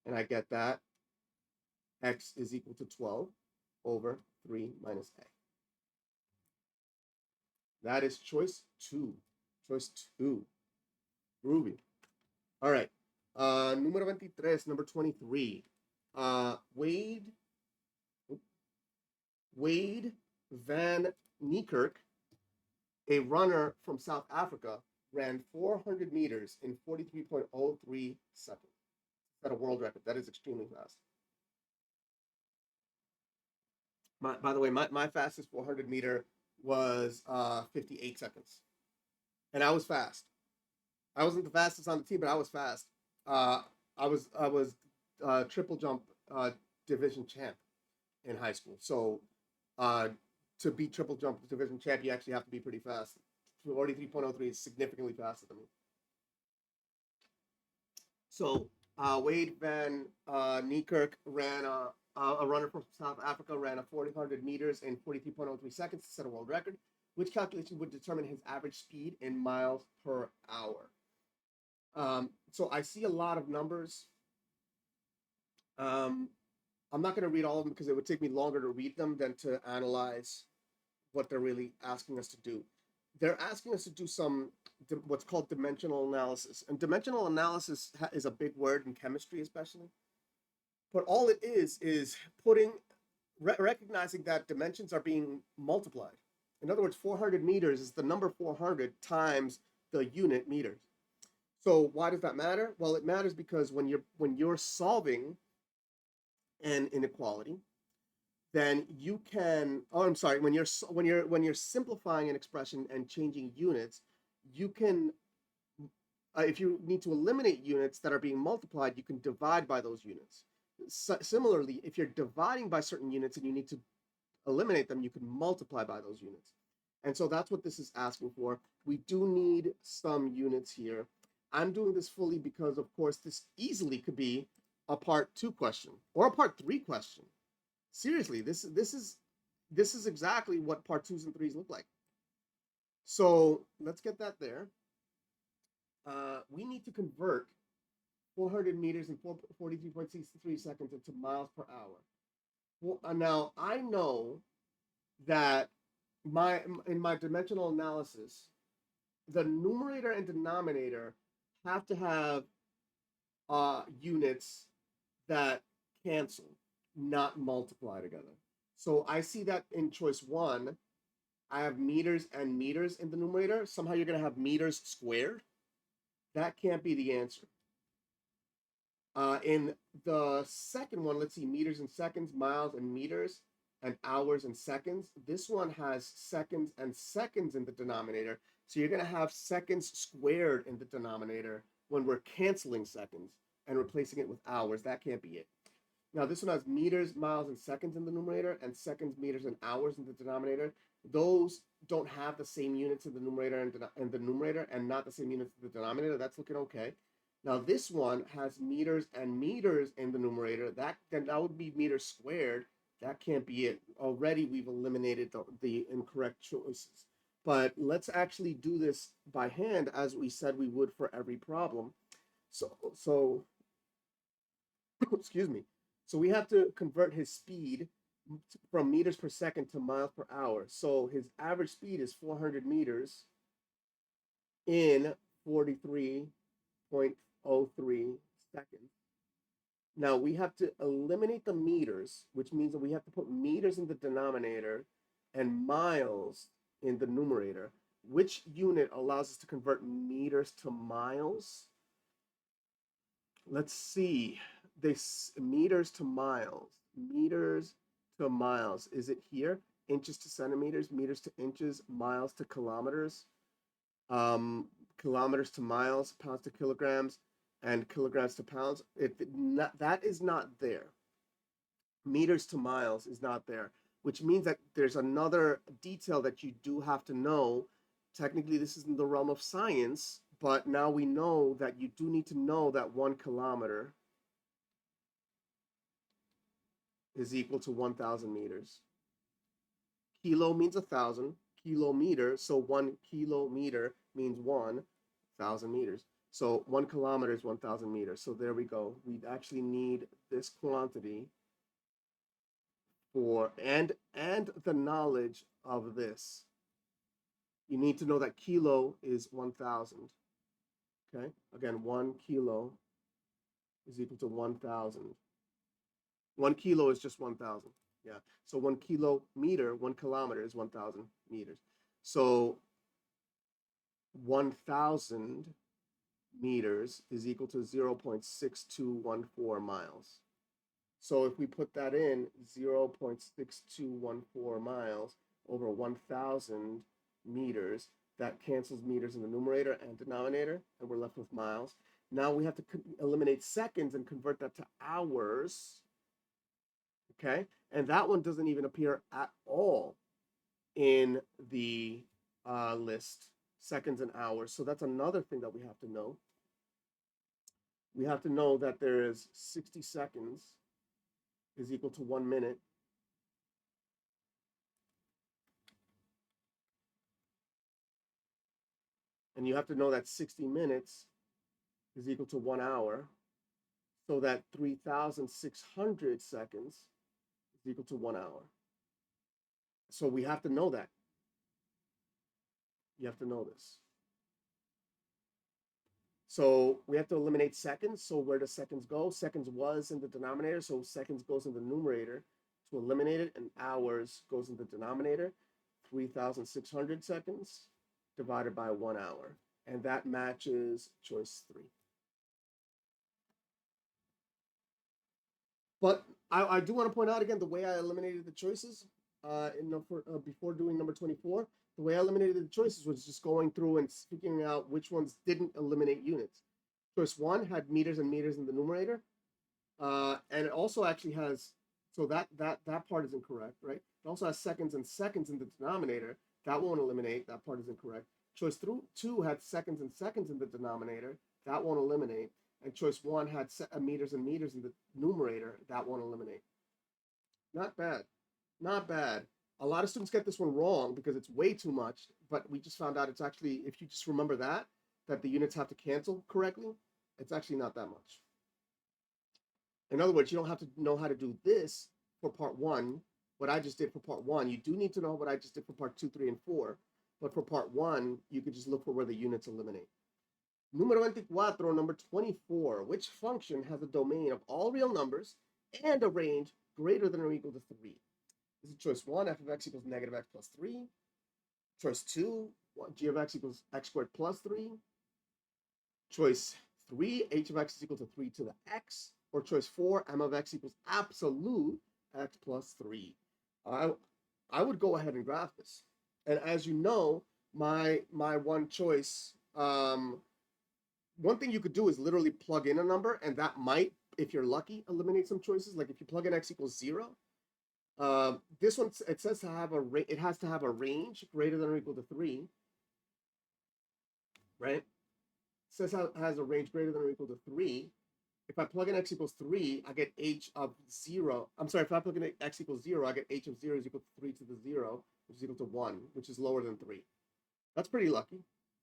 And I get that x is equal to 12 over 3 minus a. That is choice 2. Groovy. All right. Número 23, number 23. Wade Van Niekerk, a runner from South Africa, ran 400 meters in 43.03 seconds. That's a world record. That is extremely fast. By the way, my fastest 400 meter was 58 seconds. And I was fast. I wasn't the fastest on the team, but I was fast. I was triple jump division champ in high school. So to be triple jump division champ, you actually have to be pretty fast. 43.03 is significantly faster than me. So Wade Van Niekerk ran a runner from South Africa, ran a 400 meters in 43.03 seconds to set a world record, which calculation would determine his average speed in miles per hour. So I see a lot of numbers. I'm not going to read all of them because it would take me longer to read them than to analyze what they're really asking us to do. They're asking us to do some what's called dimensional analysis. And dimensional analysis is a big word in chemistry, especially. But all it is recognizing that dimensions are being multiplied. In other words, 400 meters is the number 400 times the unit meters. So why does that matter? Well, it matters because when you're solving an inequality, then you can, when you're simplifying an expression and changing units, you can, if you need to eliminate units that are being multiplied, you can divide by those units. Similarly, if you're dividing by certain units and you need to eliminate them, you can multiply by those units. And so that's what this is asking for. We do need some units here. I'm doing this fully because, of course, this easily could be a part 2 question or a part 3 question. Seriously, this is exactly what part 2s and 3s look like. So let's get that there. We need to convert 400 meters in 43.63 seconds into miles per hour. Well, now I know that in my dimensional analysis, the numerator and denominator have to have units that cancel, not multiply together. So I see that in choice 1, I have meters and meters in the numerator. Somehow you're going to have meters squared. That can't be the answer. In the second one, let's see, meters and seconds, miles and meters, and hours and seconds. This one has seconds and seconds in the denominator. So you're going to have seconds squared in the denominator when we're canceling seconds and replacing it with hours. That can't be it. Now, this one has meters, miles, and seconds in the numerator, and seconds, meters, and hours in the denominator. Those don't have the same units in the numerator and not the same units in the denominator. That's looking okay. Now, this one has meters and meters in the numerator. That would be meters squared. That can't be it. Already, we've eliminated the incorrect choices. But let's actually do this by hand as we said we would for every problem. So excuse me. So we have to convert his speed from meters per second to miles per hour. So his average speed is 400 meters in 43.03 seconds. Now we have to eliminate the meters, which means that we have to put meters in the denominator and miles in the numerator. Which unit allows us to convert meters to miles? Let's see. This meters to miles. Meters to miles. Is it here? Inches to centimeters, meters to inches, miles to kilometers, kilometers to miles, pounds to kilograms, and kilograms to pounds. That is not there. Meters to miles is not there, which means that there's another detail that you do have to know. Technically, this is in the realm of science, but now we know that you do need to know that 1 kilometer is equal to 1,000 meters. Kilo means 1,000, kilometer, so 1 kilometer means 1,000 meters. So 1 kilometer is 1,000 meters. So there we go. We actually need this quantity for, and the knowledge of this. You need to know that kilo is 1,000. Okay, again, 1 kilo is equal to 1,000. 1 kilo is just 1,000. Yeah, so 1 kilometer, 1 kilometer is 1,000 meters. So 1,000 meters is equal to 0.6214 miles. So if we put that in, 0.6214 miles over 1,000 meters, that cancels meters in the numerator and denominator, and we're left with miles. Now we have to eliminate seconds and convert that to hours. Okay, and that one doesn't even appear at all in the list, seconds and hours. So that's another thing that we have to know. We have to know that there is 60 seconds is equal to 1 minute. And you have to know that 60 minutes is equal to 1 hour. So that 3,600 seconds is equal to 1 hour. So we have to know that. You have to know this. So we have to eliminate seconds. So where does seconds go? Seconds was in the denominator, so seconds goes in the numerator to eliminate it, and hours goes in the denominator. 3,600 seconds divided by 1 hour. And that matches choice 3. But I do want to point out again the way I eliminated the choices before doing number 24. The way I eliminated the choices was just going through and figuring out which ones didn't eliminate units. Choice 1 had meters and meters in the numerator, and it also actually has, so that part is incorrect, right? It also has seconds and seconds in the denominator. That won't eliminate. That part is incorrect. Choice 2 had seconds and seconds in the denominator. That won't eliminate. And choice 1 had meters and meters in the numerator. That won't eliminate. Not bad. Not bad. A lot of students get this one wrong because it's way too much, but we just found out it's actually, if you just remember that the units have to cancel correctly, it's actually not that much. In other words, you don't have to know how to do this for part 1, what I just did for part 1. You do need to know what I just did for part 2, 3, and 4, but for part 1, you could just look for where the units eliminate. Número 24, number 24. Which function has a domain of all real numbers and a range greater than or equal to 3? This is choice 1, f of x equals negative x plus 3. Choice 2, g of x equals x squared plus 3. Choice 3, h of x is equal to 3 to the x. Or choice 4, m of x equals absolute x plus 3. I would go ahead and graph this. And as you know, my one choice, one thing you could do is literally plug in a number, and that might, if you're lucky, eliminate some choices. Like if you plug in x equals 0, this one, it says to have it has to have a range greater than or equal to 3, right? It says it has a range greater than or equal to 3. If I plug in x equals 3, I get h of 0. I'm sorry, if I plug in x equals 0, I get h of 0 is equal to 3 to the 0, which is equal to 1, which is lower than 3. That's pretty lucky,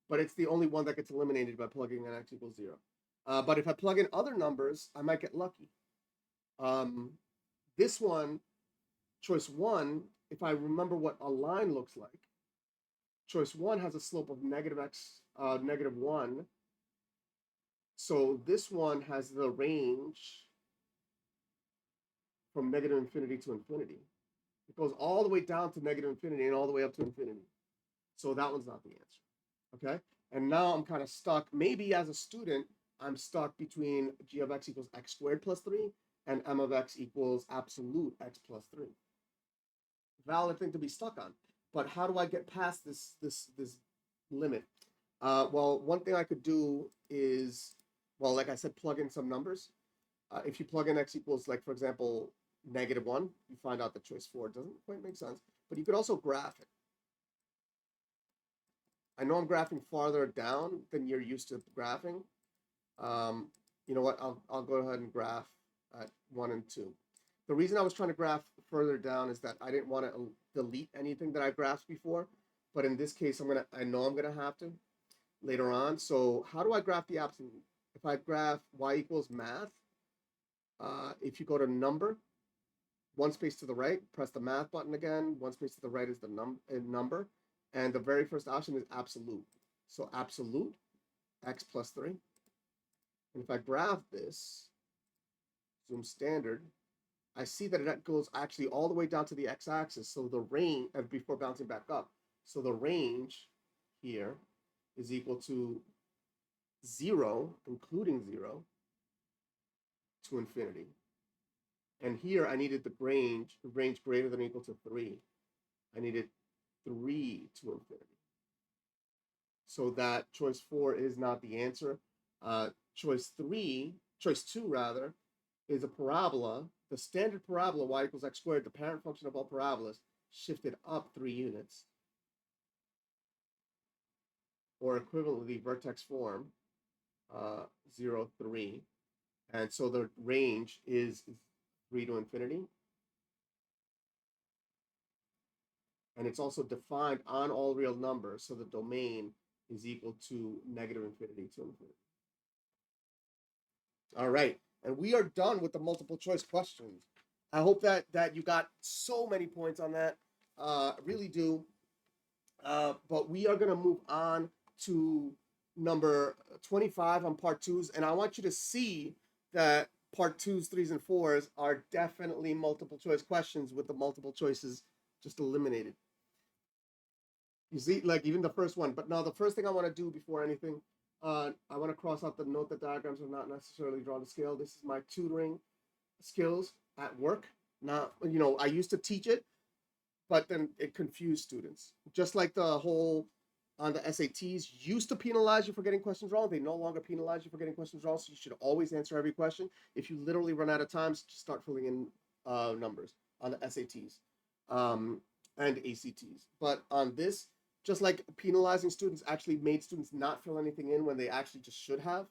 but it's the only one that gets eliminated by plugging in x equals 0. But if I plug in other numbers, I might get lucky. This one, choice 1, if I remember what a line looks like, choice 1 has a slope of negative x, negative 1. So this one has the range from negative infinity to infinity. It goes all the way down to negative infinity and all the way up to infinity. So that one's not the answer. Okay? And now I'm kind of stuck. Maybe as a student, I'm stuck between g of x equals x squared plus 3 and m of x equals absolute x plus 3. Valid thing to be stuck on. But how do I get past this limit? Well, one thing I could do is, well, like I said, plug in some numbers. If you plug in x equals, like, for example, negative 1, you find out that choice 4 doesn't quite make sense. But you could also graph it. I know I'm graphing farther down than you're used to graphing. You know what? I'll go ahead and graph at 1 and 2. The reason I was trying to graph further down is that I didn't want to delete anything that I graphed before. But in this case, I know I'm gonna have to later on. So how do I graph the absolute? If I graph y equals math, if you go to number, one space to the right, press the math button again. One space to the right is the number. And the very first option is absolute. So absolute, x plus 3. And if I graph this, zoom standard, I see that it goes actually all the way down to the x-axis. So the range, before bouncing back up. So the range here is equal to 0, including 0, to infinity. And here I needed the range greater than or equal to 3. I needed 3 to infinity. So that choice 4 is not the answer. Choice 2 rather, is a parabola. The standard parabola, y equals x squared, the parent function of all parabolas, shifted up 3 units. Or equivalently, vertex form, 0, 3. And so the range is 3 to infinity. And it's also defined on all real numbers. So the domain is equal to negative infinity to infinity. All right. And we are done with the multiple choice questions. I hope that you got so many points on that. Really do. But we are going to move on to number 25 on part 2s. And I want you to see that part 2s, 3s, and 4s are definitely multiple choice questions with the multiple choices just eliminated. You see, like even the first one. But now the first thing I want to do before anything, I want to cross out the note that diagrams are not necessarily drawn to scale. This is my tutoring skills at work. Now, you know, I used to teach it, but then it confused students. Just like the whole on the SATs used to penalize you for getting questions wrong. They no longer penalize you for getting questions wrong. So you should always answer every question. If you literally run out of time, just start filling in numbers on the SATs and ACTs. But on this, just like penalizing students actually made students not fill anything in when they actually just should have.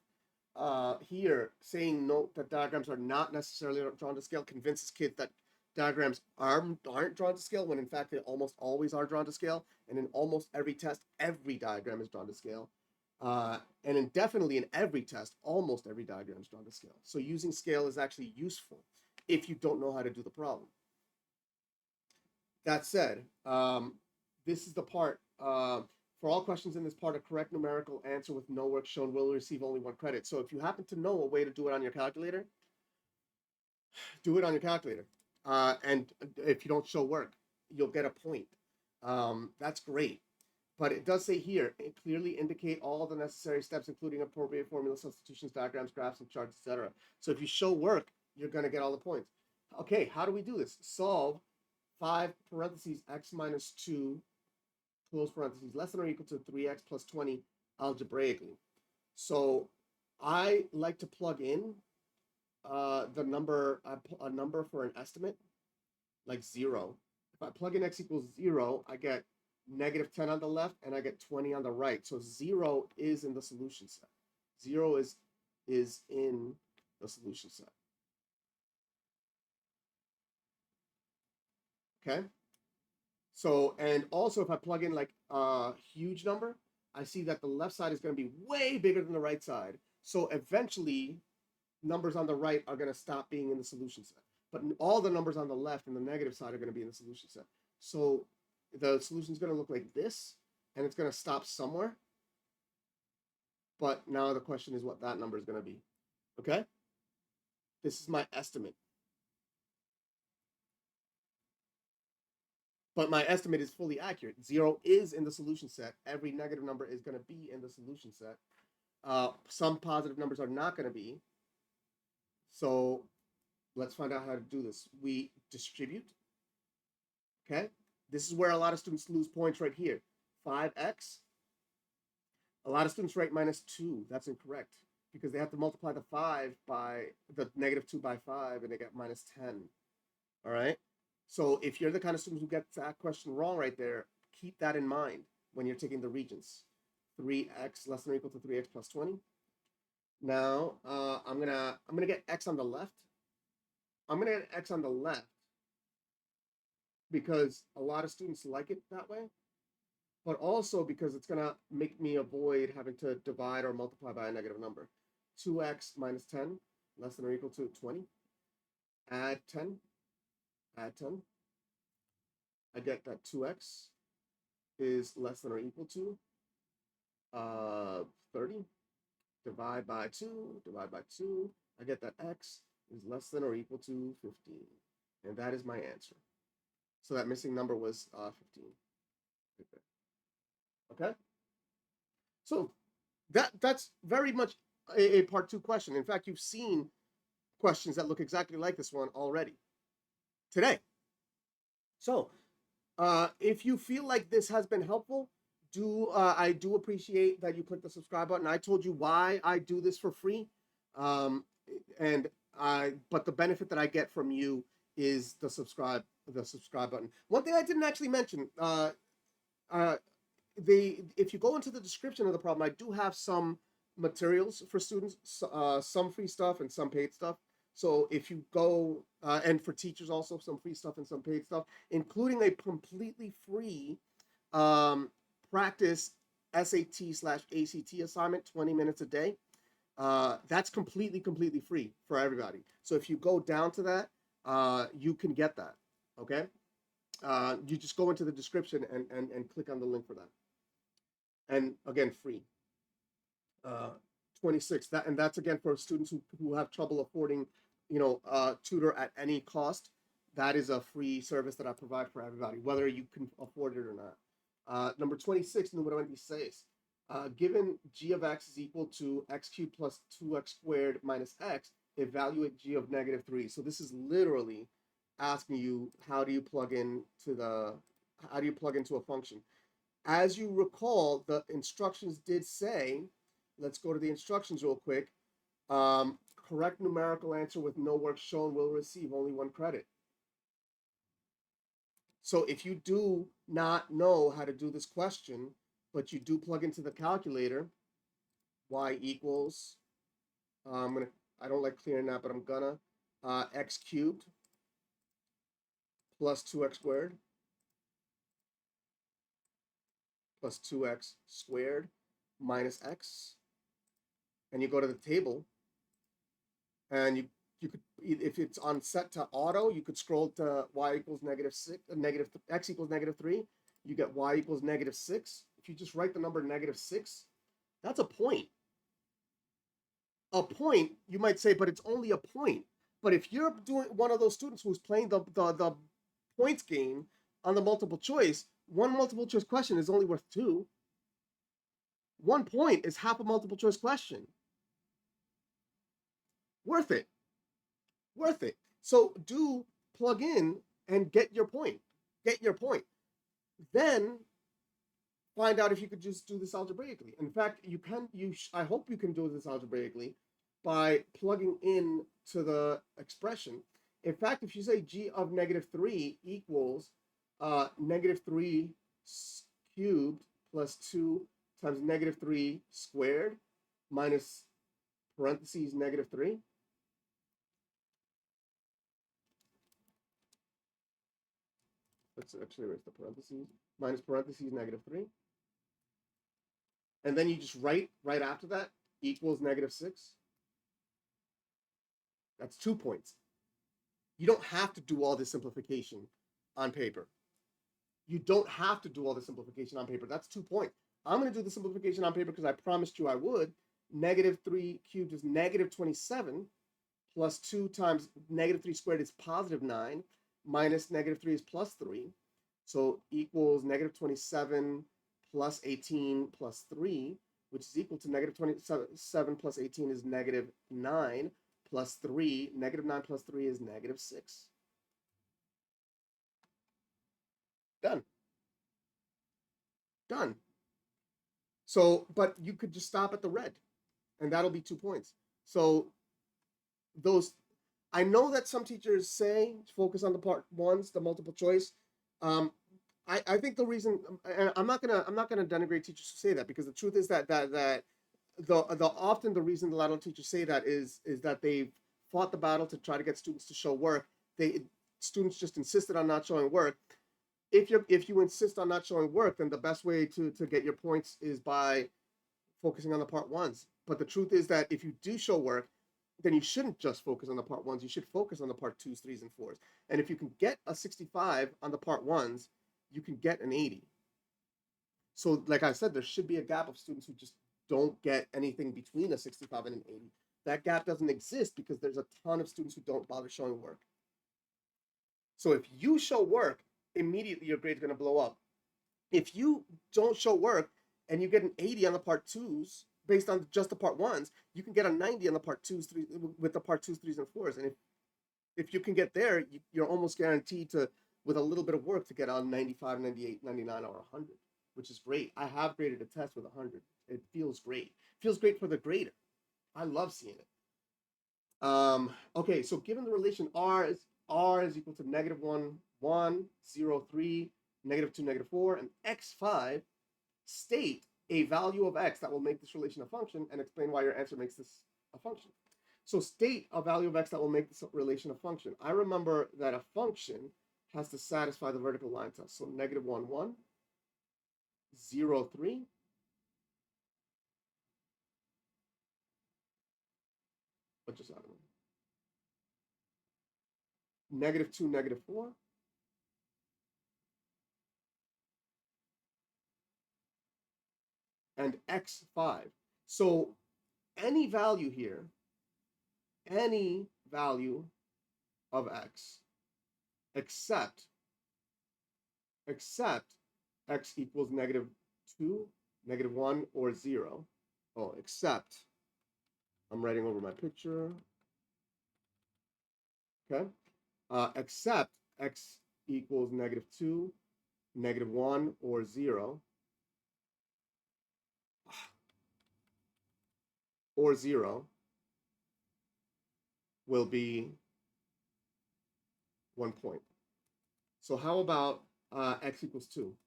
Here, saying note that diagrams are not necessarily drawn to scale convinces kids that diagrams aren't drawn to scale, when in fact they almost always are drawn to scale. And in almost every test, every diagram is drawn to scale. And definitely in every test, almost every diagram is drawn to scale. So using scale is actually useful if you don't know how to do the problem. That said, this is the part. For all questions in this part, a correct numerical answer with no work shown will receive only 1 credit. So if you happen to know a way to do it on your calculator, do it on your calculator. And if you don't show work, you'll get a point. That's great. But it does say here, it clearly indicate all the necessary steps, including appropriate formula substitutions, diagrams, graphs, and charts, etc. So if you show work, you're going to get all the points. Okay, how do we do this? Solve 5 parentheses x minus 2 close parentheses less than or equal to 3x plus 20 algebraically. So I like to plug in a number for an estimate, like 0. If I plug in x equals 0, I get negative 10 on the left and I get 20 on the right. So 0 is in the solution set. 0 is in the solution set. Okay. So, and also if I plug in like a huge number, I see that the left side is going to be way bigger than the right side. So eventually numbers on the right are going to stop being in the solution set. But all the numbers on the left and the negative side are going to be in the solution set. So the solution is going to look like this, and it's going to stop somewhere. But now the question is what that number is going to be. Okay? This is my estimate. But my estimate is fully accurate. 0 is in the solution set. Every negative number is going to be in the solution set. Some positive numbers are not going to be. So let's find out how to do this. We distribute. Okay? This is where a lot of students lose points right here. 5x. A lot of students write minus 2. That's incorrect because they have to multiply the 5 by the negative 2 by 5 and they get minus 10. All right? So if you're the kind of student who gets that question wrong right there, keep that in mind when you're taking the Regents. 3x less than or equal to 3x plus 20. Now I'm gonna get x on the left. I'm gonna get x on the left because a lot of students like it that way, but also because it's gonna make me avoid having to divide or multiply by a negative number. 2x minus 10 less than or equal to 20. Add 10. Add 10. I get that 2x is less than or equal to 30. Divide by 2. Divide by 2. I get that x is less than or equal to 15. And that is my answer. So that missing number was 15. Okay? So that's very much a part 2 question. In fact, you've seen questions that look exactly like this one already today. So if you feel like this has been helpful, I do appreciate that you click the subscribe button. I told you why I do this for free, but the benefit that I get from you is the subscribe button. One thing I didn't actually mention, if you go into the description of the problem, I do have some materials for students, some free stuff and some paid stuff. So if you go, and for teachers also, some free stuff and some paid stuff, including a completely free practice SAT/ACT assignment, 20 minutes a day. That's completely free for everybody. So if you go down to that, you can get that, okay? You just go into the description and click on the link for that. And again, free. 26, that's again for students who have trouble affording, tutor at any cost. That is a free service that I provide for everybody, whether you can afford it or not. Number 26, número 26. Given g of x is equal to x cubed plus 2x squared minus x, evaluate g of negative 3. So this is literally asking you, how do you plug into a function? As you recall, the instructions did say, let's go to the instructions real quick. Correct numerical answer with no work shown will receive only 1 credit. So if you do not know how to do this question, but you do plug into the calculator, y equals, I don't like clearing that, but I'm gonna, x cubed plus 2x squared plus 2x squared minus x. And you go to the table, and you could, if it's on set to auto, you could scroll to y equals x equals negative 3. You get y equals negative 6. If you just write the number negative 6, that's a point. A point, you might say, but it's only a point. But if you're doing one of those students who's playing the points game on the multiple choice, one multiple choice question is only worth 2. 1 point is half a multiple choice question. Worth it. Worth it. So do plug in and get your point. Get your point. Then find out if you could just do this algebraically. In fact, you can. I hope you can do this algebraically by plugging in to the expression. In fact, if you say g of -3 equals -3 cubed plus 2 times -3 squared minus parentheses -3. Let's actually erase the parentheses. Minus parentheses -3. And then you just write right after that equals -6. That's 2 points. You don't have to do all this simplification on paper. You don't have to do all the simplification on paper. That's 2 points. I'm going to do the simplification on paper because I promised you I would. -3 cubed is -27 plus 2 times -3 squared is +9 minus -3 is +3. So equals -27 plus 18 plus 3, which is equal to -27 plus 18 is -9 plus 3. -9 plus 3 is -6. Done. Done. So, but you could just stop at the red, and that'll be 2 points. So those, I know that some teachers say focus on the part ones, the multiple choice. I think the reason, and I'm not gonna denigrate teachers who say that, because the truth is that often the reason a lot of teachers say that is that they've fought the battle to try to get students to show work. Students just insisted on not showing work. If you insist on not showing work, then the best way to get your points is by focusing on the part ones. But the truth is that if you do show work, then you shouldn't just focus on the part ones. You should focus on the part 2s, 3s, and 4s. And if you can get a 65 on the part ones, you can get an 80. So like I said, there should be a gap of students who just don't get anything between a 65 and an 80. That gap doesn't exist because there's a ton of students who don't bother showing work. So if you show work, immediately your grade's going to blow up. If you don't show work and you get an 80 on the part 2s based on just the part 1s, you can get a 90 on the part 2s, 3s with the part 2s, 3s, and 4s. And if you can get there, you're almost guaranteed to, with a little bit of work, to get on 95, 98, 99, or 100, which is great. I have graded a test with 100. It feels great. It feels great for the grader. I love seeing it. Okay, so given the relation r is equal to -1, 1, 0, 3, -2, -4, and x5, state a value of x that will make this relation a function and explain why your answer makes this a function. So state a value of x that will make this relation a function. I remember that a function has to satisfy the vertical line test. So -1, 1, 0, 3, what just happened? -2, -4, and x5. So any value here, any value of x, except x equals -2, -1, or 0. Oh, except, I'm writing over my picture. Okay. Except x equals -2, -1, or 0. Or 0 will be 1 point. So how about x equals 2?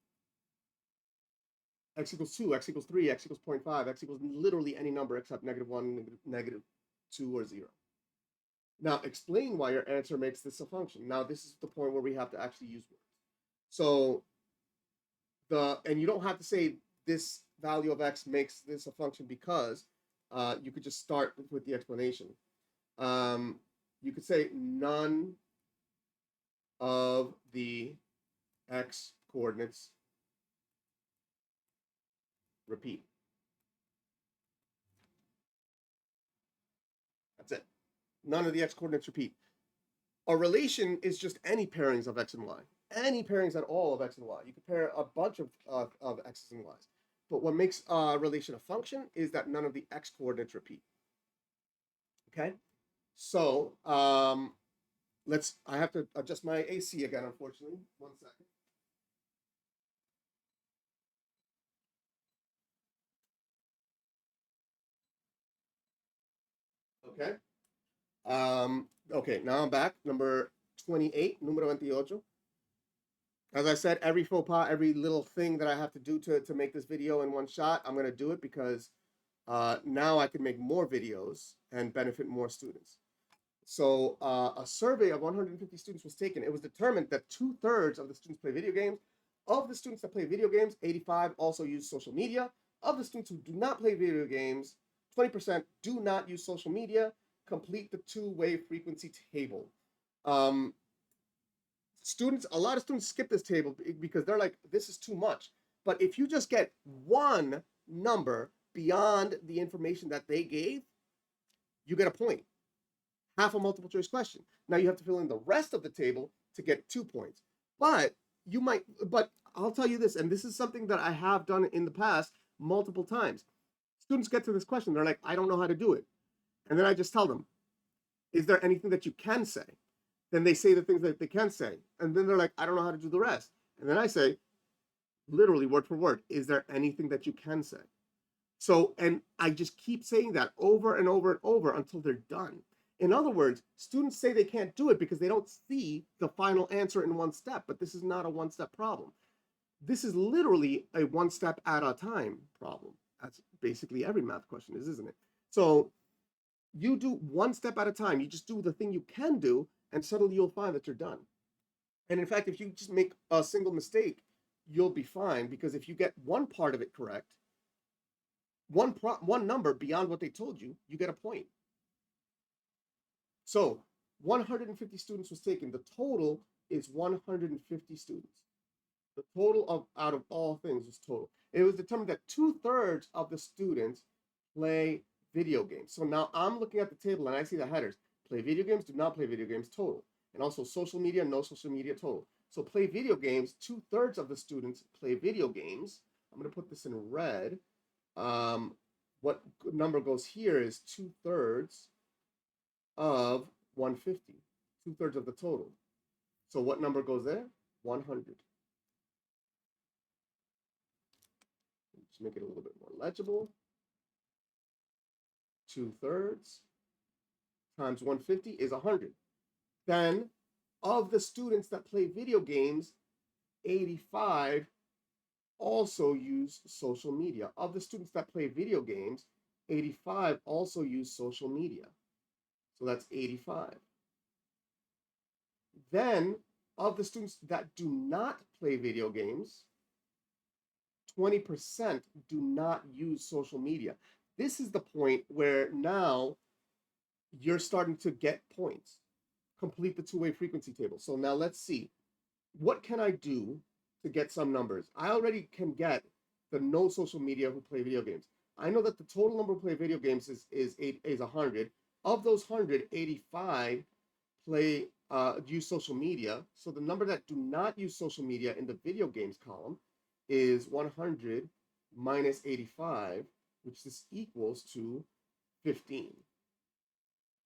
X equals 2, x equals 3, x equals 0.5, x equals literally any number except -1, -2, or 0. Now explain why your answer makes this a function. Now this is the point where we have to actually use words. So and you don't have to say this value of x makes this a function because you could just start with the explanation. You could say none of the x coordinates repeat. That's it. None of the x coordinates repeat. A relation is just any pairings of x and y. any pairings at all of x and y. You could pair a bunch of x's and y's. But what makes a relation a function is that none of the x coordinates repeat. Okay, so I have to adjust my AC again, unfortunately. 1 second. Okay. Okay, now I'm back. Number 28, número 28. As I said, every faux pas, every little thing that I have to do to make this video in one shot, I'm going to do it because now I can make more videos and benefit more students. So a survey of 150 students was taken. It was determined that 2/3 of the students play video games. Of the students that play video games, 85 also use social media. Of the students who do not play video games, 20% do not use social media. Complete the two-way frequency table. A lot of students skip this table because they're like, this is too much. But if you just get one number beyond the information that they gave, you get a point. Half a multiple choice question. Now you have to fill in the rest of the table to get 2 points. But I'll tell you this, and this is something that I have done in the past multiple times. Students get to this question, they're like, I don't know how to do it. And then I just tell them, is there anything that you can say? Then they say the things that they can say. And then they're like, I don't know how to do the rest. And then I say, literally word for word, is there anything that you can say? So, and I just keep saying that over and over and over until they're done. In other words, students say they can't do it because they don't see the final answer in one step, but this is not a one-step problem. This is literally a one step at a time problem. That's basically every math question is, isn't it? So you do one step at a time. You just do the thing you can do, and suddenly you'll find that you're done. And in fact, if you just make a single mistake, you'll be fine, because if you get one part of it correct, one number beyond what they told you, you get a point. So 150 students was taken. The total is 150 students. The total out of all things was total. It was determined that 2/3 of the students play video games. So now I'm looking at the table and I see the headers. Play video games, do not play video games, total. And also social media, no social media, total. So play video games, 2/3 of the students play video games. I'm going to put this in red. What number goes here is 2/3 of 150. 2/3 of the total. So what number goes there? 100. Just make it a little bit more legible. 2/3 times 150 is 100. Then, of the students that play video games, 85 also use social media. Of the students that play video games, 85 also use social media. So that's 85. Then, of the students that do not play video games, 20% do not use social media. This is the point where now you're starting to get points. Complete the two-way frequency table. So now let's see. What can I do to get some numbers? I already can get the no social media who play video games. I know that the total number who play video games is 100. Of those 100, 85 use social media. So the number that do not use social media in the video games column is 100 minus 85, which this equals to 15.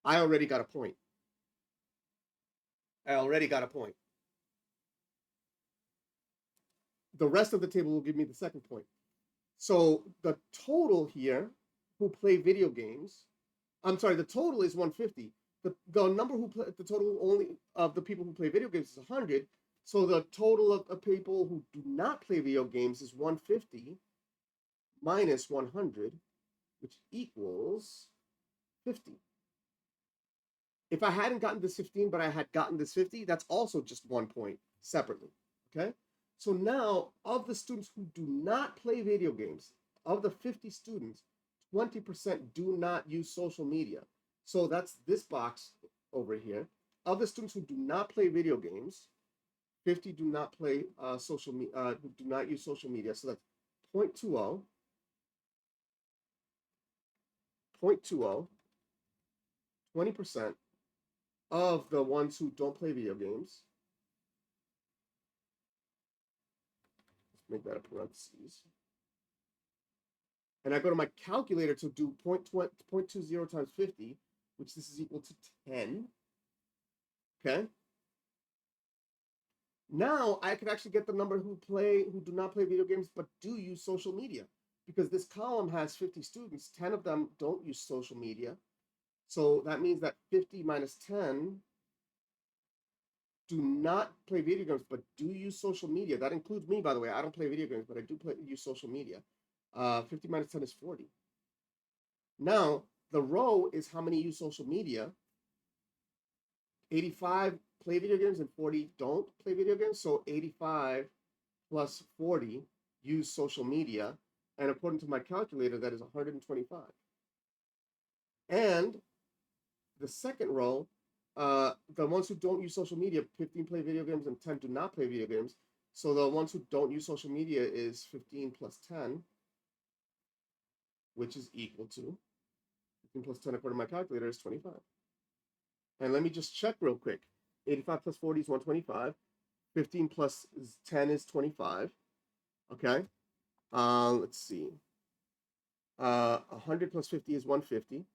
I already got a point. The rest of the table will give me the second point. So the total here who play video games, I'm sorry, the total is 150. The number the total only of the people who play video games is 100. So the total of people who do not play video games is 150 minus 100, which equals 50. If I hadn't gotten this 15, but I had gotten this 50, that's also just 1 point separately, okay? So now, of the students who do not play video games, of the 50 students, 20% do not use social media. So that's this box over here. Of the students who do not play video games, 50 do not play do not use social media. So that's 0.20, 20% of the ones who don't play video games make that a parentheses. And I go to my calculator to do 0.20 times 50, which this is equal to 10. Okay. Now I could actually get the number who do not play video games but do use social media, because this column has 50 students, 10 of them don't use social media. So that means that 50 minus 10 do not play video games but do use social media. That includes me, by the way. I don't play video games, but I do use social media. 50 minus 10 is 40. Now, the row is how many use social media. 85 play video games and 40 don't play video games. So 85 plus 40 use social media. And according to my calculator, that is 125. And the second row, the ones who don't use social media, 15 play video games and 10 do not play video games. So the ones who don't use social media is 15 plus 10, which is equal to 15 plus 10 according to my calculator is 25. And let me just check real quick. 85 plus 40 is 125. 15 plus 10 is 25. Okay. Let's see. 100 plus 50 is 150.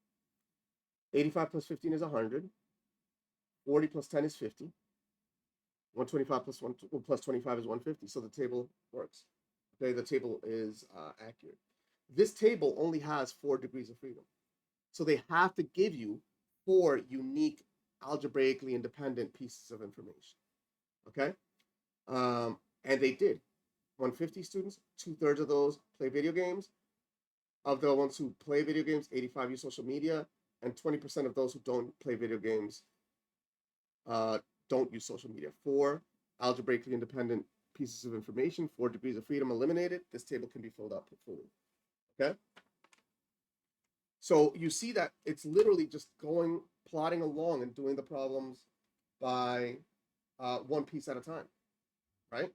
85 plus 15 is 100. 40 plus 10 is 50. 125 plus 25 is 150. So the table works. Okay, the table is accurate. This table only has 4 degrees of freedom. So they have to give you 4 unique algebraically independent pieces of information. Okay? And they did. 150 students, 2/3 of those play video games. Of the ones who play video games, 85 use social media, and 20% of those who don't play video games don't use social media. 4 algebraically independent pieces of information, 4 degrees of freedom eliminated. This table can be filled out fully. Okay? So you see that it's literally just plodding along and doing the problems by one piece at a time, right?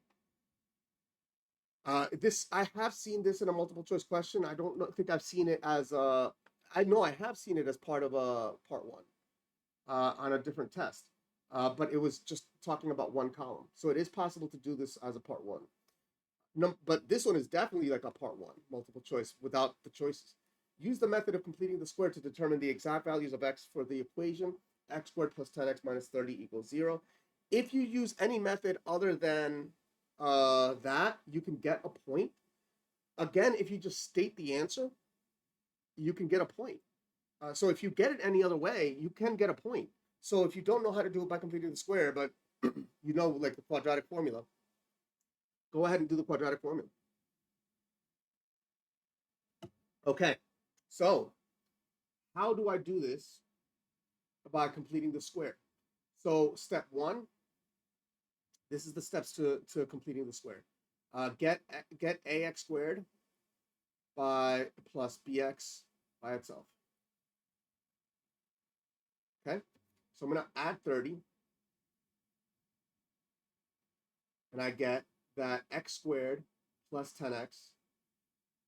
I have seen this in a multiple choice question. I don't think I've seen it as I know I have seen it as part of a part 1 on a different test, but it was just talking about one column. So it is possible to do this as a part 1. No, but this one is definitely like a part 1 multiple choice without the choices. Use the method of completing the square to determine the exact values of x for the equation x squared plus 10x minus 30 equals 0. If you use any method other than that, you can get a point. Again, if you just state the answer, you can get a point. So if you get it any other way, you can get a point. So if you don't know how to do it by completing the square, but you know, like the quadratic formula, go ahead and do the quadratic formula. Okay, so how do I do this by completing the square? So step 1, this is the steps to completing the square. Get ax squared by plus bx by itself. Okay, so I'm going to add 30, and I get that x squared plus 10x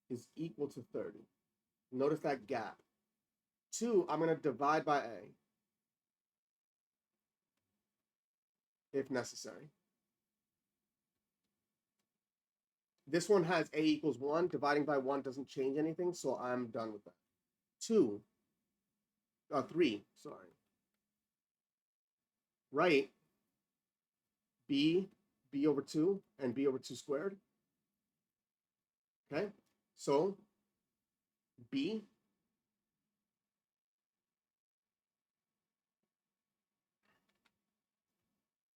is equal to 30. Notice that gap. 2, I'm going to divide by a if necessary. This one has a equals 1. Dividing by 1 doesn't change anything, so I'm done with that. 3, sorry. Write b over 2, and b over 2 squared. Okay, so b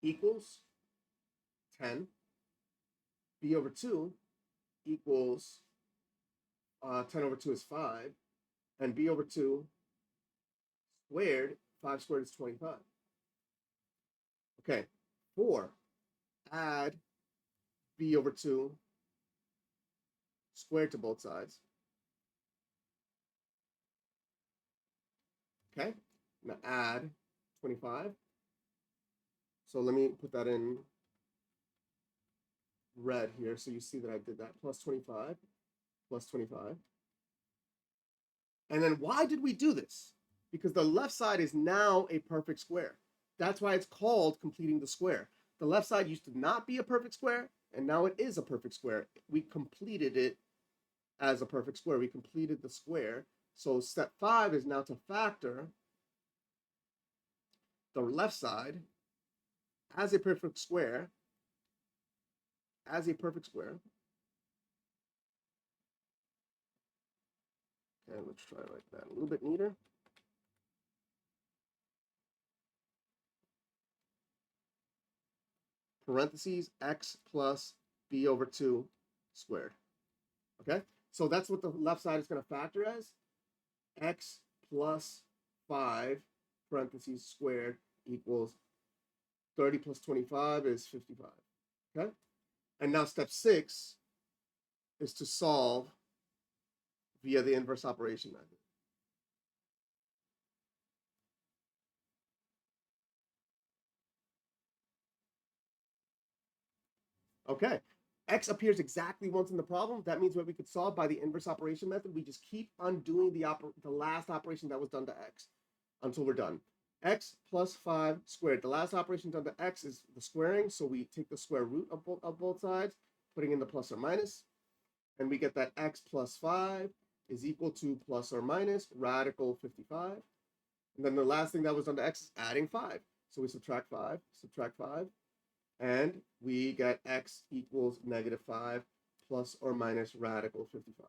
equals 10. B over 2 equals 10 over 2 is 5. And b over 2 squared, 5 squared is 25. Okay, 4, add b over 2 squared to both sides. Okay, I'm going to add 25. So let me put that in red here so you see that I did that. Plus 25, plus 25. And then why did we do this? Because the left side is now a perfect square. That's why it's called completing the square. The left side used to not be a perfect square. and now it is a perfect square. We completed it as a perfect square. We completed the square. So step 5 is now to factor the left side as a perfect square, Okay, let's try like that a little bit neater. Parentheses x plus b over 2 squared. Okay, so that's what the left side is going to factor as. X plus 5 parentheses squared equals 30 plus 25 is 55. Okay, and now step 6 is to solve via the inverse operation method. Okay, x appears exactly once in the problem. That means what we could solve by the inverse operation method. We just keep on doing the last operation that was done to x until we're done. X plus 5 squared. The last operation done to x is the squaring, so we take the square root of both sides, putting in the plus or minus, and we get that x plus 5 is equal to plus or minus radical 55. And then the last thing that was done to x is adding 5. So we subtract 5, and we get x equals -5 plus or minus radical 55.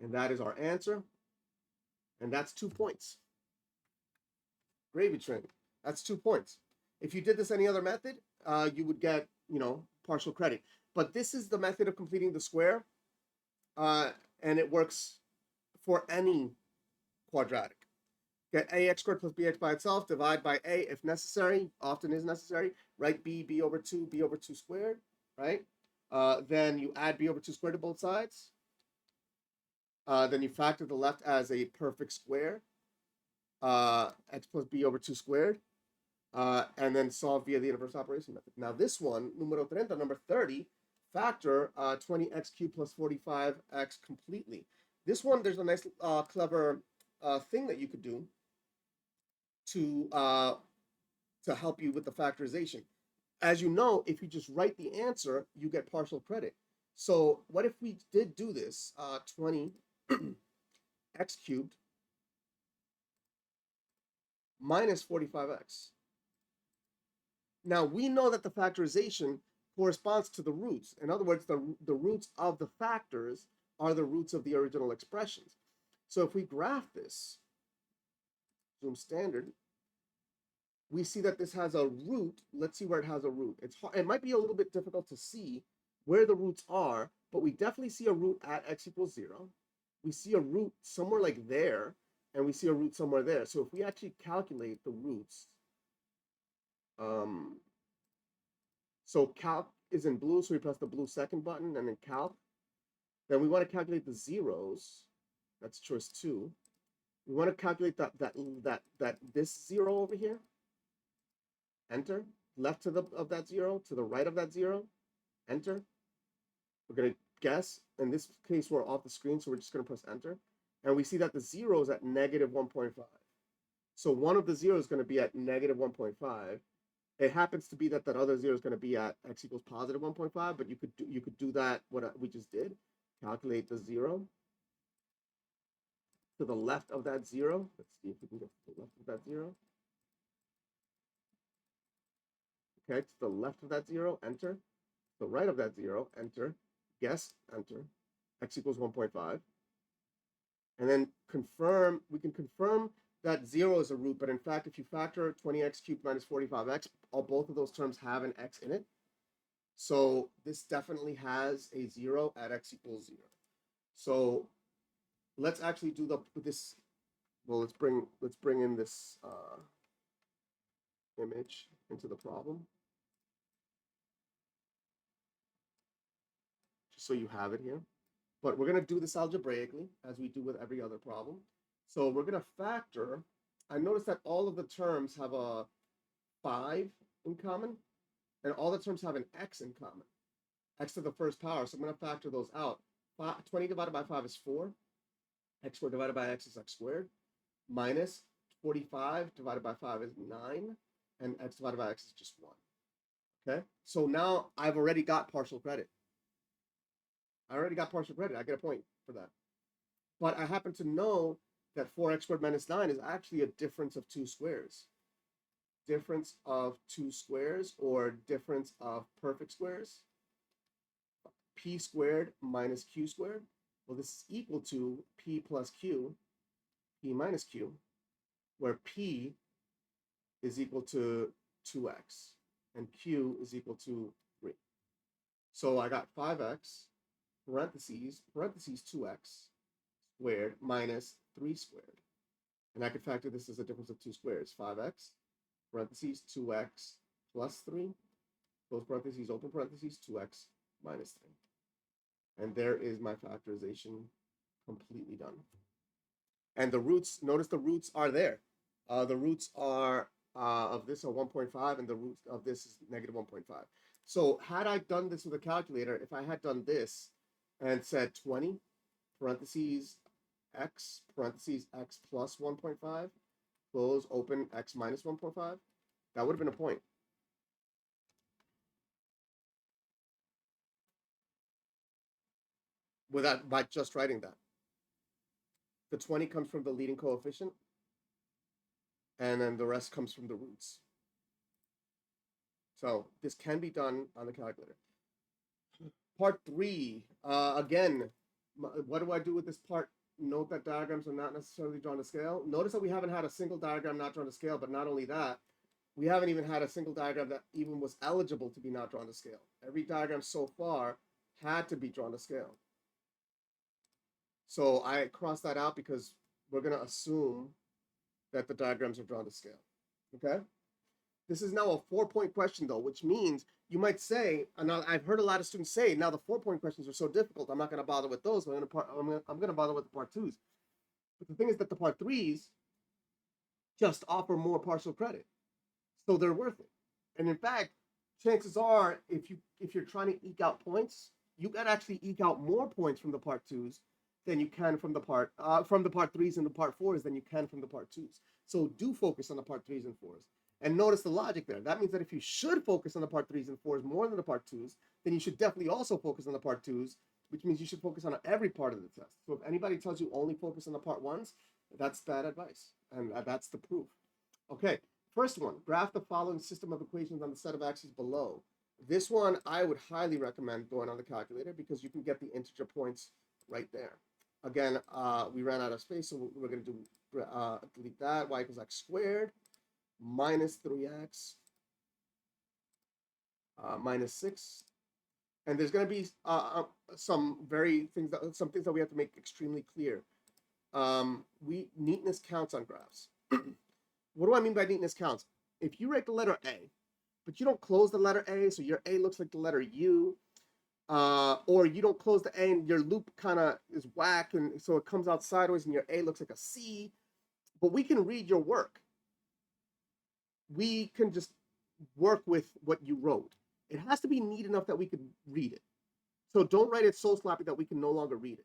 And that is our answer. And that's 2 points. Gravy train. That's 2 points. If you did this any other method, you would get, partial credit. But this is the method of completing the square, and it works for any quadratic. Get ax squared plus bx by itself, divide by a if necessary, often is necessary, right? b over 2 squared, right? Then you add b over 2 squared to both sides. Then you factor the left as a perfect square, x plus b over 2 squared, and then solve via the inverse operation method. Now this one, number 30, factor 20x cubed plus 45x completely. This one, there's a nice, clever thing that you could do to help you with the factorization. As you know, if you just write the answer, you get partial credit. So what if we did do this, 20 x cubed minus 45x? Now we know that the factorization corresponds to the roots. In other words, the roots of the factors are the roots of the original expressions. So if we graph this, zoom standard, we see that this has a root. Let's see where it has a root. It might be a little bit difficult to see where the roots are, but we definitely see a root at x equals 0. We see a root somewhere like there, and we see a root somewhere there. So if we actually calculate the roots, so calc is in blue, so we press the blue second button, and then calc. Then we want to calculate the zeros. That's choice 2. We want to calculate this 0 over here. Enter. Left of that 0, to the right of that 0. Enter. We're going to guess. In this case, we're off the screen, so we're just going to press enter. And we see that the 0 is at -1.5. So one of the zeros is going to be at -1.5. It happens to be that other 0 is going to be at x equals +1.5, but you could do that, what we just did. Calculate the 0 to the left of that 0. Let's see if we can get to the left of that 0. Okay, to the left of that 0, enter. To the right of that 0, enter. Guess, enter. X equals 1.5. And then we can confirm that 0 is a root, but in fact, if you factor 20x cubed minus 45x, both of those terms have an x in it. So this definitely has a 0 at x equals 0. So let's actually do this. Well, let's bring in this image into the problem, just so you have it here. But we're going to do this algebraically, as we do with every other problem. So we're going to factor. I noticed that all of the terms have a 5 in common, and all the terms have an x in common, x to the first power. So I'm going to factor those out. 20 divided by 5 is 4. X squared divided by x is x squared. Minus 45 divided by 5 is 9. And x divided by x is just 1. Okay, so now I've already got partial credit. I already got partial credit. I get a point for that. But I happen to know that 4x squared minus 9 is actually a difference of two squares. Difference of two squares, or difference of perfect squares. P squared minus q squared. Well, this is equal to p plus q, p minus q, where p is equal to 2x and q is equal to 3. So I got 5x parentheses 2x squared minus 3 squared. And I could factor this as a difference of two squares. 5x parentheses 2x plus 3, close parentheses, open parentheses, 2x minus 3. And there is my factorization completely done. And the roots, notice the roots are there. The roots are of this are 1.5, and the root of this is negative 1.5. So had I done this with a calculator, if I had done this and said 20 parentheses x parentheses x plus 1.5, close, open, x minus 1.5, that would have been a point. Without, by just writing that. The 20 comes from the leading coefficient, and then the rest comes from the roots. So this can be done on the calculator. Part 3, again, what do I do with this part? Note that diagrams are not necessarily drawn to scale. Notice that we haven't had a single diagram not drawn to scale, but not only that, we haven't even had a single diagram that even was eligible to be not drawn to scale. Every diagram so far had to be drawn to scale. So I crossed that out because we're going to assume that the diagrams are drawn to scale. Okay? This is now a 4-point question, though, which means you might say, and I've heard a lot of students say, now the 4-point questions are so difficult, I'm not going to bother with those. I'm going to bother with the part 2s. But the thing is that the part 3s just offer more partial credit, so they're worth it. And in fact, chances are, if you're trying to eke out points, you can actually eke out more points from the part 2s than you can from the part 3s and the part 4s than you can from the part 2s. So do focus on the part 3s and 4s. And notice the logic there. That means that if you should focus on the part 3s and 4s more than the part 2s, then you should definitely also focus on the part 2s, which means you should focus on every part of the test. So if anybody tells you only focus on the part 1s, that's bad advice. And that's the proof. Okay, first one, graph the following system of equations on the set of axes below. This one I would highly recommend going on the calculator because you can get the integer points right there. Again, we ran out of space, so we're going to do delete that. Y equals x squared minus 3x minus 6. And there's going to be some things that we have to make extremely clear. Neatness counts on graphs. What do I mean by neatness counts? If you write the letter A, but you don't close the letter A, so your A looks like the letter U, or you don't close the A and your loop kind of is whack, and so it comes out sideways and your A looks like a C, but we can read your work. We can just work with what you wrote. It has to be neat enough that we could read it. So don't write it so sloppy that we can no longer read it.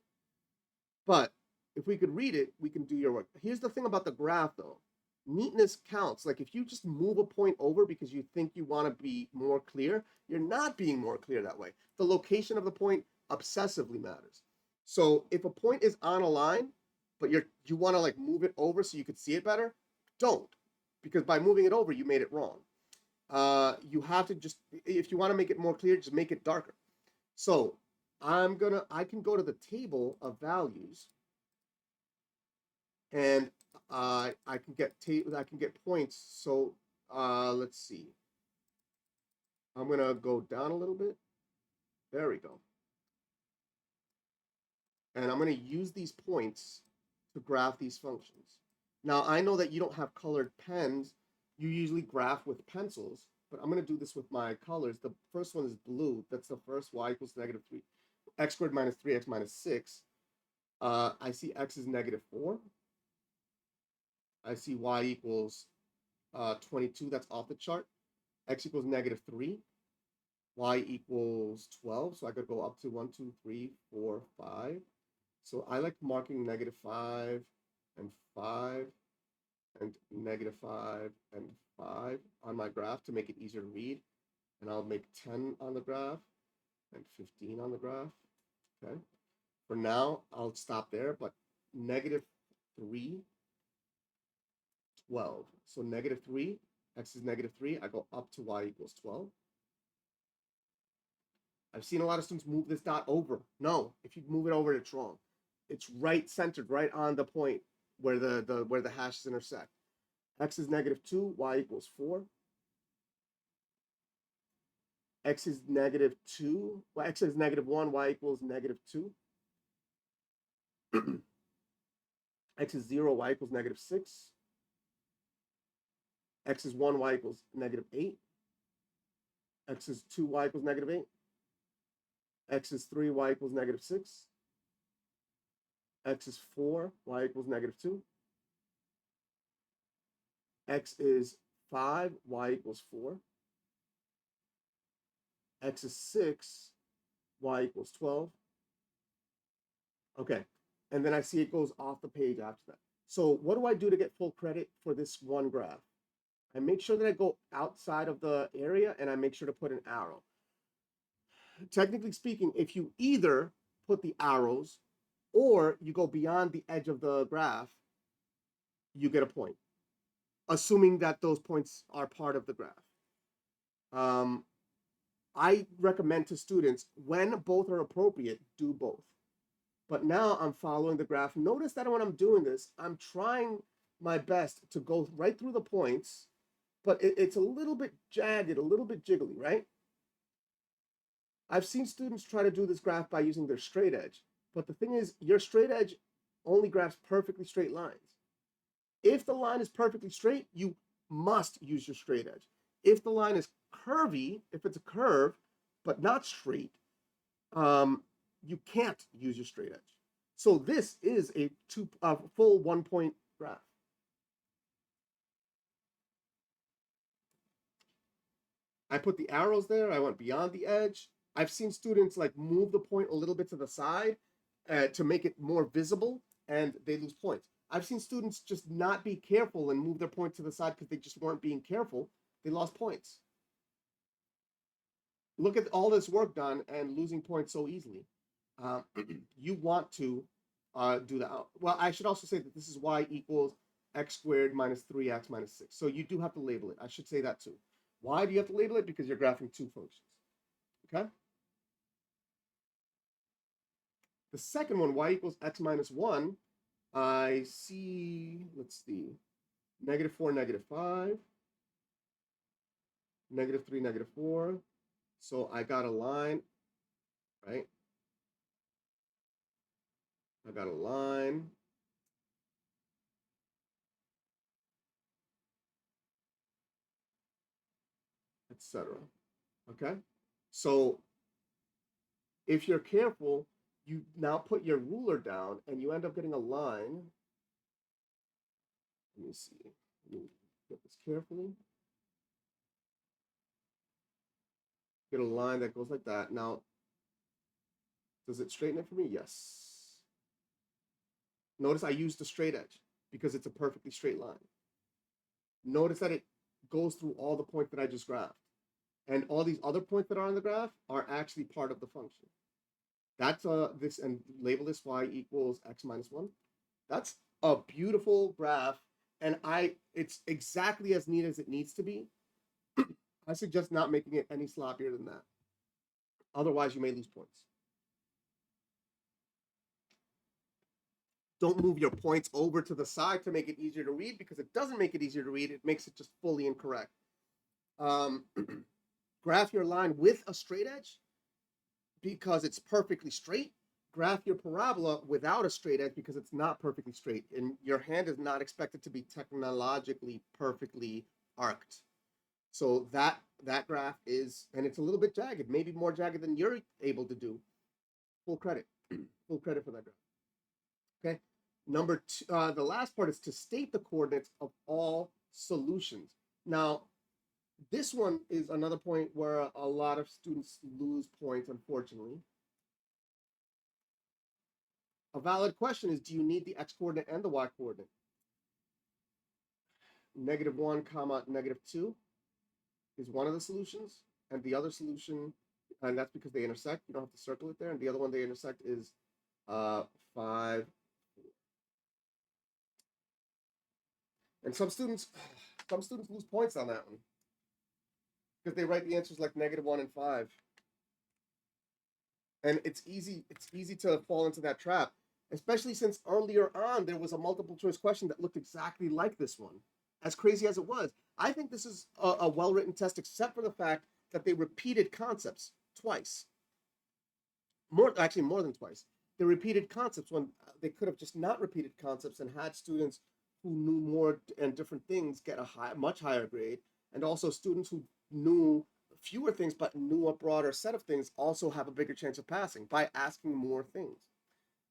But if we could read it, we can do your work. Here's the thing about the graph, though. Neatness counts. Like if you just move a point over because you think you want to be more clear, you're not being more clear that way. The location of the point obsessively matters. So if a point is on a line, but you want to like move it over so you could see it better, don't. Because by moving it over, you made it wrong. You have to just, if you want to make it more clear, just make it darker. So I can go to the table of values, and I can get points. So let's see. I'm gonna go down a little bit. There we go. And I'm gonna use these points to graph these functions. Now I know that you don't have colored pens. You usually graph with pencils, but I'm gonna do this with my colors. The first one is blue. That's the first. Y equals negative 3. X squared minus 3x minus 6. I see x is negative 4. I see y equals 22. That's off the chart. X equals negative 3. Y equals 12. So I could go up to 1, 2, 3, 4, 5. So I like marking negative 5 and 5 and negative 5 and 5 on my graph to make it easier to read. And I'll make 10 on the graph and 15 on the graph. Okay. For now, I'll stop there, but negative 3, 12. So negative 3, x is negative 3. I go up to y equals 12. I've seen a lot of students move this dot over. No, if you move it over, it's wrong. It's right centered, right on the point where the hashes intersect. X is negative 2, y equals 4. X is negative 2, well, x is negative 1, y equals negative 2. X is 0, y equals negative 6. X is 1, y equals negative 8. X is 2, y equals negative 8. X is 3, y equals negative 6. X is 4, y equals negative 2. X is 5, y equals 4. X is 6, y equals 12. Okay, and then I see it goes off the page after that. So what do I do to get full credit for this one graph? I make sure that I go outside of the area and I make sure to put an arrow. Technically speaking, if you either put the arrows or you go beyond the edge of the graph, you get a point, assuming that those points are part of the graph. I recommend to students, when both are appropriate, do both. But now I'm following the graph. Notice that when I'm doing this, I'm trying my best to go right through the points, but it's a little bit jagged, a little bit jiggly, right? I've seen students try to do this graph by using their straight edge, but the thing is, your straight edge only graphs perfectly straight lines. If the line is perfectly straight, you must use your straight edge. If the line is curvy, if it's a curve, but not straight, you can't use your straight edge. So this is a full 1 point graph. I put the arrows there. I went beyond the edge. I've seen students like move the point a little bit to the side to make it more visible, and they lose points. I've seen students just not be careful and move their point to the side because they just weren't being careful. They lost points. Look at all this work done and losing points so easily. You want to do that. Well, I should also say that this is y equals x squared minus 3x minus 6. So you do have to label it. I should say that too. Why do you have to label it? Because you're graphing two functions. Okay? The second one, y equals x minus 1, I see, let's see, negative 4, negative 5, negative 3, negative 4. So I got a line, right? I got a line. Etc. Okay? So if you're careful, you now put your ruler down and you end up getting a line. Let me see. Let me get this carefully. Get a line that goes like that. Now, does it straighten it for me? Yes. Notice I used the straight edge because it's a perfectly straight line. Notice that it goes through all the points that I just graphed. And all these other points that are on the graph are actually part of the function. That's this, and label this y equals x minus 1. That's a beautiful graph, and it's exactly as neat as it needs to be. I suggest not making it any sloppier than that. Otherwise, you may lose points. Don't move your points over to the side to make it easier to read, because it doesn't make it easier to read. It makes it just fully incorrect. Graph your line with a straight edge because it's perfectly straight. Graph your parabola without a straight edge because it's not perfectly straight, and your hand is not expected to be technologically perfectly arced. So that graph is, and it's a little bit jagged, maybe more jagged than you're able to do. Full credit. Full credit for that graph. Okay. Number two, the last part is to state the coordinates of all solutions. Now, this one is another point where a lot of students lose points, unfortunately. A valid question is, do you need the x coordinate and the y coordinate? -1, -2 is one of the solutions. and the other solution, and that's because they intersect. You don't have to circle it there. And the other one they intersect is 5. And some students lose points on that one because they write the answers like -1 and 5. And it's easy to fall into that trap, especially since earlier on there was a multiple choice question that looked exactly like this one. As crazy as it was, I think this is a well-written test, except for the fact that they repeated concepts twice. More than twice. They repeated concepts when they could have just not repeated concepts and had students who knew more and different things get a much higher grade, and also students who knew fewer things but knew a broader set of things also have a bigger chance of passing by asking more things.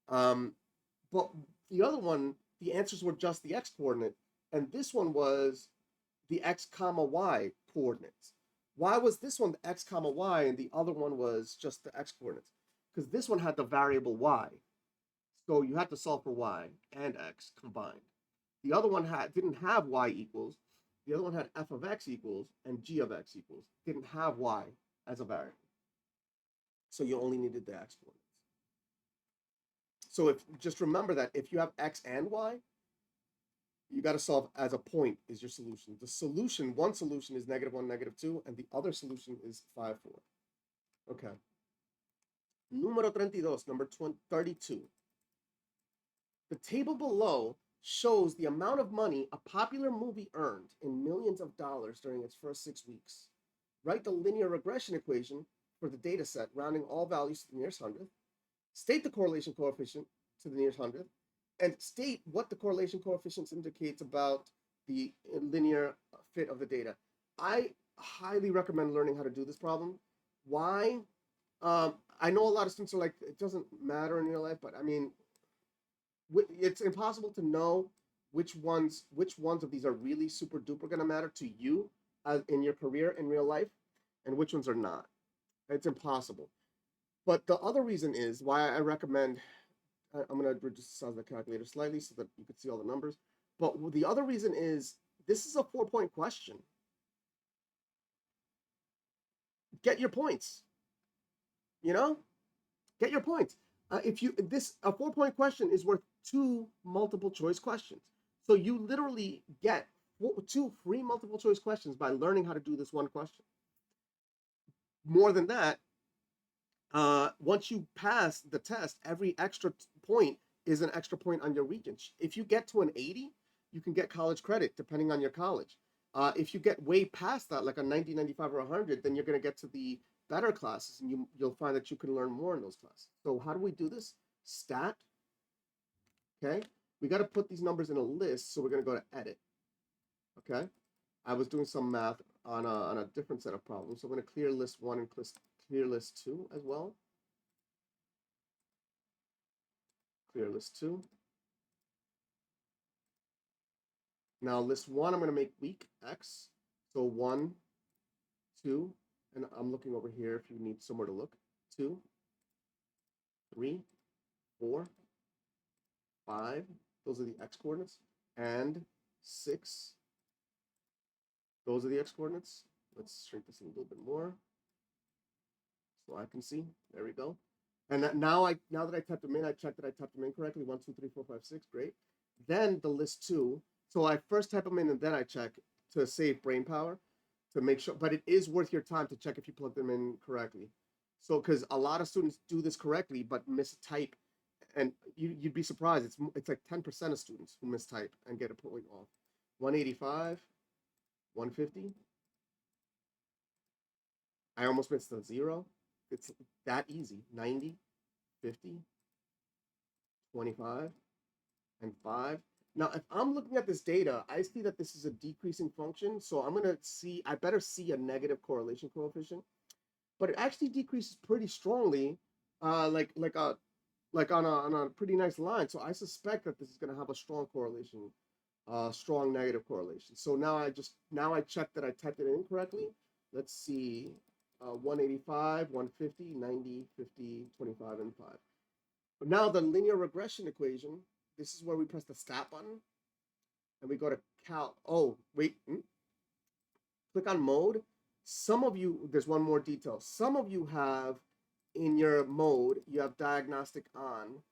But the other one, the answers were just the x coordinate, and this one was the x comma y coordinates. Why was this one the x comma y and the other one was just the x coordinates? Because this one had the variable y, so you had to solve for y and x combined. The other one didn't have y equals. The other one had f of x equals and g of x equals. Didn't have y as a variable. So you only needed the x coordinates. So just remember that if you have x and y, you got to solve as a point is your solution. The solution, one solution is -1, -2, and the other solution is 5, 4. Okay. Número 32, number 32. The table below shows the amount of money a popular movie earned in millions of dollars during its first 6 weeks. Write the linear regression equation for the data set, rounding all values to the nearest hundredth. State the correlation coefficient to the nearest hundredth, and state what the correlation coefficients indicates about the linear fit of the data. I highly recommend learning how to do this problem. Why? I know a lot of students are like, it doesn't matter in your life, but I mean, it's impossible to know which ones of these are really super duper going to matter to you in your career in real life, and which ones are not. It's impossible. But the other reason is why I recommend, I'm going to reduce the size of the calculator slightly so that you can see all the numbers. But the other reason is this is a 4-point question. Get your points. You know, get your points. If you a 4-point question is worth 2 multiple choice questions. So you literally get 2 free multiple choice questions by learning how to do this one question. More than that, once you pass the test, every extra point is an extra point on your Regents. If you get to an 80, you can get college credit depending on your college. If you get way past that, like a 90, 95, or 100, then you're going to get to the better classes, and you'll find that you can learn more in those classes. So how do we do this? Stat. Okay. We got to put these numbers in a list, so we're going to go to edit. Okay. I was doing some math on a different set of problems, so I'm going to clear list 1 and clear list 2 as well. Clear list 2. Now list 1, I'm going to make weak x. So 1, 2, and I'm looking over here if you need somewhere to look. 2, 3, 4, 5. Those are the x coordinates. And 6. Those are the x coordinates. Let's shrink this a little bit more so I can see. There we go. And now that I typed them in, I checked that I typed them in correctly. 1, 2, 3, 4, 5, 6. Great. Then the list 2. So I first type them in and then I check to save brain power to make sure. But it is worth your time to check if you plug them in correctly. So because a lot of students do this correctly but mistype, and you'd be surprised. It's like 10% of students who mistype and get a point off. 185, 150. I almost missed the 0. It's that easy. 90, 50, 25, and 5. Now, if I'm looking at this data, I see that this is a decreasing function. So I'm going to see, I better see a negative correlation coefficient. But it actually decreases pretty strongly, like on a pretty nice line. So I suspect that this is going to have a strong correlation, strong negative correlation. So now I checked that I typed it in correctly. Let's see, 185, 150, 90, 50, 25, and 5. But now the linear regression equation, this is where we press the stat button and we go to cal. Oh, wait. Click on mode. Some of you, there's one more detail. Some of you have in your mode, you have diagnostic on,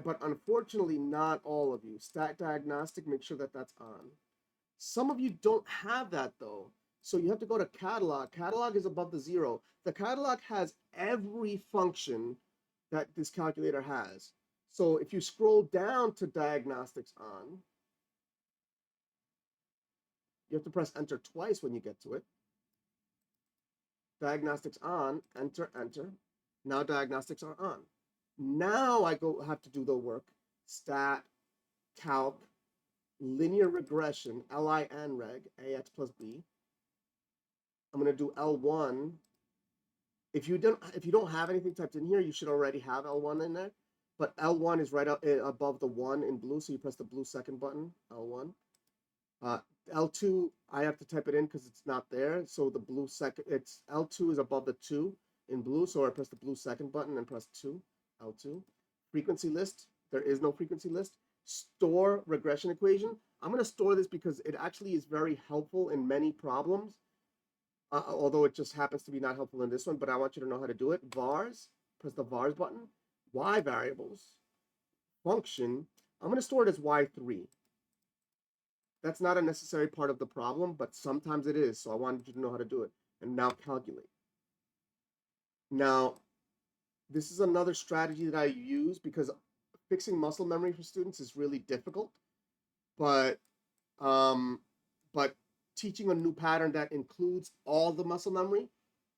but unfortunately not all of you. Stat diagnostic, make sure that that's on. Some of you don't have that though. So you have to go to catalog. Catalog is above the zero. The catalog has every function that this calculator has. So if you scroll down to diagnostics on, you have to press enter twice when you get to it. Diagnostics on, enter, enter. Now diagnostics are on. Now I have to do the work. Stat, calc, linear regression, LIN reg, AX plus B. I'm going to do L1. If you don't have anything typed in here, you should already have L1 in there. But L1 is right up above the 1 in blue, so you press the blue second button, L1. L2, I have to type it in because it's not there. So the blue second, it's L2 is above the 2 in blue, so I press the blue second button and press 2, L2. Frequency list, there is no frequency list. Store regression equation. I'm going to store this because it actually is very helpful in many problems, although it just happens to be not helpful in this one, but I want you to know how to do it. Vars, press the vars button. Y variables, function, I'm going to store it as Y3. That's not a necessary part of the problem, but sometimes it is, so I wanted you to know how to do it. And now calculate. Now, this is another strategy that I use because fixing muscle memory for students is really difficult, but teaching a new pattern that includes all the muscle memory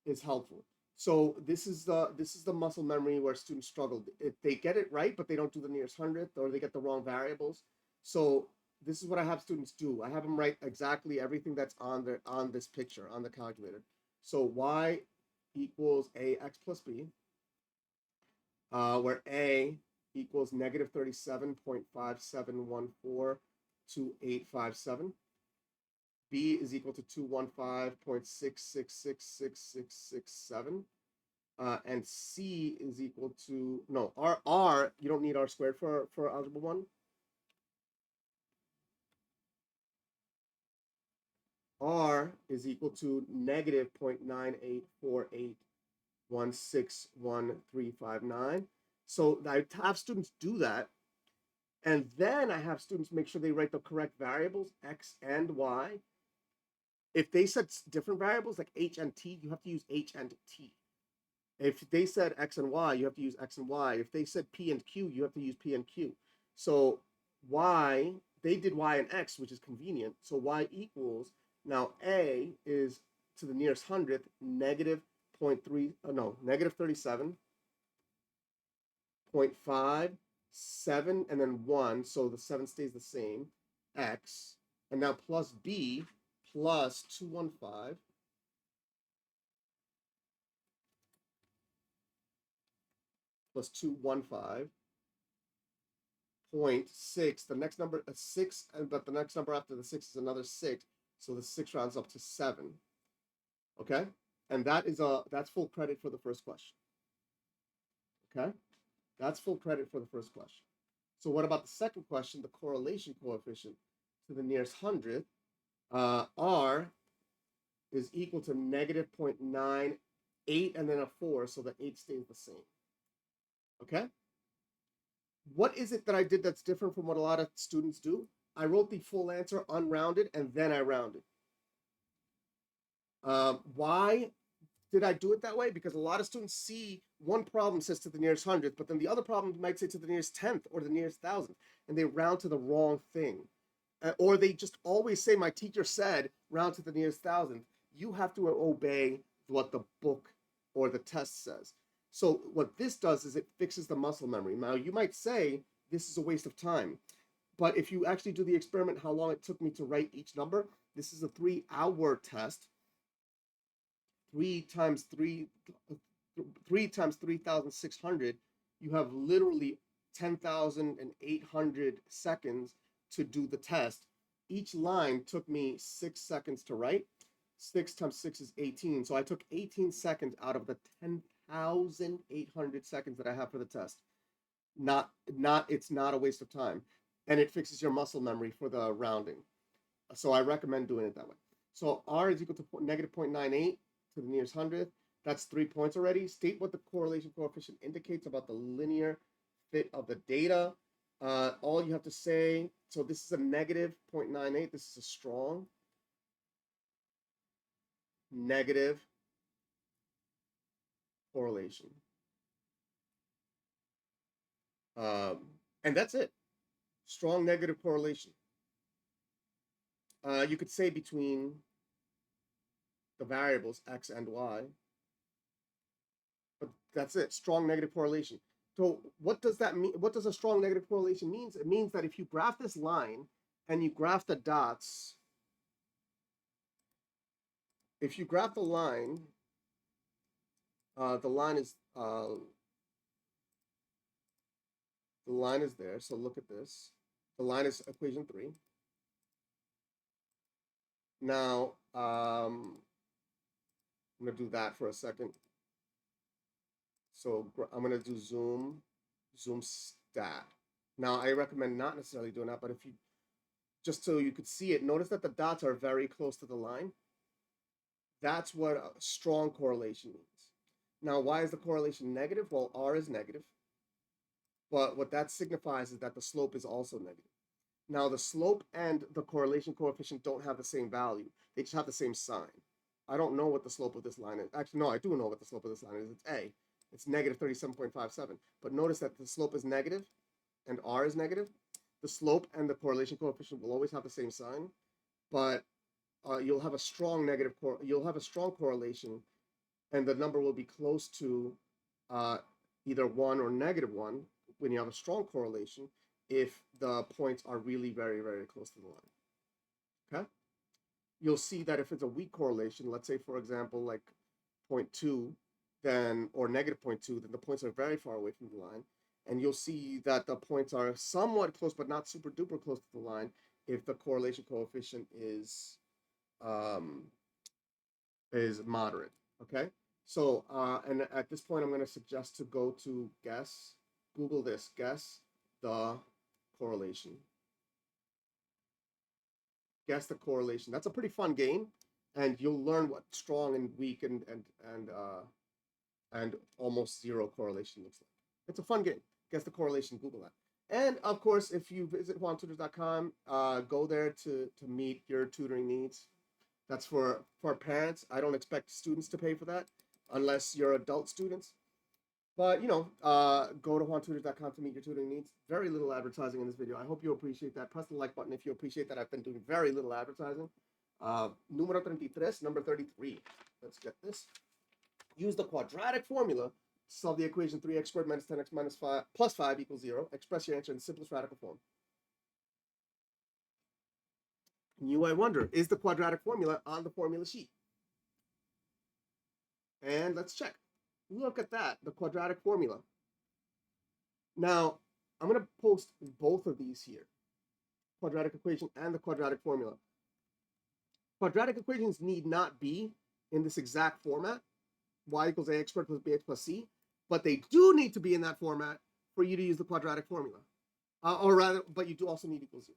is helpful. So this is the muscle memory where students struggle. They get it right, but they don't do the nearest hundredth, or they get the wrong variables. So this is what I have students do. I have them write exactly everything that's on this picture on the calculator. So y equals ax plus b, where a equals negative 37.57142857. B is equal to 215.6666667. And C is equal to, no, R, you don't need R squared for Algebra 1. R is equal to negative 0.9848161359. So I have students do that. And then I have students make sure they write the correct variables, X and Y. If they said different variables like H and T, you have to use H and T. If they said X and Y, you have to use X and Y. If they said P and Q, you have to use P and Q. So Y, they did Y and X, which is convenient. So Y equals, now A is to the nearest hundredth, negative 37.57, and then 1, so the 7 stays the same, X, and now plus B plus 215 plus 215.6. The next number is 6, but the next number after the 6 is another 6. So the 6 rounds up to 7. Okay? And that's full credit for the first question. Okay? That's full credit for the first question. So what about the second question, the correlation coefficient to the nearest hundredth? R is equal to negative 0.98 and then a 4, so the 8 stays the same. Okay? What is it that I did that's different from what a lot of students do? I wrote the full answer unrounded and then I rounded. Why did I do it that way? Because a lot of students see one problem says to the nearest hundredth, but then the other problem might say to the nearest tenth or the nearest thousandth, and they round to the wrong thing. Or they just always say, my teacher said, round to the nearest thousandth. You have to obey what the book or the test says. So what this does is it fixes the muscle memory. Now, you might say, this is a waste of time. But if you actually do the experiment, how long it took me to write each number, this is a 3-hour test. 3 times 3,600, you have literally 10,800 seconds to do the test. Each line took me 6 seconds to write. 6 times 6 is 18. So I took 18 seconds out of the 10,800 seconds that I have for the test. It's not a waste of time. And it fixes your muscle memory for the rounding. So I recommend doing it that way. So R is equal to negative 0.98 to the nearest hundredth. That's 3 points already. State what the correlation coefficient indicates about the linear fit of the data. All you have to say, so this is a negative 0.98. This is a strong negative correlation. And that's it. Strong negative correlation. You could say between the variables x and y, but that's it. Strong negative correlation. So what does that mean? What does a strong negative correlation mean? It means that if you graph this line and you graph the dots, if you graph the line is there. So look at this. The line is equation 3. Now, I'm going to do that for a second. So I'm going to do zoom stat. Now, I recommend not necessarily doing that, but if you, just so you could see it, notice that the dots are very close to the line. That's what a strong correlation means. Now, why is the correlation negative? Well, R is negative. But what that signifies is that the slope is also negative. Now, the slope and the correlation coefficient don't have the same value. They just have the same sign. I don't know what the slope of this line is. Actually, no, I do know what the slope of this line is. It's A. It's negative 37.57. But notice that the slope is negative and R is negative. The slope and the correlation coefficient will always have the same sign, but you'll have a strong correlation, and the number will be close to either 1 or -1 when you have a strong correlation if the points are really very, very close to the line. Okay? You'll see that if it's a weak correlation, let's say, for example, like 0.2, then, or -0.2, then the points are very far away from the line. And you'll see that the points are somewhat close, but not super duper close to the line if the correlation coefficient is moderate. Okay? So, and at this point, I'm going to suggest to go to Google this, guess the correlation. Guess the correlation. That's a pretty fun game, and you'll learn what strong and weak and almost zero correlation looks like. It's a fun game. Guess the correlation. Google that. And of course, if you visit JuanTutors.com, go there to meet your tutoring needs. That's for parents. I don't expect students to pay for that unless you're adult students. But, you know, go to JuanTutors.com to meet your tutoring needs. Very little advertising in this video. I hope you appreciate that. Press the like button if you appreciate that. I've been doing very little advertising. Número 33, number 33. Let's get this. Use the quadratic formula to solve the equation 3x squared minus 10x minus 5 plus 5 equals 0. Express your answer in the simplest radical form. And you might wonder, is the quadratic formula on the formula sheet? And let's check. Look at that, the quadratic formula. Now, I'm going to post both of these here, quadratic equation and the quadratic formula. Quadratic equations need not be in this exact format, y equals ax squared plus bx plus c, but they do need to be in that format for you to use the quadratic formula. Or rather, but you do also need equals 0.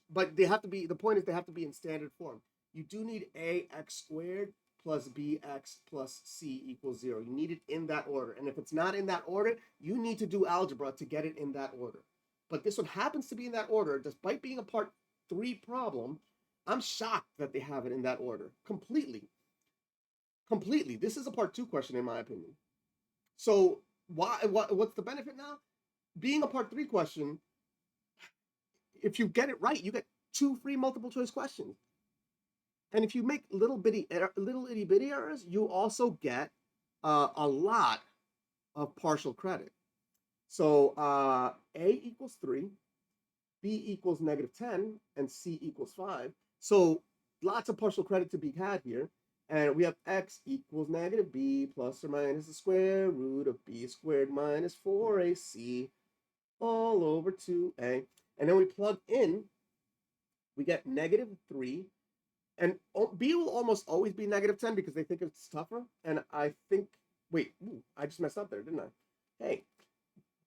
But they have to be, the point is they have to be in standard form. You do need ax squared plus bx plus c equals 0. You need it in that order. And if it's not in that order, you need to do algebra to get it in that order. But this one happens to be in that order. Despite being a part 3 problem, I'm shocked that they have it in that order. Completely. This is a part 2 question in my opinion. So what's the benefit now? Being a part 3 question, if you get it right, you get 2 free multiple choice questions. And if you make little itty bitty errors, you also get a lot of partial credit. So A equals 3, B equals -10, and C equals 5. So lots of partial credit to be had here. And we have x equals -b plus or minus the square root of b squared minus 4ac all over 2a. And then we plug in, we get -3. And b will almost always be -10 because they think it's tougher. And I think, wait, I just messed up there, didn't I? Hey,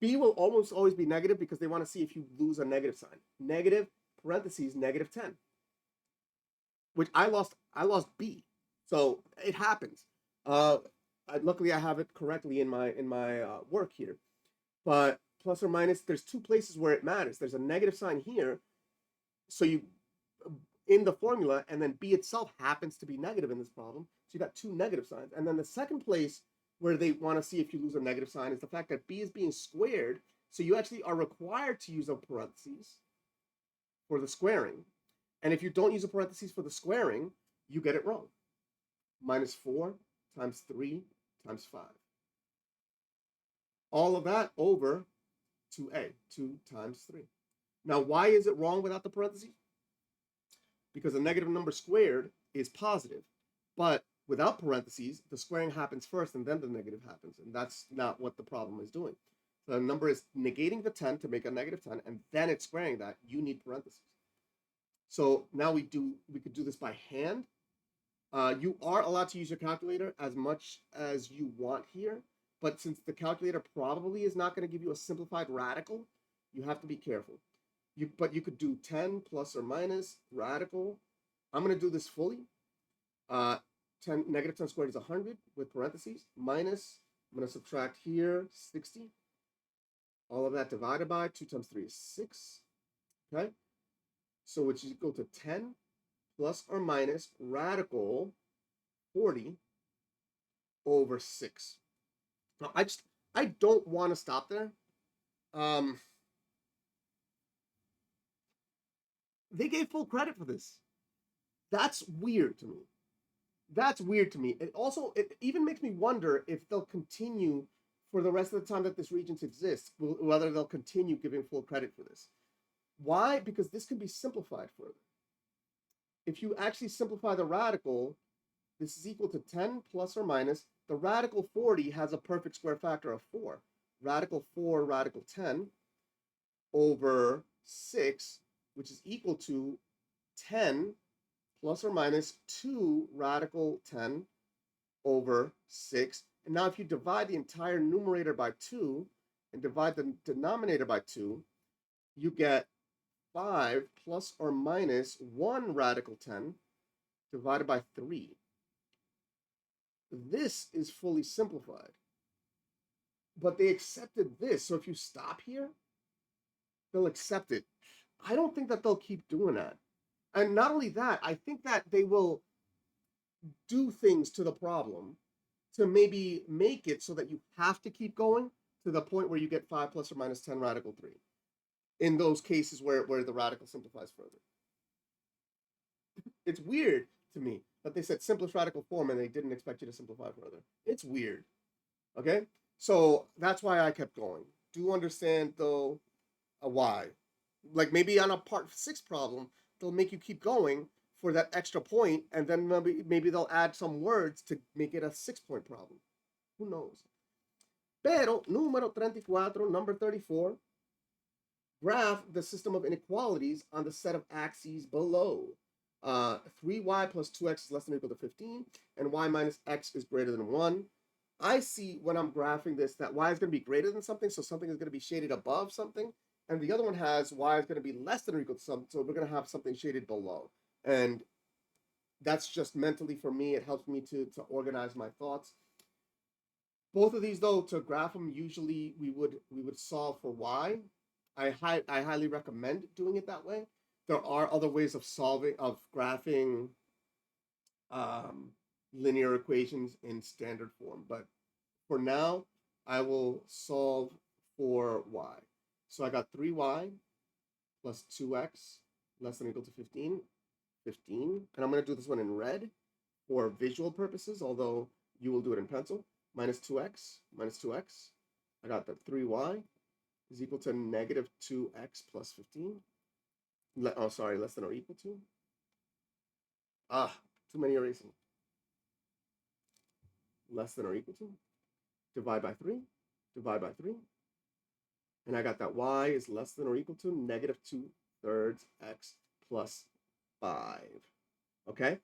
b will almost always be negative because they want to see if you lose a negative sign. Negative, parentheses, -10. Which I lost b. So it happens. Luckily, I have it correctly in my work here. But plus or minus, there's two places where it matters. There's a negative sign here, so you in the formula, and then b itself happens to be negative in this problem. So you got two negative signs. And then the second place where they want to see if you lose a negative sign is the fact that b is being squared. So you actually are required to use a parentheses for the squaring. And if you don't use a parentheses for the squaring, you get it wrong. Minus 4 times 3 times 5. All of that over 2a, 2 times 3. Now, why is it wrong without the parentheses? Because a negative number squared is positive. But without parentheses, the squaring happens first and then the negative happens. And that's not what the problem is doing. The number is negating the 10 to make a negative 10, and then it's squaring that. You need parentheses. So now we could do this by hand. You are allowed to use your calculator as much as you want here, but since the calculator probably is not going to give you a simplified radical, you have to be careful. But you could do 10 plus or minus radical. I'm going to do this fully. Negative 10 squared is 100 with parentheses. Minus, I'm going to subtract here 60. All of that divided by 2 times 3 is 6. Okay? So which is equal to 10 plus or minus radical 40 over 6. Now, I don't want to stop there. They gave full credit for this. That's weird to me. That's weird to me. It even makes me wonder if they'll continue for the rest of the time that this Regents exists, whether they'll continue giving full credit for this. Why? Because this can be simplified further. If you actually simplify the radical, this is equal to 10 plus or minus. The radical 40 has a perfect square factor of 4. Radical 4, radical 10 over 6, which is equal to 10 plus or minus 2 radical 10 over 6. And now if you divide the entire numerator by 2 and divide the denominator by 2, you get 5 plus or minus 1 radical 10 divided by 3. This is fully simplified. But they accepted this. So if you stop here, they'll accept it. I don't think that they'll keep doing that. And not only that, I think that they will do things to the problem to maybe make it so that you have to keep going to the point where you get 5 plus or minus 10 radical 3. In those cases where the radical simplifies further. It's weird to me that they said simplest radical form and they didn't expect you to simplify further. It's weird. Okay? So that's why I kept going. Do understand, though, why. Like maybe on a part 6 problem, they'll make you keep going for that extra point, and then maybe they'll add some words to make it a 6-point problem. Who knows? Pero, número 34, number 34, graph the system of inequalities on the set of axes below. 3y plus 2x is less than or equal to 15, and y minus x is greater than 1. I see when I'm graphing this that y is going to be greater than something, so something is going to be shaded above something, and the other one has y is going to be less than or equal to something, so we're going to have something shaded below. And that's just mentally for me, it helps me to organize my thoughts. Both of these, though, to graph them, usually we would solve for y. I highly recommend doing it that way. There are other ways of graphing linear equations in standard form, but for now, I will solve for y. So I got 3y plus 2x less than or equal to 15, and I'm going to do this one in red for visual purposes, although you will do it in pencil. Minus 2x, I got that 3y is equal to negative 2x plus 15. Less than or equal to. Too many erasing. Less than or equal to. Divide by 3. And I got that y is less than or equal to negative 2/3 x plus 5. Okay?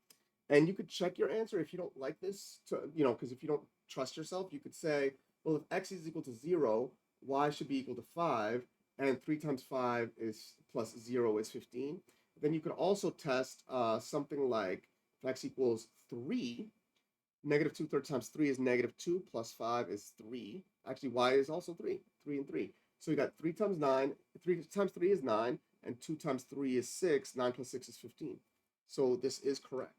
And you could check your answer if you don't like this, because if you don't trust yourself, you could say, well, if x is equal to 0, y should be equal to 5, and 3 times 5 is plus 0 is 15. Then you could also test something like, if x equals 3, negative 2/3 times 3 is negative 2, plus 5 is 3. Actually, y is also 3, 3 and 3. So you got 3 times 9, 3 times 3 is 9, and 2 times 3 is 6, 9 plus 6 is 15. So this is correct.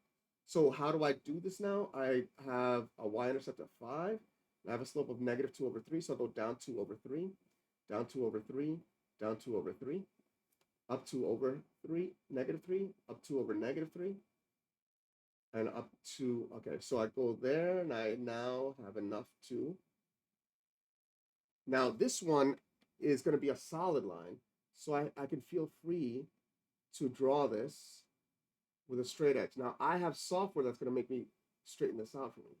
So how do I do this now? I have a y-intercept of 5, I have a slope of negative 2 over 3, so I'll go down 2 over 3, down 2 over 3, down 2 over 3, up 2 over 3, negative 3, up 2 over negative 3, and up to, okay, so I go there, and I now have enough to, now this one is going to be a solid line, so I can feel free to draw this with a straight edge. Now, I have software that's going to make me straighten this out for me.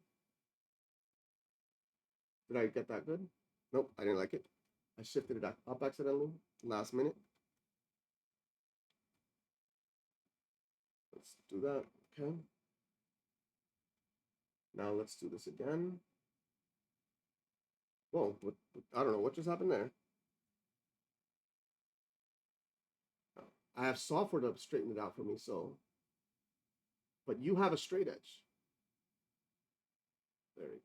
Did I get that good? Nope, I didn't like it. I shifted it up accidentally, last minute. Let's do that, okay. Now let's do this again. Whoa, I don't know what just happened there. I have software to straighten it out for me, so, but you have a straight edge. There you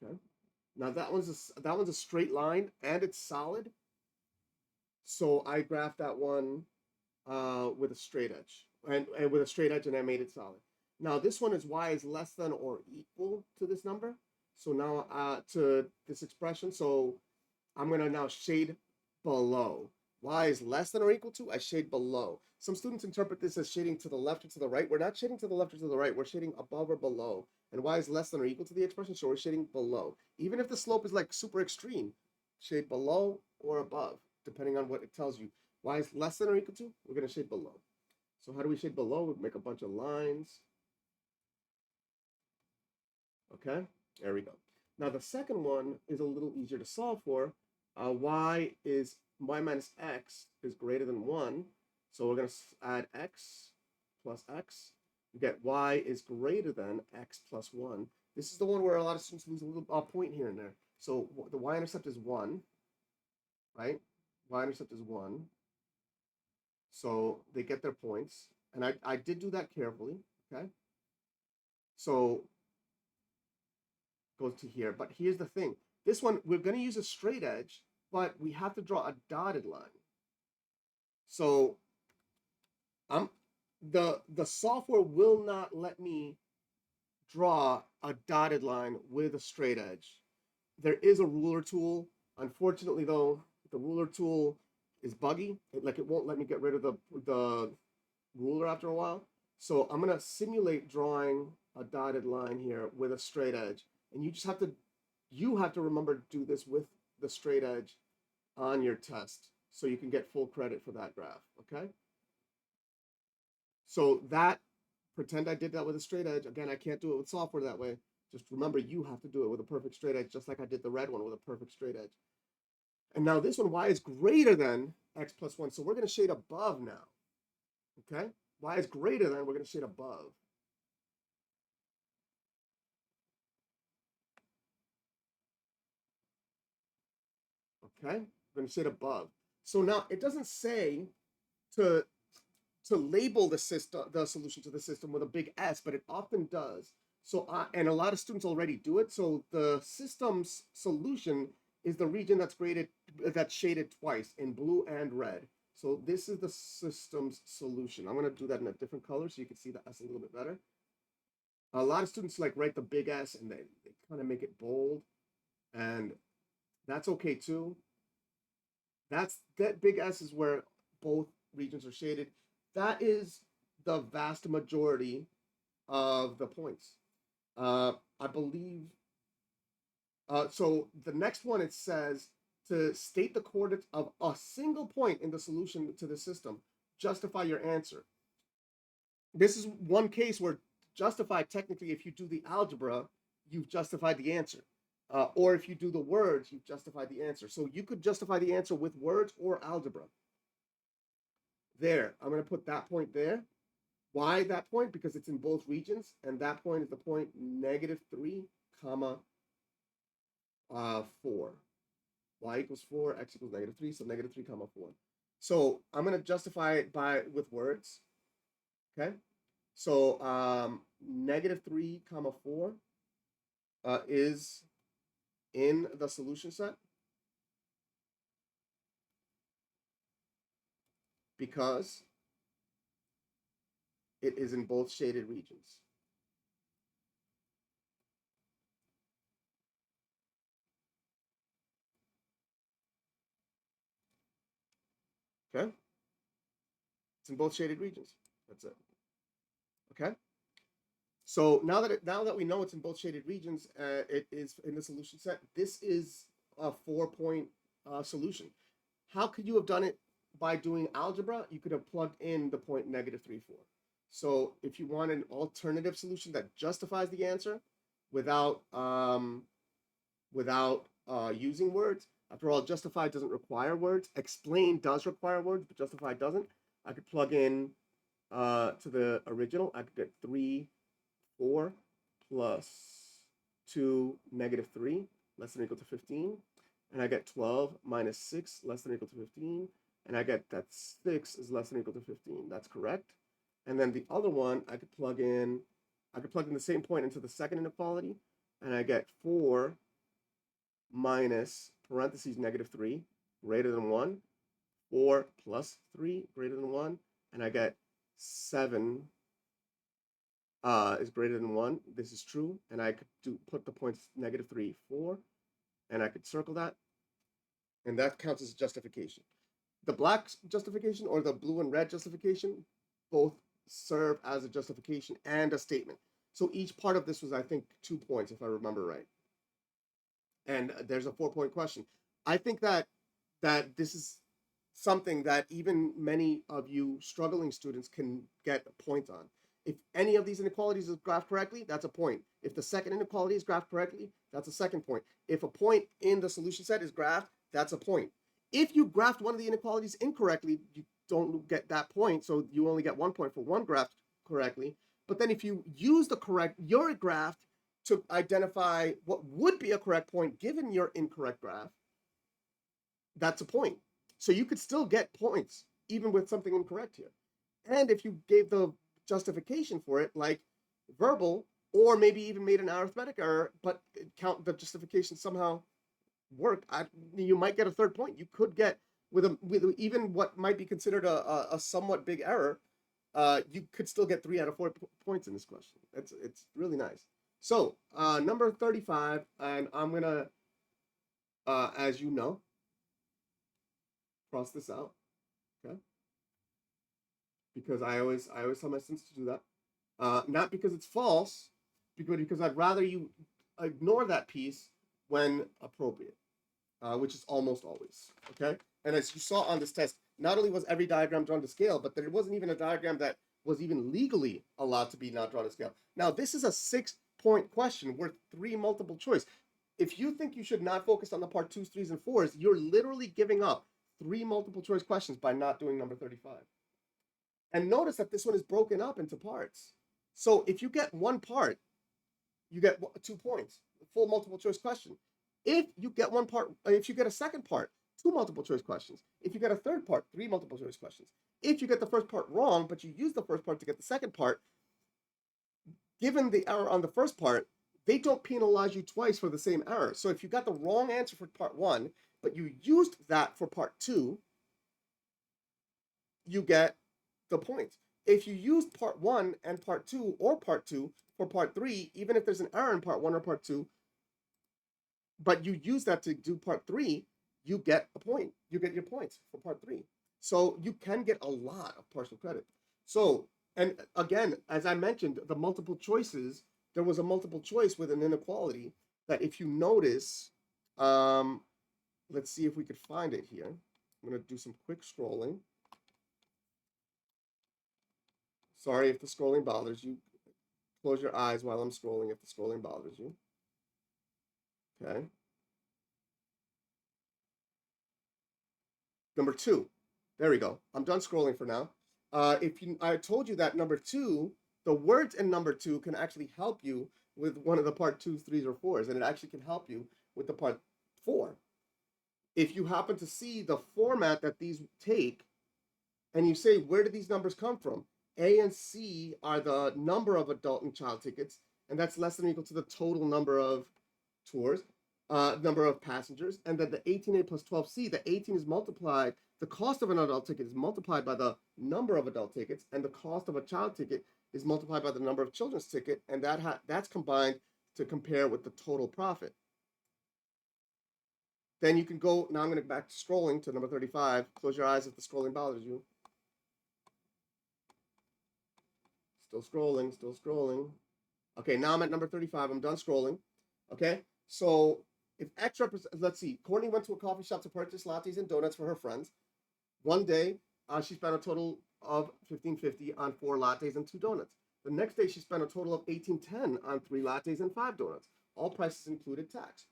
go. Okay. Now that one's a straight line and it's solid. So I graphed that one with a straight edge and with a straight edge, and I made it solid. Now this one is y is less than or equal to this number. So now to this expression, so I'm going to now shade below. Y is less than or equal to, I shade below. Some students interpret this as shading to the left or to the right. We're not shading to the left or to the right. We're shading above or below. And y is less than or equal to the expression, so we're shading below. Even if the slope is like super extreme, shade below or above, depending on what it tells you. Y is less than or equal to, we're going to shade below. So how do we shade below? We make a bunch of lines. Okay, there we go. Now the second one is a little easier to solve for. Y minus x is greater than 1. So we're going to add x plus x. You get y is greater than x plus 1. This is the one where a lot of students lose a little point here and there. So the y-intercept is 1, right? Y-intercept is 1. So they get their points. And I did do that carefully, okay? So goes to here. But here's the thing. This one, we're going to use a straight edge, but we have to draw a dotted line. So the software will not let me draw a dotted line with a straight edge. There is a ruler tool. Unfortunately, though, the ruler tool is buggy. It won't let me get rid of the ruler after a while. So I'm going to simulate drawing a dotted line here with a straight edge. And you have to remember to do this with the straight edge on your test so you can get full credit for that graph, okay? So pretend I did that with a straight edge. Again, I can't do it with software that way. Just remember, you have to do it with a perfect straight edge, just like I did the red one with a perfect straight edge. And now this one, y is greater than x plus 1. So we're going to shade above now, okay? Y is greater than, we're going to shade above. Okay, we're going to shade above. So now it doesn't say to label the solution to the system with a big S, but it often does. So and a lot of students already do it. So the system's solution is the region that's shaded twice in blue and red. So this is the system's solution. I'm going to do that in a different color so you can see the S a little bit better. A lot of students write the big S and they kind of make it bold, and that's okay too. That big S is where both regions are shaded. That is the vast majority of the points. I believe. So the next one, it says to state the coordinates of a single point in the solution to the system. Justify your answer. This is one case where justify, technically, if you do the algebra, you've justified the answer. Or if you do the words, you've justified the answer. So you could justify the answer with words or algebra. There, I'm going to put that point there. Why that point? Because it's in both regions, and that point is the point -3, 4. Y equals 4, x equals -3, so -3, 4. So I'm going to justify it with words. Okay, so -3 comma 4 is in the solution set because it is in both shaded regions. Okay, it's in both shaded regions. That's it. Okay. So now that we know it's in both shaded regions, it is in the solution set. This is a 4-point solution. How could you have done it by doing algebra? You could have plugged in the point -3, 4. So if you want an alternative solution that justifies the answer without using words, after all, justify doesn't require words. Explain does require words, but justify doesn't. I could plug in to the original. I could get 3, 4 plus 2, -3, less than or equal to 15. And I get 12 minus 6, less than or equal to 15. And I get that 6 is less than or equal to 15. That's correct. And then the other one, I could plug in the same point into the second inequality. And I get 4 minus parentheses -3 greater than 1. 4 plus 3 greater than 1. And I get 7 is greater than 1. This is true. And I could put the points -3, 4. And I could circle that. And that counts as justification. The black justification or the blue and red justification both serve as a justification and a statement. So each part of this was, I think, 2 points, if I remember right. And there's a 4-point question. I think that this is something that even many of you struggling students can get a point on. If any of these inequalities is graphed correctly, that's a point. If the second inequality is graphed correctly, that's a second point. If a point in the solution set is graphed, that's a point. If you graphed one of the inequalities incorrectly, you don't get that point, so you only get 1 point for one graphed correctly. But then if you use your graph to identify what would be a correct point given your incorrect graph, that's a point. So you could still get points even with something incorrect here. And if you gave the justification for it, like verbal, or maybe even made an arithmetic error, but the justification somehow worked, you might get a third point. You could get with even what might be considered a somewhat big error, you could still get 3 out of 4 points in this question. It's really nice. So number 35, and I'm gonna, as you know, cross this out, okay? Because I always tell my students to do that. Not because it's false, because I'd rather you ignore that piece when appropriate, which is almost always, okay? And as you saw on this test, not only was every diagram drawn to scale, but there wasn't even a diagram that was even legally allowed to be not drawn to scale. Now, this is a 6-point question worth 3 multiple choice. If you think you should not focus on the part 2s, 3s, and 4s, you're literally giving up 3 multiple choice questions by not doing number 35. And notice that this one is broken up into parts. So if you get one part, you get 2 points, full multiple choice question. If you get one part, if you get a second part, 2 multiple choice questions. If you get a third part, 3 multiple choice questions. If you get the first part wrong, but you use the first part to get the second part, given the error on the first part, they don't penalize you twice for the same error. So if you got the wrong answer for part 1, but you used that for part 2, you get the points. If you used part 1 and part 2 or part 2 for part 3, even if there's an error in part 1 or part 2, but you use that to do part 3, you get a point. You get your points for part 3. So you can get a lot of partial credit. So, and again, as I mentioned, the multiple choices, there was a multiple choice with an inequality that if you notice, let's see if we could find it here. I'm going to do some quick scrolling. Sorry if the scrolling bothers you. Close your eyes while I'm scrolling if the scrolling bothers you. Okay. Number 2. There we go. I'm done scrolling for now. I told you that number 2, the words in number 2 can actually help you with one of the part 2s, 3s, or 4s, and it actually can help you with the part 4. If you happen to see the format that these take, and you say, where did these numbers come from? A and C are the number of adult and child tickets, and that's less than or equal to the total number of tours, number of passengers. And then the 18A plus 12C, the 18 is multiplied, the cost of an adult ticket is multiplied by the number of adult tickets, and the cost of a child ticket is multiplied by the number of children's ticket, and that's combined to compare with the total profit. Then you can go, now I'm going to back to scrolling to number 35. Close your eyes if the scrolling bothers you. Still scrolling, still scrolling. Okay, now I'm at number 35. I'm done scrolling. Okay, so if X represents, let's see, Courtney went to a coffee shop to purchase lattes and donuts for her friends. One day, she spent a total of $15.50 on 4 lattes and 2 donuts. The next day, she spent a total of $18.10 on 3 lattes and 5 donuts. All prices included tax.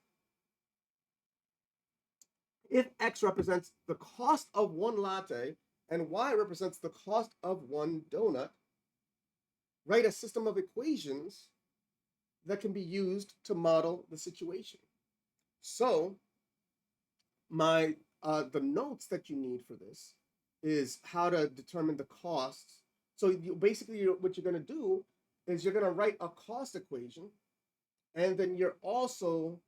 If X represents the cost of 1 latte and Y represents the cost of 1 donut, write a system of equations that can be used to model the situation. So the notes that you need for this is how to determine the costs. So basically what you're going to do is you're going to write a cost equation, and then you're also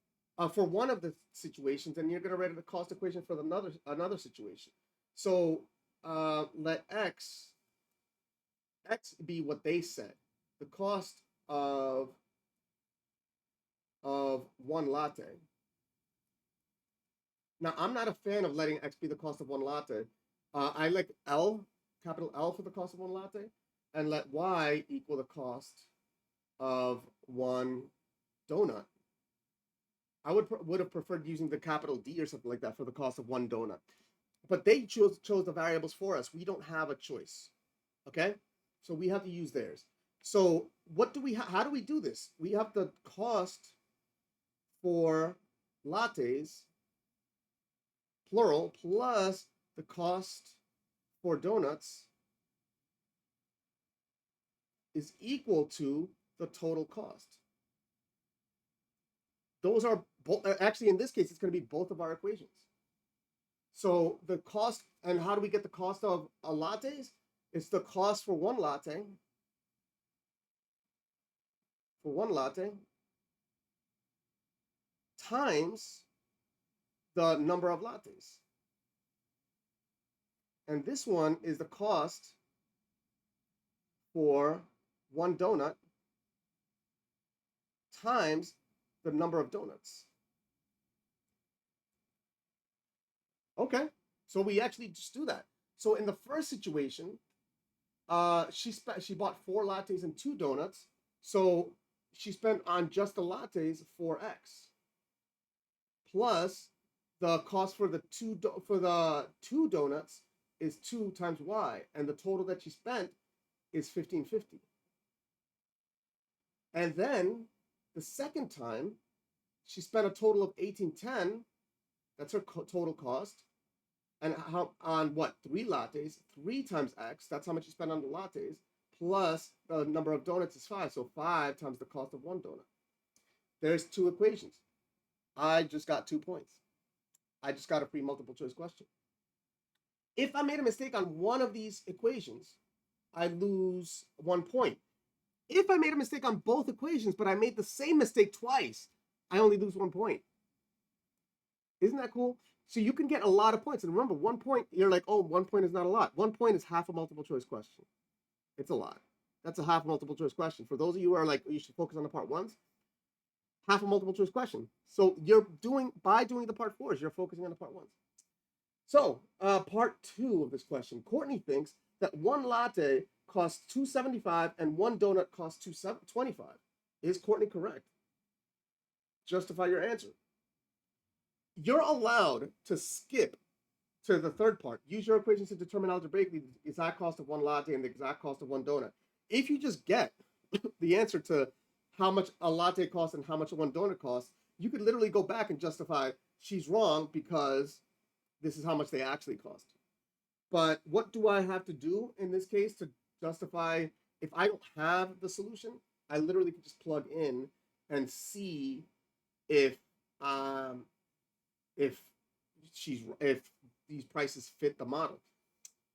for one of the situations, and you're going to write a cost equation for another situation. So let X be what they said, the cost of 1 latte. Now, I'm not a fan of letting X be the cost of 1 latte. I like capital L for the cost of 1 latte, and let Y equal the cost of 1 donut. I would have preferred using the capital D or something like that for the cost of 1 donut. But they chose the variables for us. We don't have a choice. Okay? So we have to use theirs. So how do we do this? We have the cost for lattes, plural, plus the cost for donuts is equal to the total cost. Those are both, actually in this case, it's going to be both of our equations. So the cost, and how do we get the cost of lattes? It's the cost for 1 latte, times the number of lattes. And this one is the cost for 1 donut times the number of donuts. Okay, so we actually just do that. So in the first situation, she bought 4 lattes and 2 donuts. So she spent on just the lattes 4x, plus the cost for the two donuts is 2 times y, and the total that she spent is $15.50. And then the second time, she spent a total of $18.10. That's her total cost. And on what? 3 lattes, 3 times x. That's how much she spent on the lattes. Plus the number of donuts is 5. So 5 times the cost of 1 donut. There's 2 equations. I just got 2 points. I just got a free multiple choice question. If I made a mistake on one of these equations, I lose 1 point. If I made a mistake on both equations, but I made the same mistake twice, I only lose 1 point. Isn't that cool? So you can get a lot of points. And remember, 1 point, you're like, oh, 1 point is not a lot. 1 point is half a multiple choice question. It's a lot. That's a half multiple choice question. For those of you who are like, you should focus on the part 1s, half a multiple choice question. So by doing the part 4s, you're focusing on the part 1s. So part 2 of this question, Courtney thinks that 1 latte costs $2.75 and 1 donut costs $2.25. Is Courtney correct? Justify your answer. You're allowed to skip to the third part. Use your equations to determine algebraically the exact cost of 1 latte and the exact cost of 1 donut. If you just get the answer to how much a latte costs and how much 1 donut costs, you could literally go back and justify she's wrong because this is how much they actually cost. But what do I have to do in this case to justify? If I don't have the solution, I literally could just plug in and see if these prices fit the model.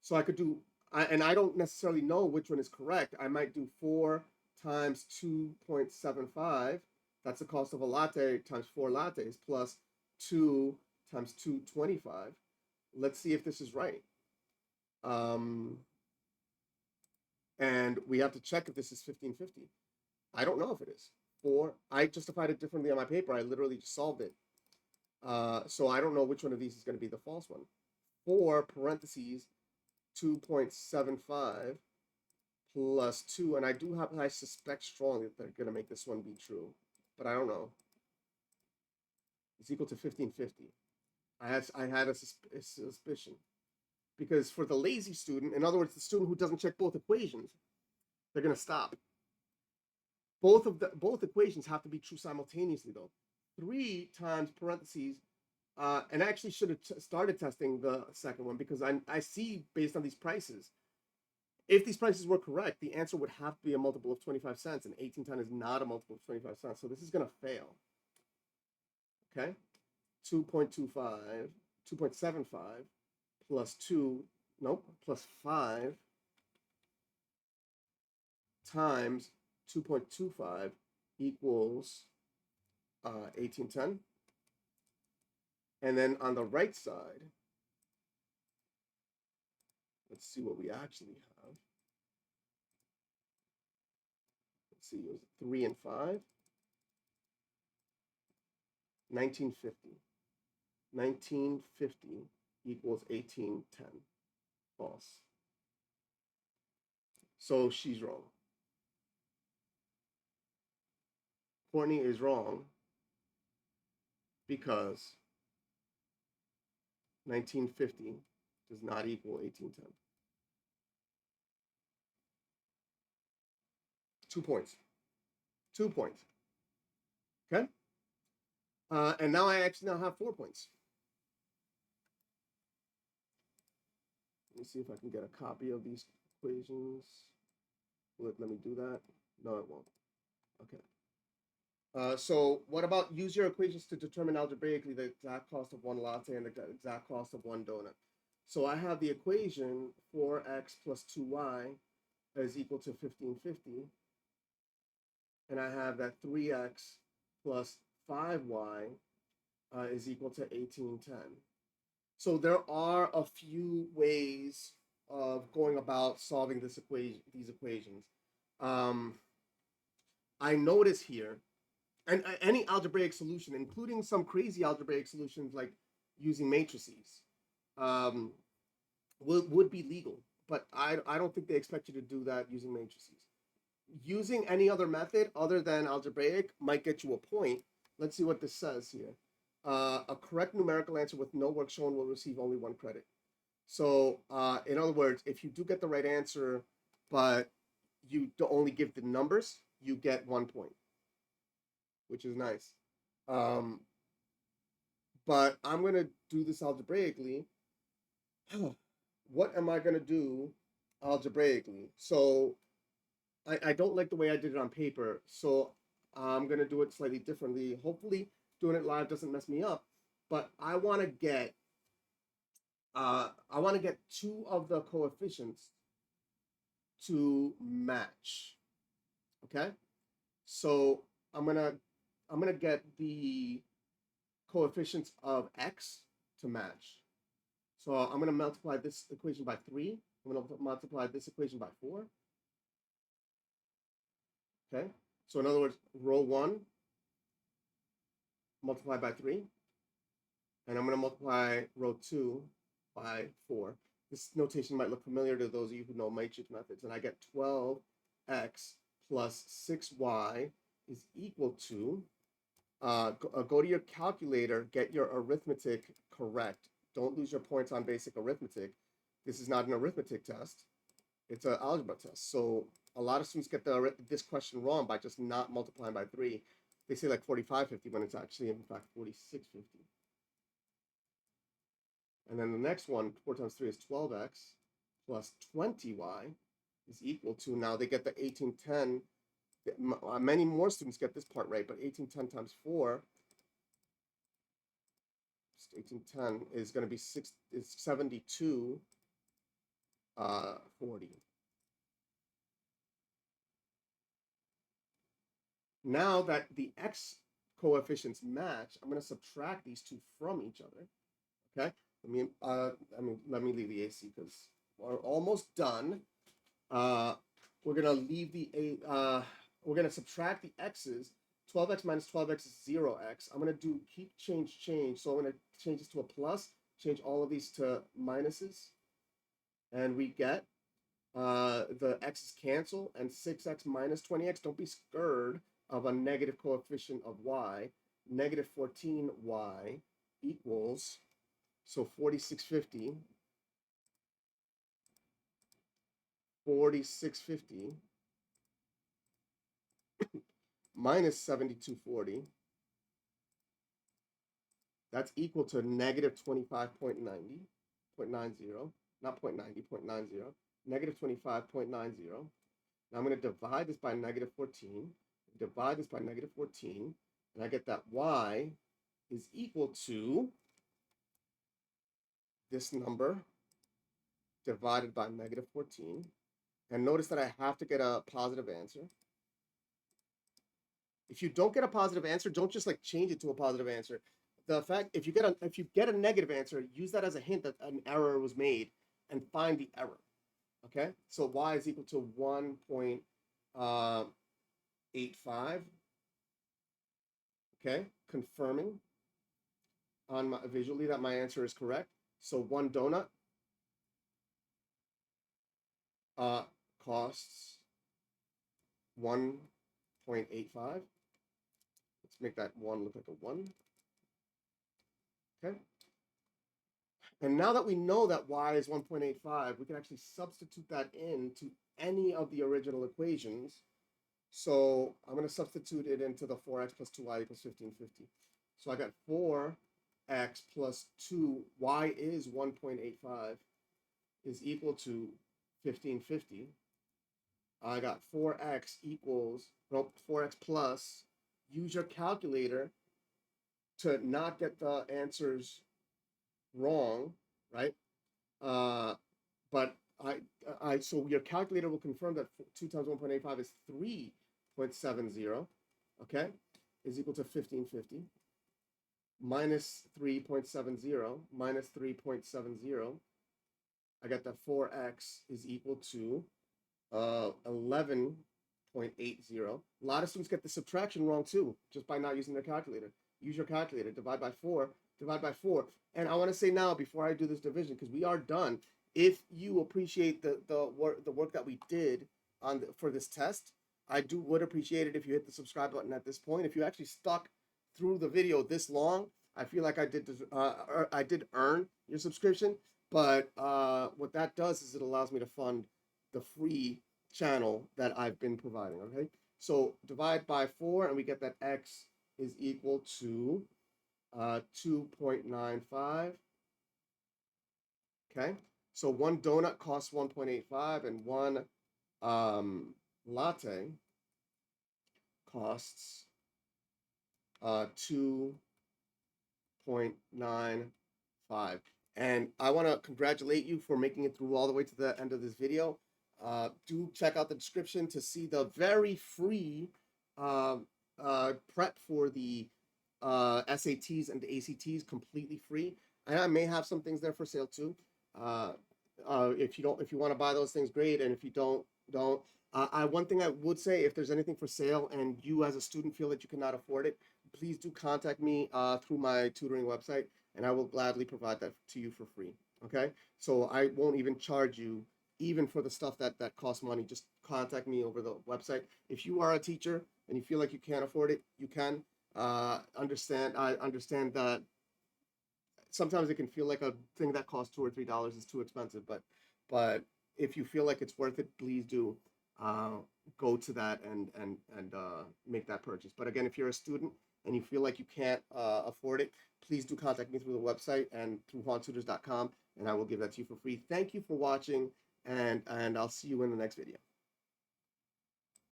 So I could do and I don't necessarily know which one is correct. I might do 4 times 2.75. That's the cost of a latte times 4 lattes plus 2 times 225. Let's see if this is right. Um, and we have to check if this is 1550. I don't know if it is. 4, I justified it differently on my paper. I literally just solved it. So I don't know which one of these is going to be the false one. 4 parentheses 2.75 plus 2, and I suspect strongly that they're going to make this one be true, but I don't know. It's equal to 1550. I had a suspicion, because for the lazy student, in other words, the student who doesn't check both equations, they're going to stop. Both equations have to be true simultaneously, though. 3 times parentheses, and I actually should have started testing the second one, because I see, based on these prices, if these prices were correct, the answer would have to be a multiple of 25 cents, and 1810 is not a multiple of 25 cents, so this is going to fail. Okay? 2.25, 2.75 plus 2, nope, plus 5 times 2.25 equals 1810. And then on the right side, let's see what we actually have. Let's see, it was 3 and 5. 1950. 1950 equals 1810. False. So she's wrong. Courtney is wrong because 1950 does not equal 1810. 2 points. 2 points. Okay? And now I actually now have 4 points. Let me see if I can get a copy of these equations. Let me do that. No, it won't. Okay. So what about use your equations to determine algebraically the exact cost of one latte and the exact cost of one donut? So I have the equation 4x plus 2y is equal to 1550. And I have that 3x plus 5y is equal to 1810. So there are a few ways of going about solving these equations. I notice here, and any algebraic solution, including some crazy algebraic solutions like using matrices, would be legal. But I don't think they expect you to do that using matrices. Using any other method other than algebraic might get you a point. Let's see what this says here. A correct numerical answer with no work shown will receive only 1 credit. So in other words, if you do get the right answer, but you only give the numbers, you get 1 point, which is nice. But I'm going to do this algebraically. What am I going to do algebraically? So I don't like the way I did it on paper, so I'm going to do it slightly differently. Hopefully doing it live doesn't mess me up, but I want to get 2 of the coefficients to match. Okay? So I'm going to get the coefficients of x to match. So I'm going to multiply this equation by 3. I'm going to multiply this equation by 4. Okay, so in other words, row 1 multiplied by 3, and I'm going to multiply row 2 by 4. This notation might look familiar to those of you who know matrix methods, and I get 12x plus 6y is equal to, go to your calculator, get your arithmetic correct. Don't lose your points on basic arithmetic. This is not an arithmetic test. It's an algebra test. So a lot of students get this question wrong by just not multiplying by 3. They say like 4550 when it's actually, in fact, 4650. And then the next one, 4 times 3 is 12x plus 20y is equal to, now they get the 1810. Many more students get this part right, but 1810 times 4, 1810 is going to be 72 40. Now that the x coefficients match, I'm going to subtract these two from each other. Okay, let me leave the AC because we're almost done. We're gonna leave the we're gonna subtract the x's. 12x minus 12x is 0x. I'm gonna do keep change. So I'm gonna change this to a plus, change all of these to minuses, and we get the x's cancel, and 6x minus 20x. Don't be scared of a negative coefficient of y. Negative 14y equals, so 4650 minus 7240, that's equal to negative 25.90, not 0.90, 0.90, negative 25.90. Now I'm going to divide this by negative 14, divide this by negative 14, and I get that y is equal to this number divided by negative 14. And notice that I have to get a positive answer. If you don't get a positive answer, don't just like change it to a positive answer. The fact, if you get a negative answer, use that as a hint that an error was made and find the error. Okay, so y is equal to 1.85. Okay, confirming on my visually that my answer is correct. So one donut costs 1.85. Let's make that one look like a 1. Okay. And now that we know that y is 1.85, we can actually substitute that into any of the original equations. So I'm going to substitute it into the 4x plus 2y equals 1550. So I got 4x plus 2, y is 1.85, is equal to 1550. I got 4x equals, well, 4x plus, use your calculator to not get the answers wrong, right? But so your calculator will confirm that 2 times 1.85 is 3.70, okay, is equal to 1550. Minus 3.70, minus 3.70, I got that 4x is equal to 11.80. A lot of students get the subtraction wrong too, just by not using their calculator. Use your calculator, divide by 4, divide by 4. And I want to say now, before I do this division, because we are done, if you appreciate the work that we did for this test, I would appreciate it if you hit the subscribe button at this point. If you actually stuck through the video this long, I feel like I did earn your subscription. But what that does is it allows me to fund the free channel that I've been providing. Okay, so divide by 4, and we get that x is equal to 2.95. Okay, so one donut costs 1.85, and one latte costs 2.95. And I want to congratulate you for making it through all the way to the end of this video. Do check out the description to see the very free prep for the SATs and the ACTs, completely free. And I may have some things there for sale too. If you want to buy those things, great. And if you don't. One thing I would say, if there's anything for sale and you as a student feel that you cannot afford it, please do contact me through my tutoring website, and I will gladly provide that to you for free. Okay, so I won't even charge you even for the stuff that costs money. Just contact me over the website. If you are a teacher and you feel like you can't afford it, you can. I understand that sometimes it can feel like a thing that costs $2 or $3 is too expensive, but if you feel like it's worth it, please do go to that and make that purchase. But again, if you're a student and you feel like you can't afford it, please do contact me through the website and through JuanTutors.com, and I will give that to you for free. Thank you for watching, and I'll see you in the next video.